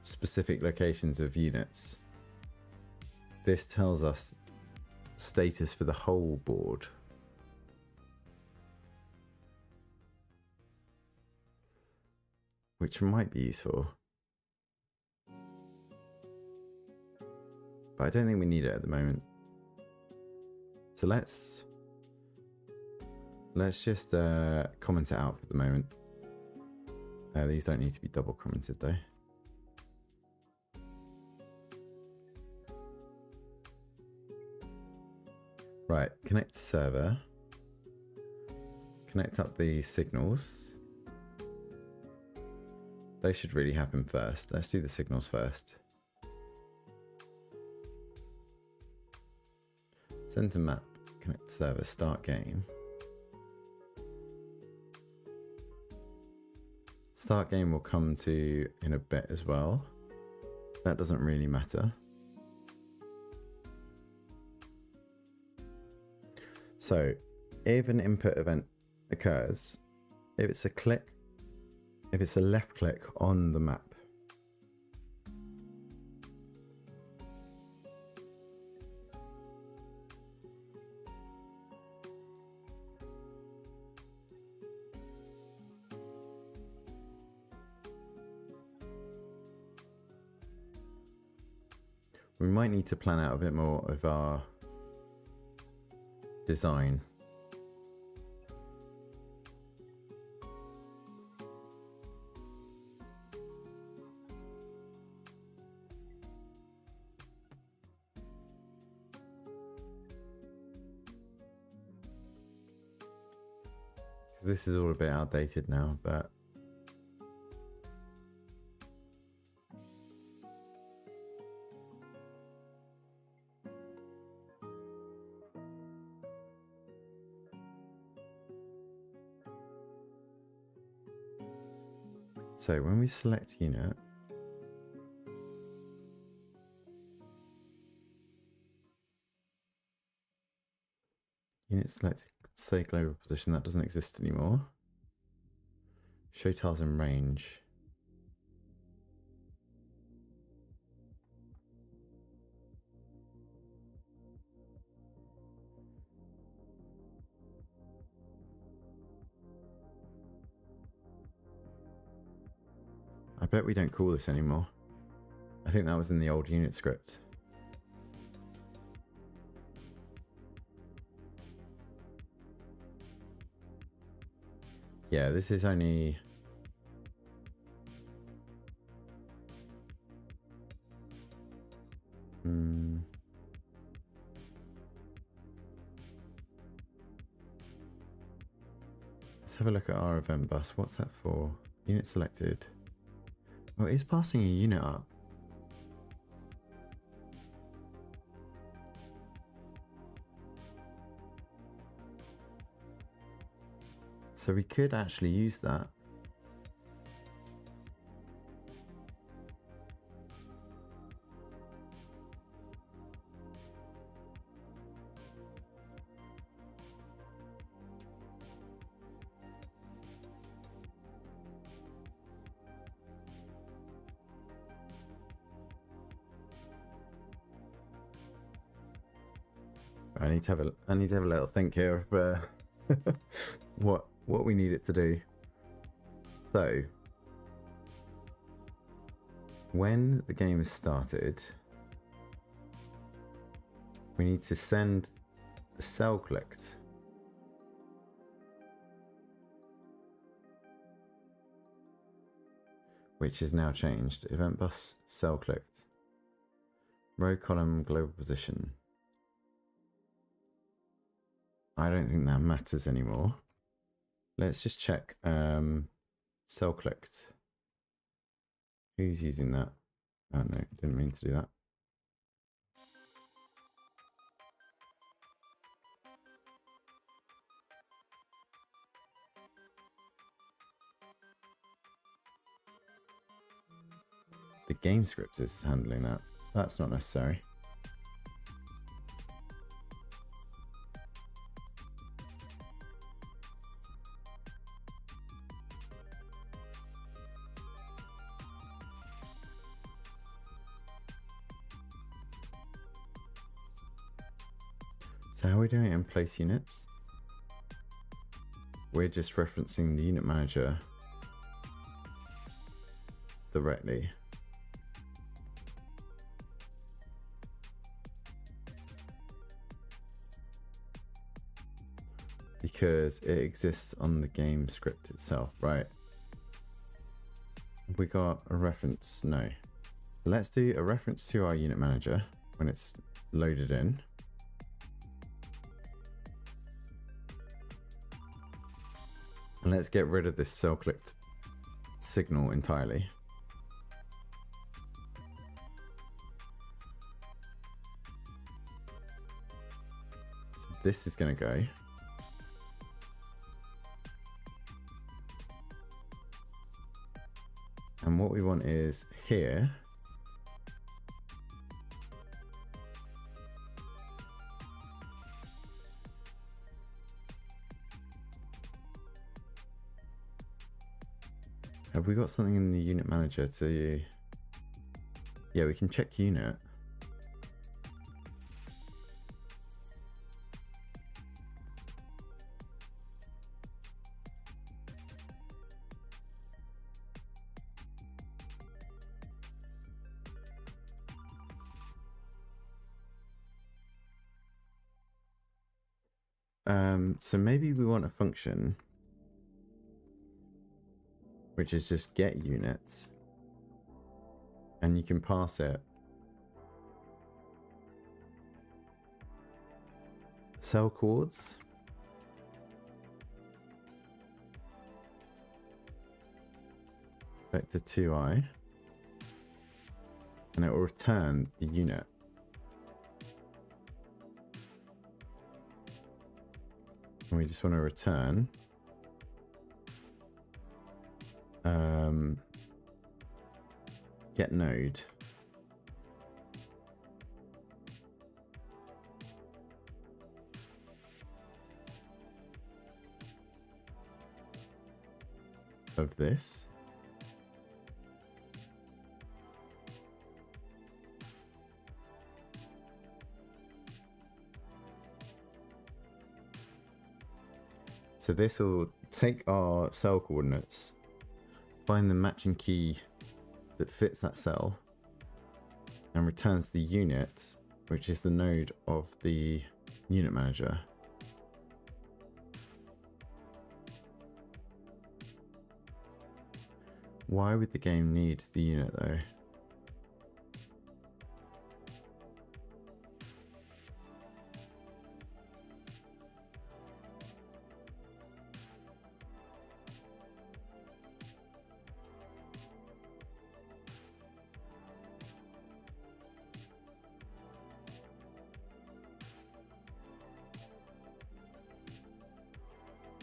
specific locations of units, this tells us status for the whole board. Which might be useful. But I don't think we need it at the moment. So let's just comment it out for the moment. These don't need to be double commented though. Right, connect to server. Connect up the signals. They should really happen first. Let's do the signals first. Send to map, connect to server, start game. Start game will come to in a bit as well. That doesn't really matter. So if an input event occurs, if it's a click, if it's a left click on the map, we might need to plan out a bit more of our design. This is all a bit outdated now, but so when we select unit, unit selected, say global position, that doesn't exist anymore. Show tiles in range. I bet we don't call this anymore. I think that was in the old unit script. Yeah, this is only... Let's have a look at our event bus. What's that for? Unit selected. Oh, it is passing a unit up. So we could actually use that. I need to have a little think here of what we need it to do. So when the game is started, we need to send the cell clicked which is now changed. Event bus cell clicked. Row column global position. I don't think that matters anymore. Let's just check cell clicked. Who's using that? Oh no, didn't mean to do that. The game script is handling that. That's not necessary. So how are we doing it in place units? We're just referencing the unit manager directly. Because it exists on the game script itself, right? We got a reference, no. Let's do a reference to our unit manager when it's loaded in. And let's get rid of this cell clicked signal entirely. this is going to go. And what we want is here. Have we got something in the unit manager to... Yeah, we can check unit. So maybe we want a function which is just get units, and you can pass it cell chords, vector 2i, and it will return the unit. And we just want to return get node. Of this. So this will take our cell coordinates, find the matching key that fits that cell, and returns the unit, which is the node of the unit manager. Why would the game need the unit though?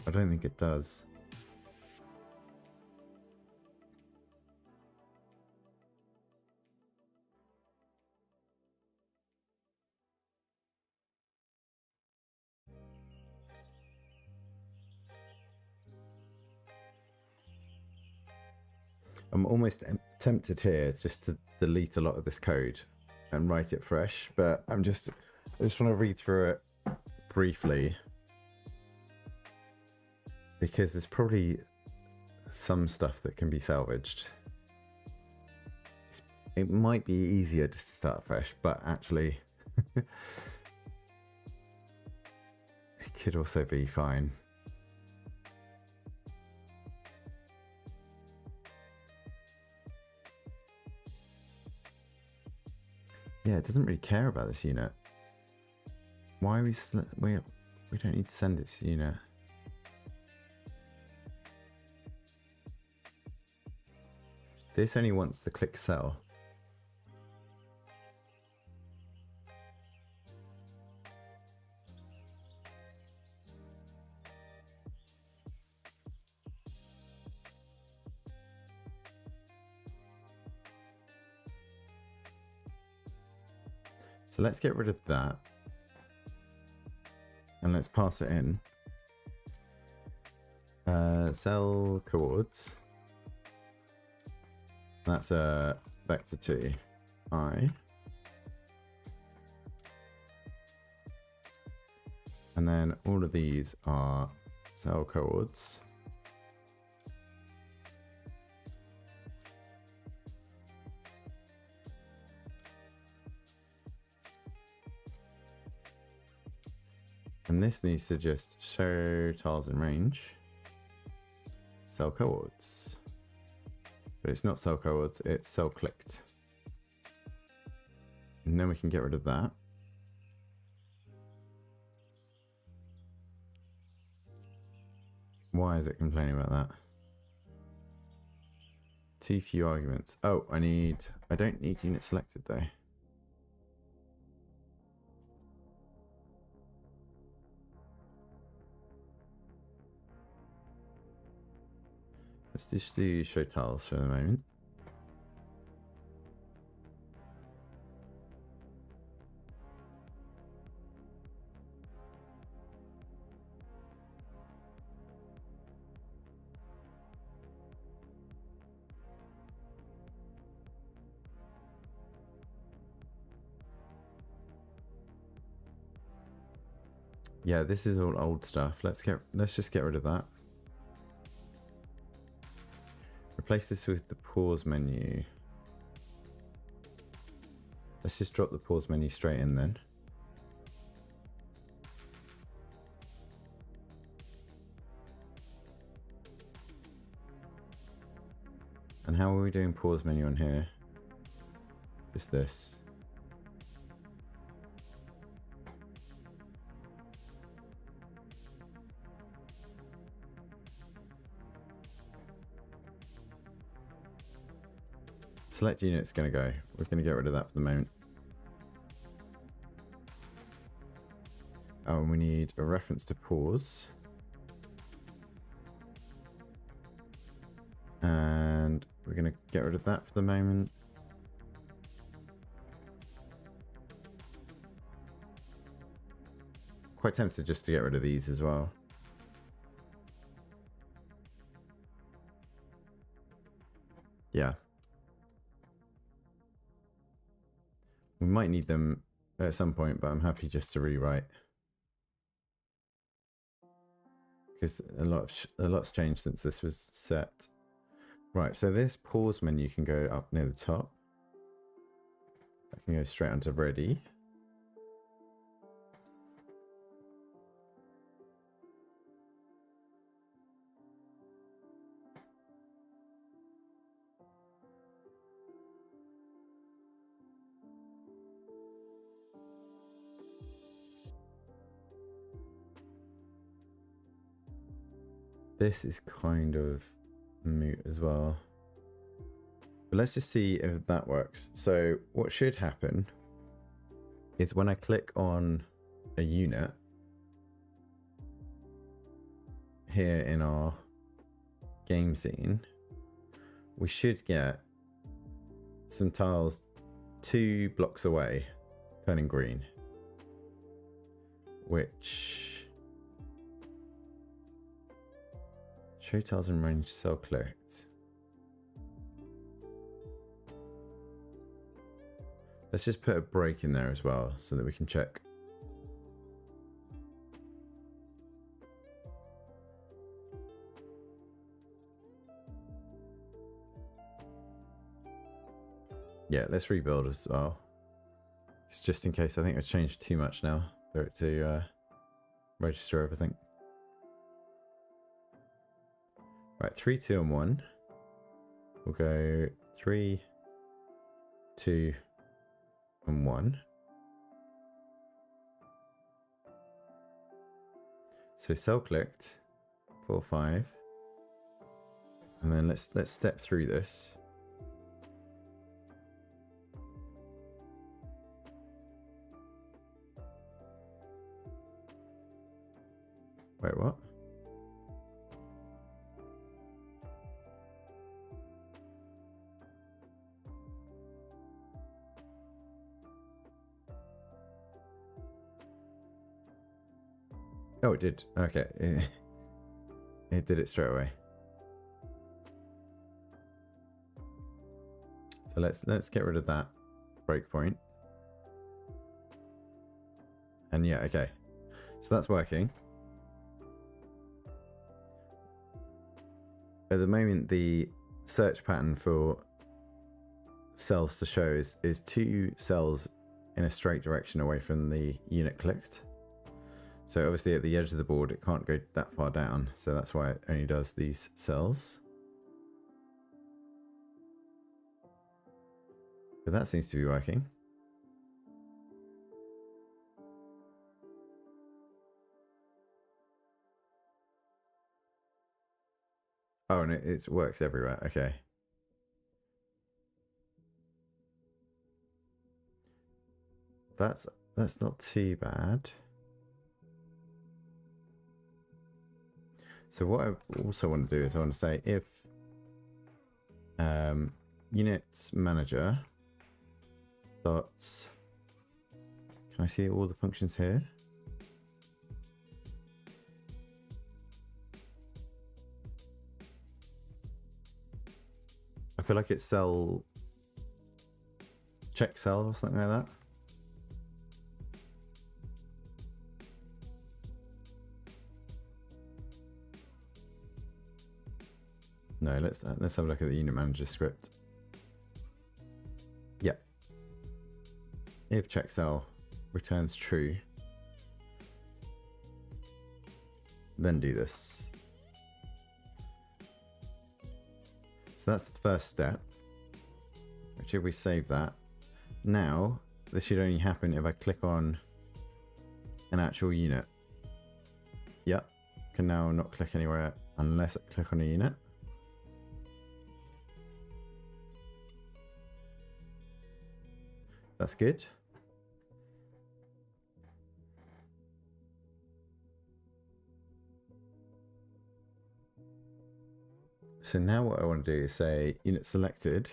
I don't think it does. I'm almost tempted here just to delete a lot of this code and write it fresh, but I just want to read through it briefly, because there's probably some stuff that can be salvaged. It might be easier just to start fresh, but actually it could also be fine. Yeah, it doesn't really care about this unit. Why are we don't need to send it to unit. This only wants the click cell. So let's get rid of that. And let's pass it in. Cell coords. That's a vector 2i. And then all of these are cell coords. And this needs to just show tiles in range, cell coords. But it's not cell coords, it's cell clicked. And then we can get rid of that. Why is it complaining about that? Too few arguments. Oh, I don't need unit selected though. Let's just do show tiles for the moment. Yeah, this is all old stuff. Let's just get rid of that. Replace this with the pause menu. Let's just drop the pause menu straight in then. And how are we doing pause menu on here? Just this. Select unit's going to go. We're going to get rid of that for the moment. Oh, and we need a reference to pause. And we're going to get rid of that for the moment. Quite tempted just to get rid of these as well. Yeah. We might need them at some point, but I'm happy just to rewrite. Because a lot's changed since this was set. Right, so this pause menu can go up near the top. That can go straight onto ready. This is kind of moot as well. But let's just see if that works. So what should happen is when I click on a unit here in our game scene, we should get some tiles 2 blocks away turning green, which show tiles in range cell clicked. Let's just put a break in there as well so that we can check. Yeah, let's rebuild as well. Just in case, I think I've changed too much now for it to register everything. Right, 3, 2, and 1. We'll go 3, 2, and 1. So cell clicked 4, 5, and then let's step through this. Wait, what? Oh, it did. Okay. It did it straight away. So let's get rid of that breakpoint. And yeah, okay. So that's working. At the moment, the search pattern for cells to show is 2 cells in a straight direction away from the unit clicked. So obviously at the edge of the board, it can't go that far down. So that's why it only does these cells. But that seems to be working. Oh, and it works everywhere. Okay. That's not too bad. So what I also want to do is I want to say if Unit manager dot. Can I see all the functions here? I feel like it's check cell or something like that. No, let's have a look at the unit manager script. Yeah. If check cell returns true, then do this. So that's the first step. Which if we save that, now this should only happen if I click on an actual unit. Yep. Can now not click anywhere unless I click on a unit. That's good. So now what I want to do is say unit selected,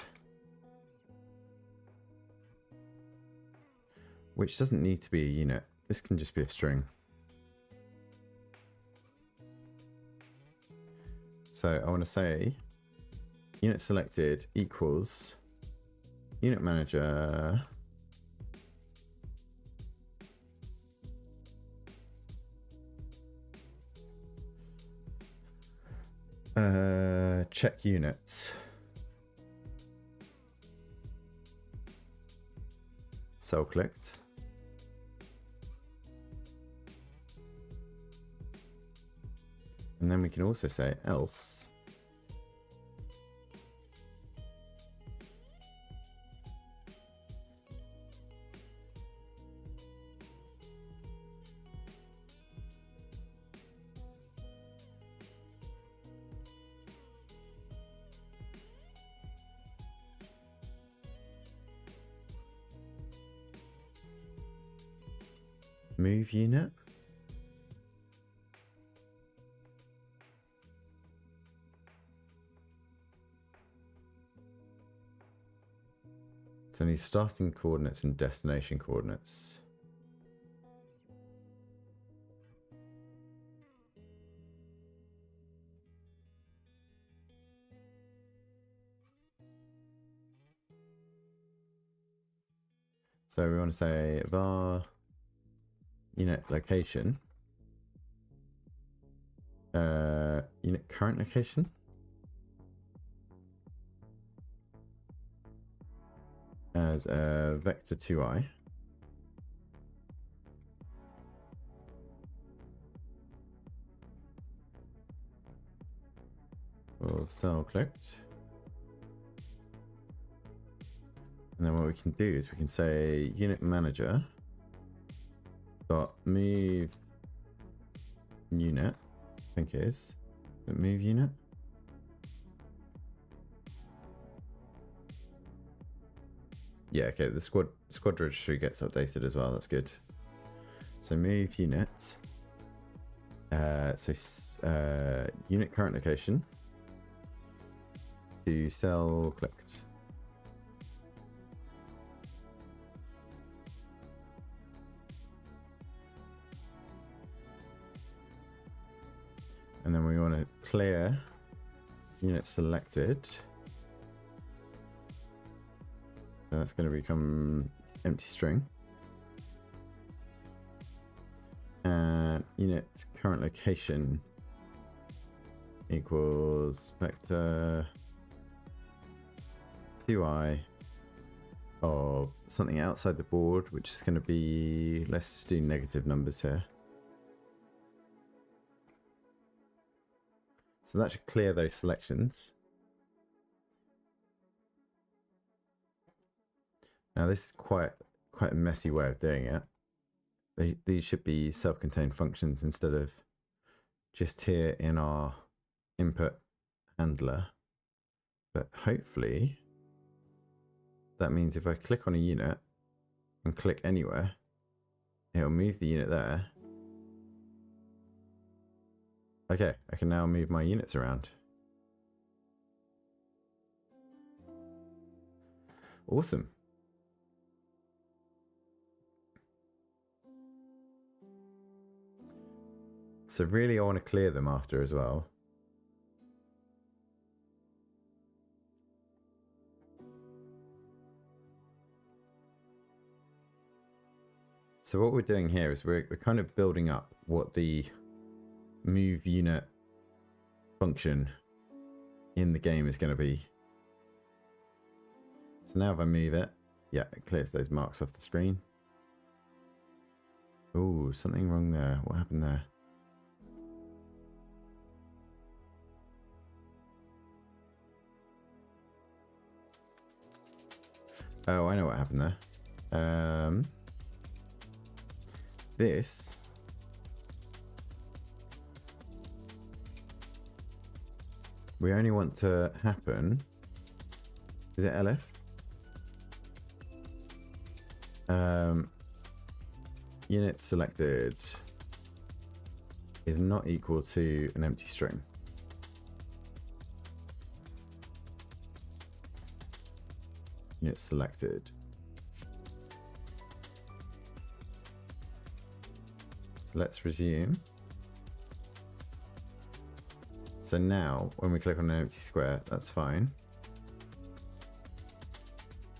which doesn't need to be a unit. This can just be a string. So I want to say unit selected equals unit manager check units. Cell clicked. And then we can also say else move unit. So I need starting coordinates and destination coordinates. So we want to say var unit location, unit current location, as a vector 2i. We'll cell clicked. And then what we can do is we can say unit manager dot move unit, I think it is, but move unit. Yeah, okay, the squad registry gets updated as well, that's good. So move unit, unit current location to cell clicked. And then we want to clear unit selected. So that's going to become empty string. And unit current location equals vector 2i of something outside the board, which is going to be, let's just do negative numbers here. So that should clear those selections. Now this is quite a messy way of doing it. These should be self-contained functions instead of just here in our input handler. But hopefully that means if I click on a unit and click anywhere, it'll move the unit there. Okay, I can now move my units around. Awesome. So really I want to clear them after as well. So what we're doing here is we're kind of building up what the move unit function in the game is going to be. So now if I move it, yeah, it clears those marks off the screen. Oh, something wrong there. What happened there? Oh, I know what happened there. This we only want to happen. Is it LF? Unit selected is not equal to an empty string. Unit selected. So let's resume. So now when we click on an empty square, that's fine.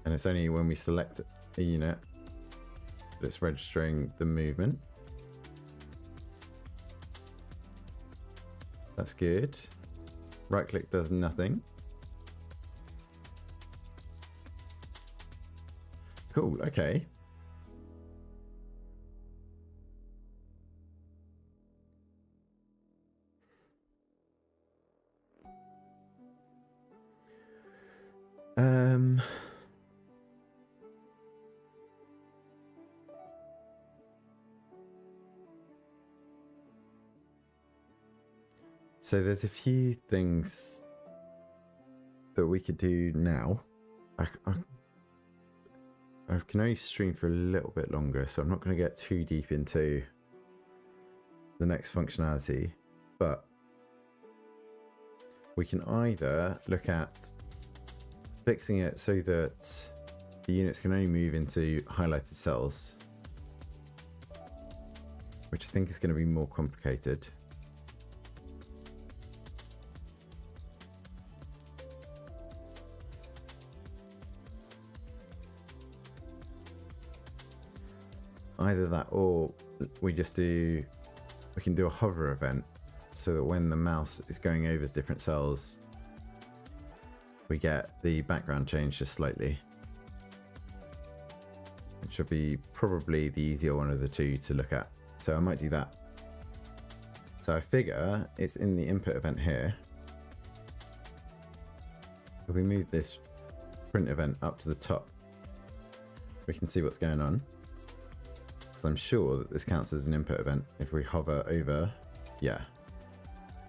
And it's only when we select a unit that it's registering the movement. That's good. Right click does nothing. Cool, okay. So there's a few things that we could do now. I can only stream for a little bit longer, so I'm not going to get too deep into the next functionality, but we can either look at fixing it so that the units can only move into highlighted cells, which I think is going to be more complicated. Either that, or we can do a hover event so that when the mouse is going over different cells, we get the background changed just slightly. It should be probably the easier one of the two to look at. So I might do that. So I figure it's in the input event here. If we move this print event up to the top, we can see what's going on. So I'm sure that this counts as an input event if we hover over. Yeah,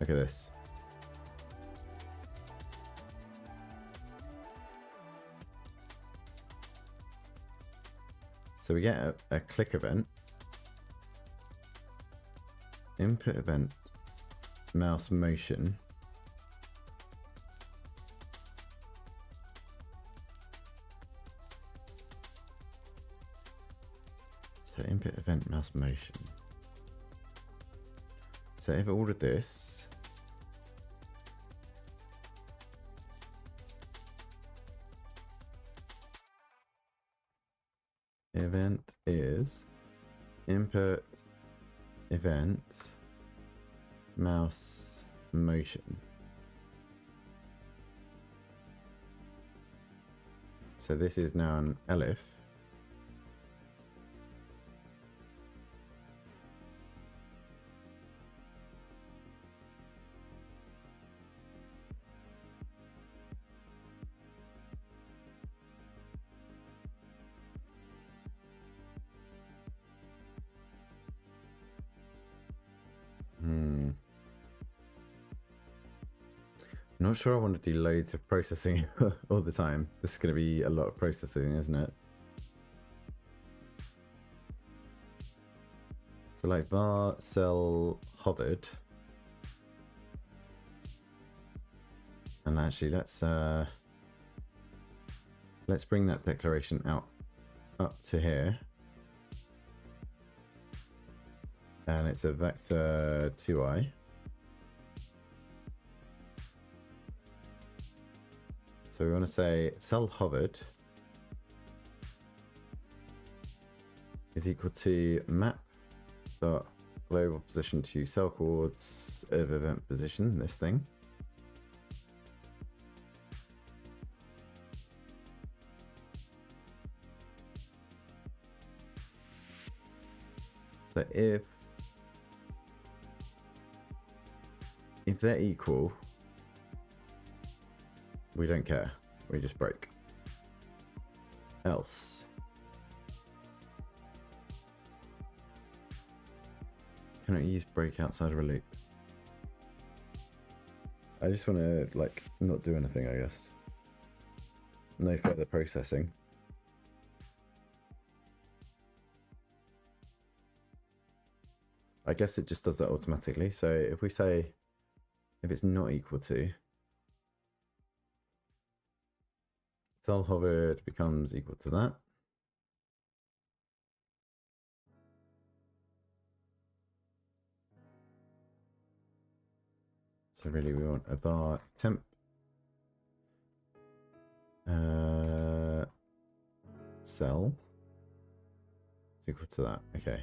look at this. So we get a click event, input event, mouse motion. So input event mouse motion. So if I ordered this, event is input event mouse motion. So this is now an elif. Not sure I want to do loads of processing all the time. This is going to be a lot of processing, isn't it? So like var cell hovered. And actually let's let's bring that declaration out up to here. And it's a vector 2i. So we want to say cell hovered is equal to map dot global position to cell coords of event position, this thing. So if they're equal, we don't care. We just break. Else. Can I use break outside of a loop? I just want to, like, not do anything, I guess. No further processing. I guess it just does that automatically. So if we say, if it's not equal to, cell hovered becomes equal to that. So really we want a bar temp cell is equal to that. Okay.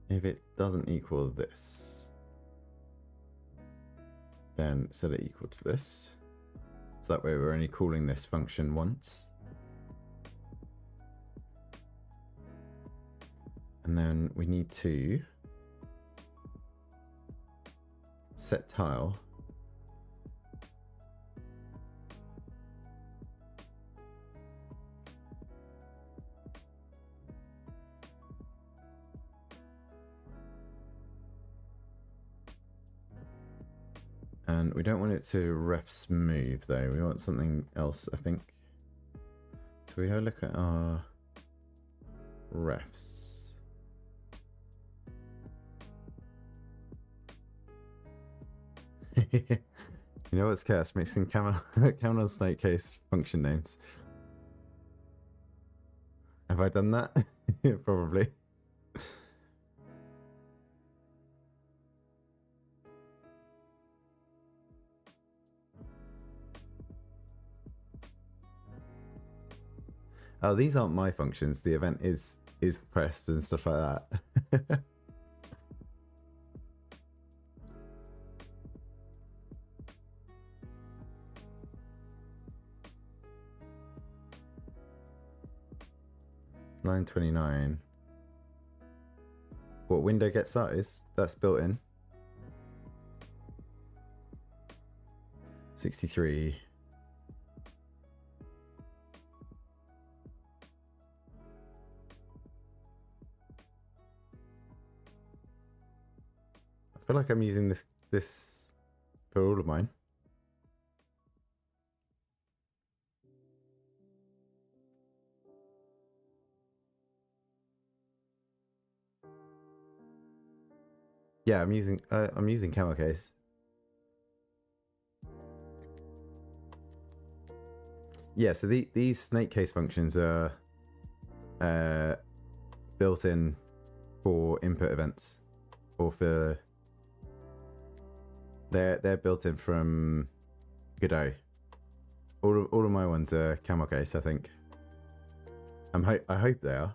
If it doesn't equal this, then set it equal to this. So that way we're only calling this function once. And then we need to set tile and we don't want it to ref smooth though, we want something else, I think. So we have a look at our refs. You know what's chaos? Mixing camel on snake case function names. Have I done that? Yeah, probably. Oh, these aren't my functions. The event is pressed and stuff like that. Line 29. What window get size? That's built in. 63. I feel like I'm using this for all of mine. Yeah, I'm using camel case. Yeah, so these snake case functions are built in for input events, or for they're built in from Godot. All of my ones are camel case, I think. I hope they are.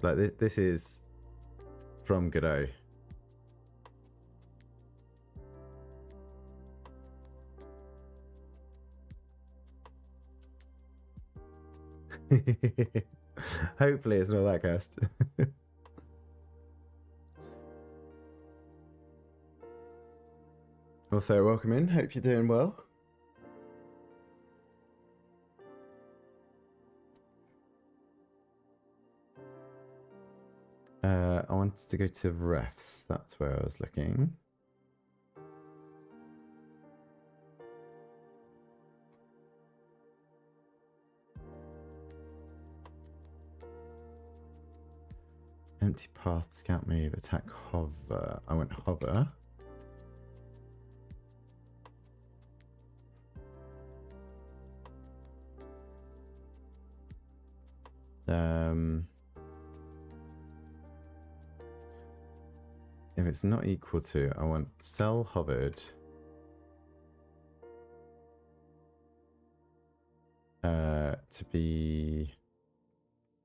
Like this is from Godot. Hopefully it's not that cast. Also, welcome in. Hope you're doing well. I wanted to go to refs. That's where I was looking. Empty path, scout move, attack, hover. I went hover. If it's not equal to, I want cell hovered. To be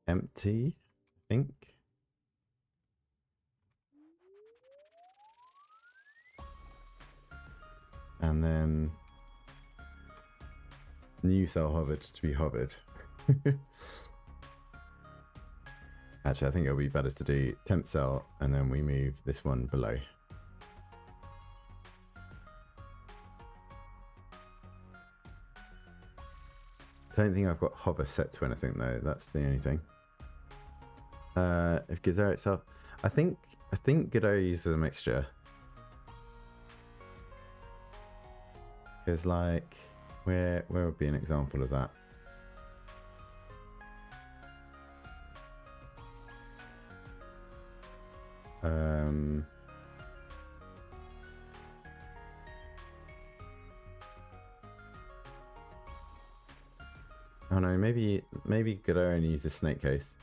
empty, I think. And then new cell hovered to be hovered. Actually, I think it'll be better to do temp cell and then we move this one below. I don't think I've got hover set to anything though. That's the only thing. If Godot itself, I think Godot uses a mixture. Because like, where would be an example of that? Oh no, maybe Godot only uses snake case.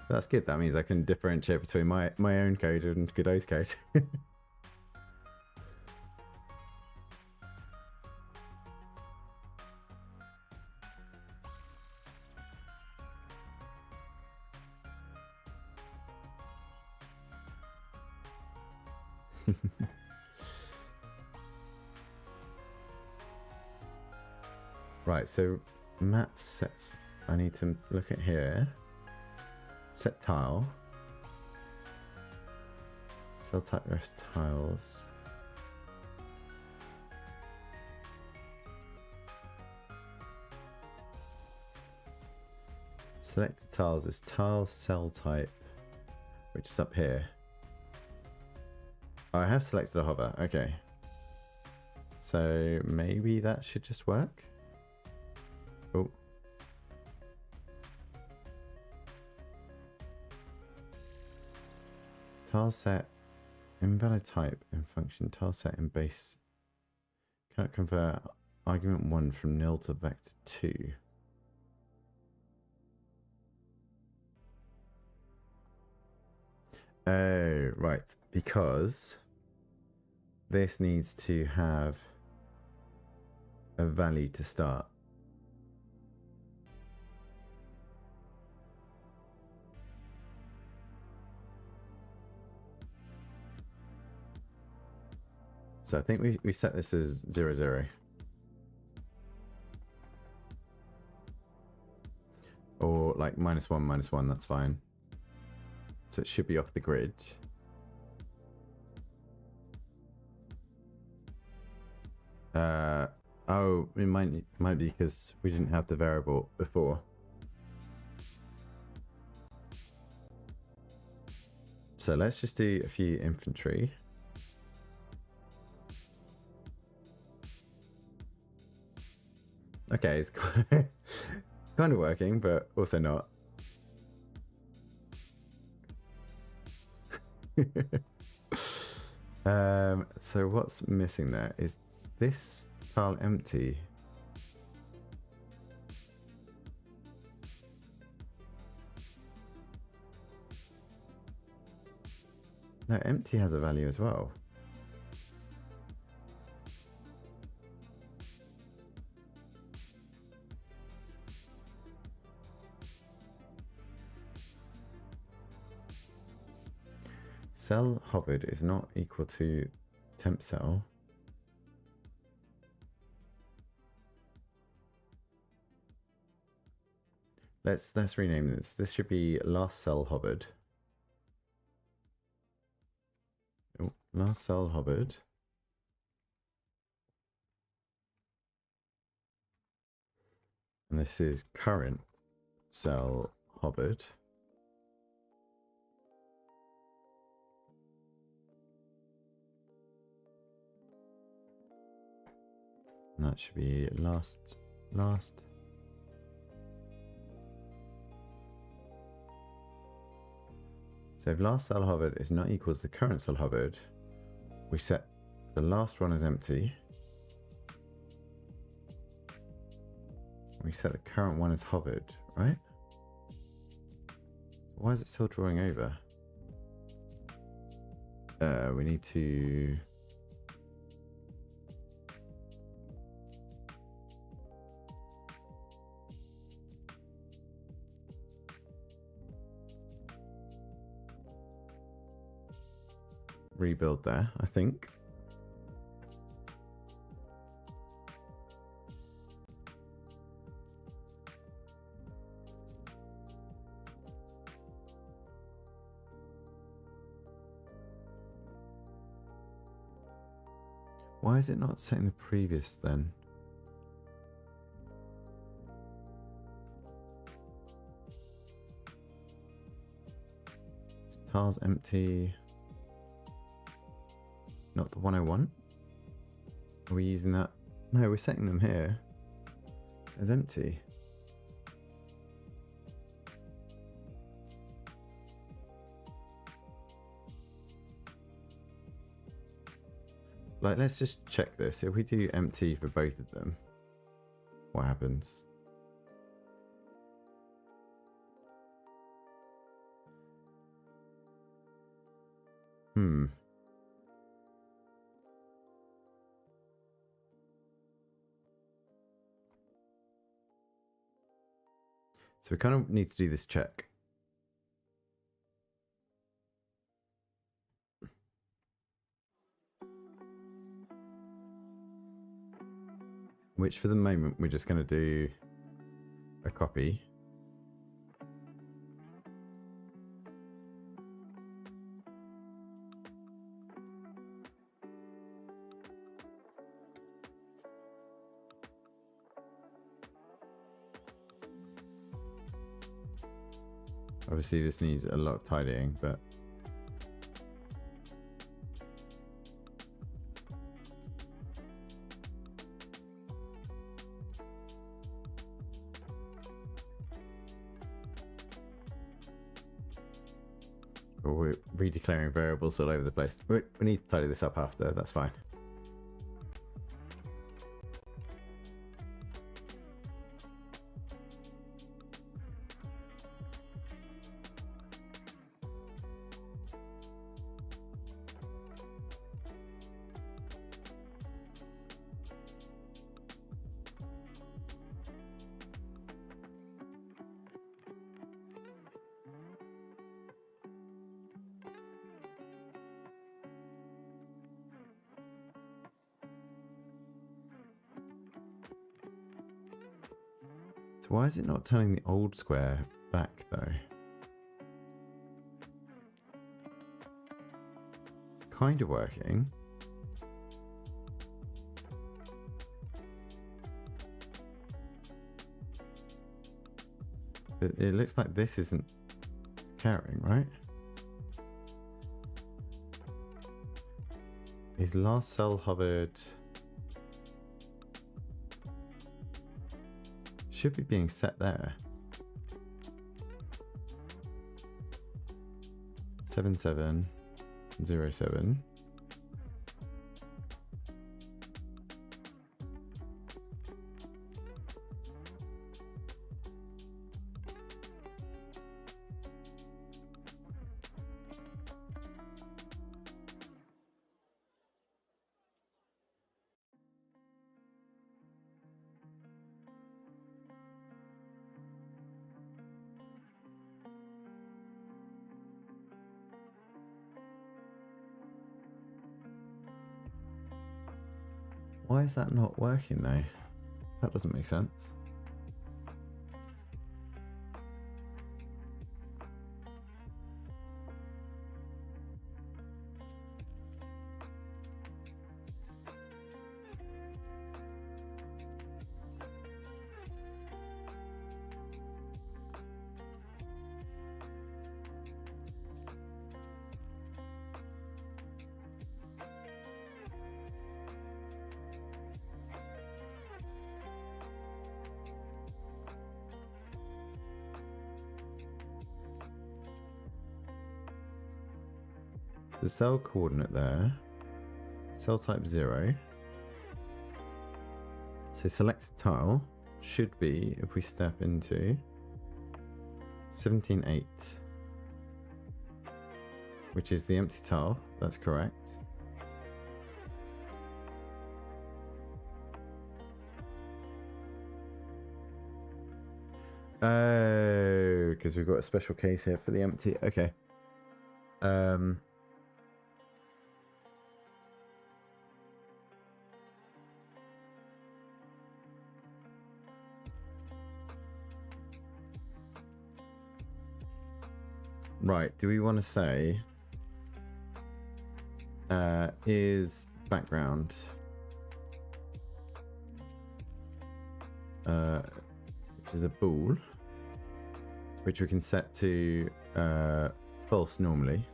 That's good. That means I can differentiate between my own code and Godot's code. Right, so map sets. I need to look at here. Set tile. Cell type ref tiles. Selected tiles is tile cell type, which is up here. Oh, I have selected a hover. Okay. So maybe that should just work. Oh. Tile set invalid type in function. Tile set in base cannot convert argument 1 from nil to vector 2. Oh, right. Because this needs to have a value to start. So I think we set this as 0, 0. Or like -1, -1, that's fine. So it should be off the grid. Oh, it might be because we didn't have the variable before. So let's just do a few infantry. Okay, it's kind of working, but also not. So what's missing there? Is this tile empty? No, empty has a value as well. Cell hovered is not equal to temp cell. Let's rename this. This should be last cell hovered. Oh, last cell hovered. And this is current cell hovered. And that should be last. So if last cell hovered is not equals the current cell hovered, we set the last one as empty. We set the current one as hovered, right? Why is it still drawing over? We need to... rebuild there, I think. Why is it not setting the previous then? Is tiles empty? Not the 101? Are we using that? No, we're setting them here as empty. Like, let's just check this. If we do empty for both of them, what happens? So we kind of need to do this check. Which for the moment we're just going to do a copy. Obviously this needs a lot of tidying, but we're redeclaring variables all over the place. We need to tidy this up after, that's fine. So why is it not turning the old square back though? It's kind of working. But it looks like this isn't carrying, right? Is last cell hovered? Should be being set there. 7707. Why is that not working though? That doesn't make sense. So the cell coordinate there, cell type 0. So select tile should be, if we step into 17.8, which is the empty tile. That's correct. Oh, because we've got a special case here for the empty. Okay. Right, do we want to say is background which is a bool, which we can set to false normally,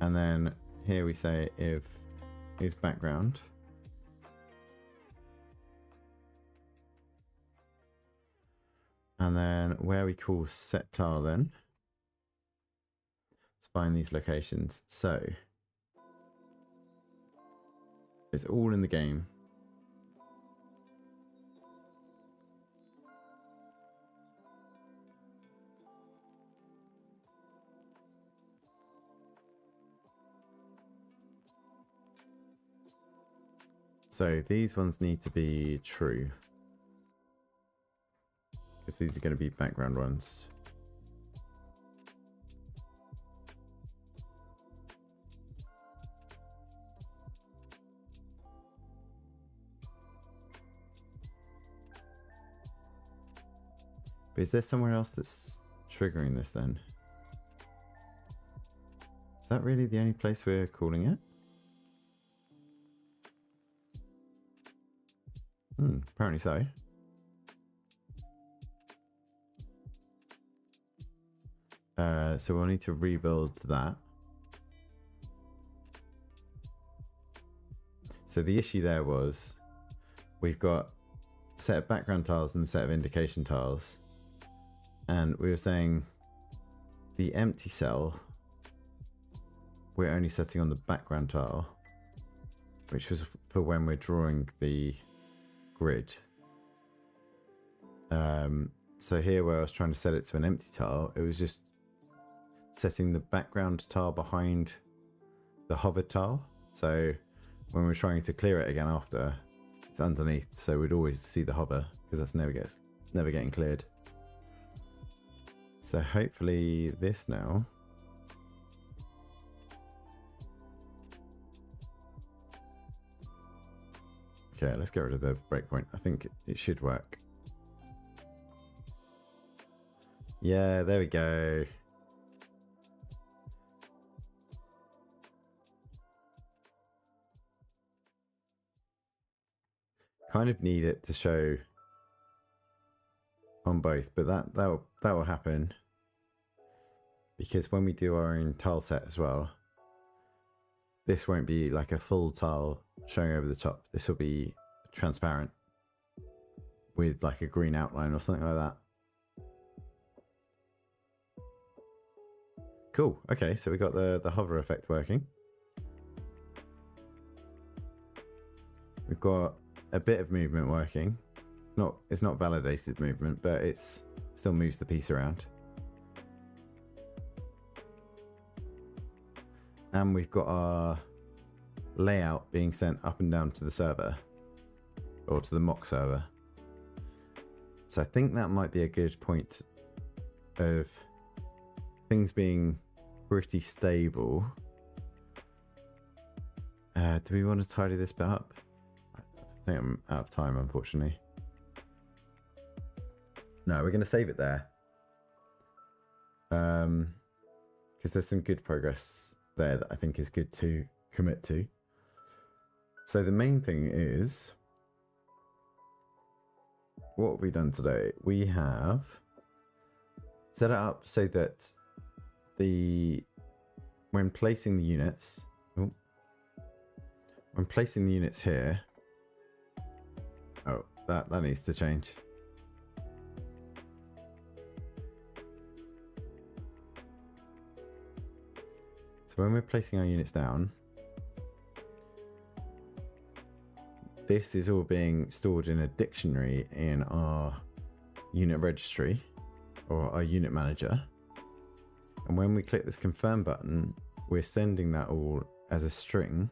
and then here we say if is background and then where we call set tile, then let's find these locations. So it's all in the game. So these ones need to be true, because these are going to be background ones. But is there somewhere else that's triggering this then? Is that really the only place we're calling it? Apparently so. So we'll need to rebuild that. So the issue there was we've got a set of background tiles and a set of indication tiles, and we were saying the empty cell we're only setting on the background tile, which was for when we're drawing the grid. So here where I was trying to set it to an empty tile, it was just setting the background tile behind the hovered tile. So when we're trying to clear it again after, it's underneath, so we'd always see the hover, because that's never getting cleared. So hopefully this now okay, let's get rid of the breakpoint. I think it should work. Yeah, there we go. Kind of need it to show on both, but that will happen, because when we do our own tile set as well, this won't be like a full tile showing over the top. This will be transparent with like a green outline or something like that. Cool. Okay, so we got the hover effect working. We've got a bit of movement working. It's not validated movement, but it's still moves the piece around. And we've got our layout being sent up and down to the server, or to the mock server. So I think that might be a good point of things being pretty stable. Do we want to tidy this bit up? I think I'm out of time, unfortunately. No, we're going to save it there. Because there's some good progress there that I think is good to commit to. So the main thing is, what have we done today? We have set it up so that when placing the units, here, oh, that needs to change. So when we're placing our units down, this is all being stored in a dictionary in our unit registry or our unit manager. And when we click this confirm button, we're sending that all as a string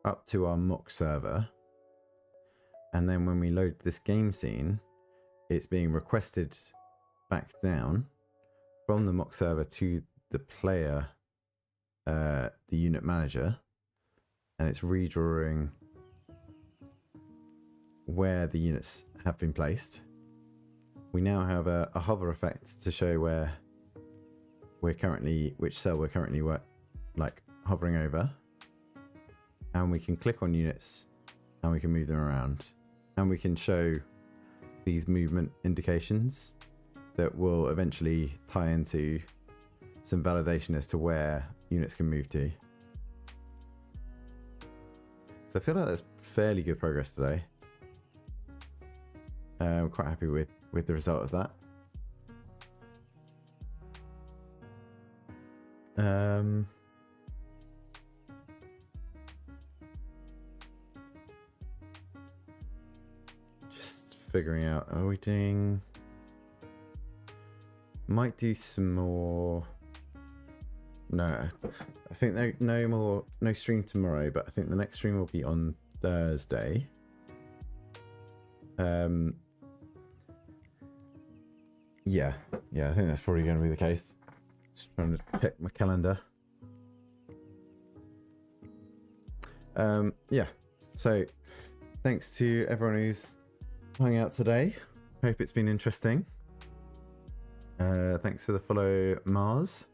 up to our mock server. And then when we load this game scene, it's being requested back down from the mock server to the player, the unit manager, and it's redrawing where the units have been placed. We now have a hover effect to show where we're currently, which cell we're currently hovering over, and we can click on units and we can move them around, and we can show these movement indications that will eventually tie into some validation as to where units can move to. So I feel like that's fairly good progress today. I'm quite happy with the result of that. Just figuring out, are we doing... Might do some more... No, I think no stream tomorrow, but I think the next stream will be on Thursday. Yeah, I think that's probably going to be the case. Just trying to check my calendar. Yeah, so thanks to everyone who's hung out today. Hope it's been interesting. Thanks for the follow, Mars.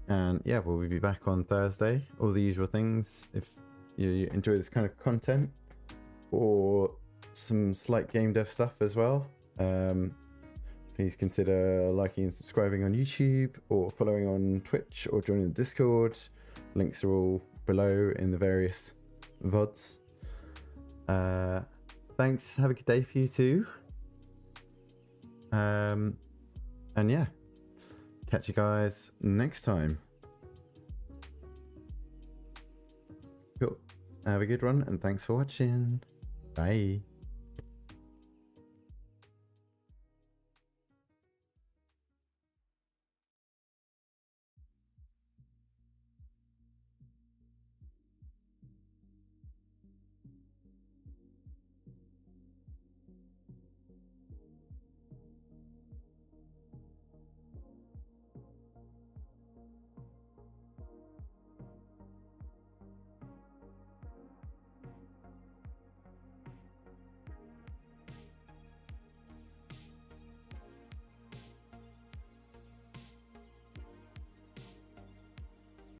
And yeah, we'll be back on Thursday. All the usual things. If you enjoy this kind of content or some slight game dev stuff as well, please consider liking and subscribing on YouTube, or following on Twitch, or joining the Discord. Links are all below in the various VODs. Thanks. Have a good day for you too. And yeah, catch you guys next time. Cool. Have a good one, and thanks for watching. Bye.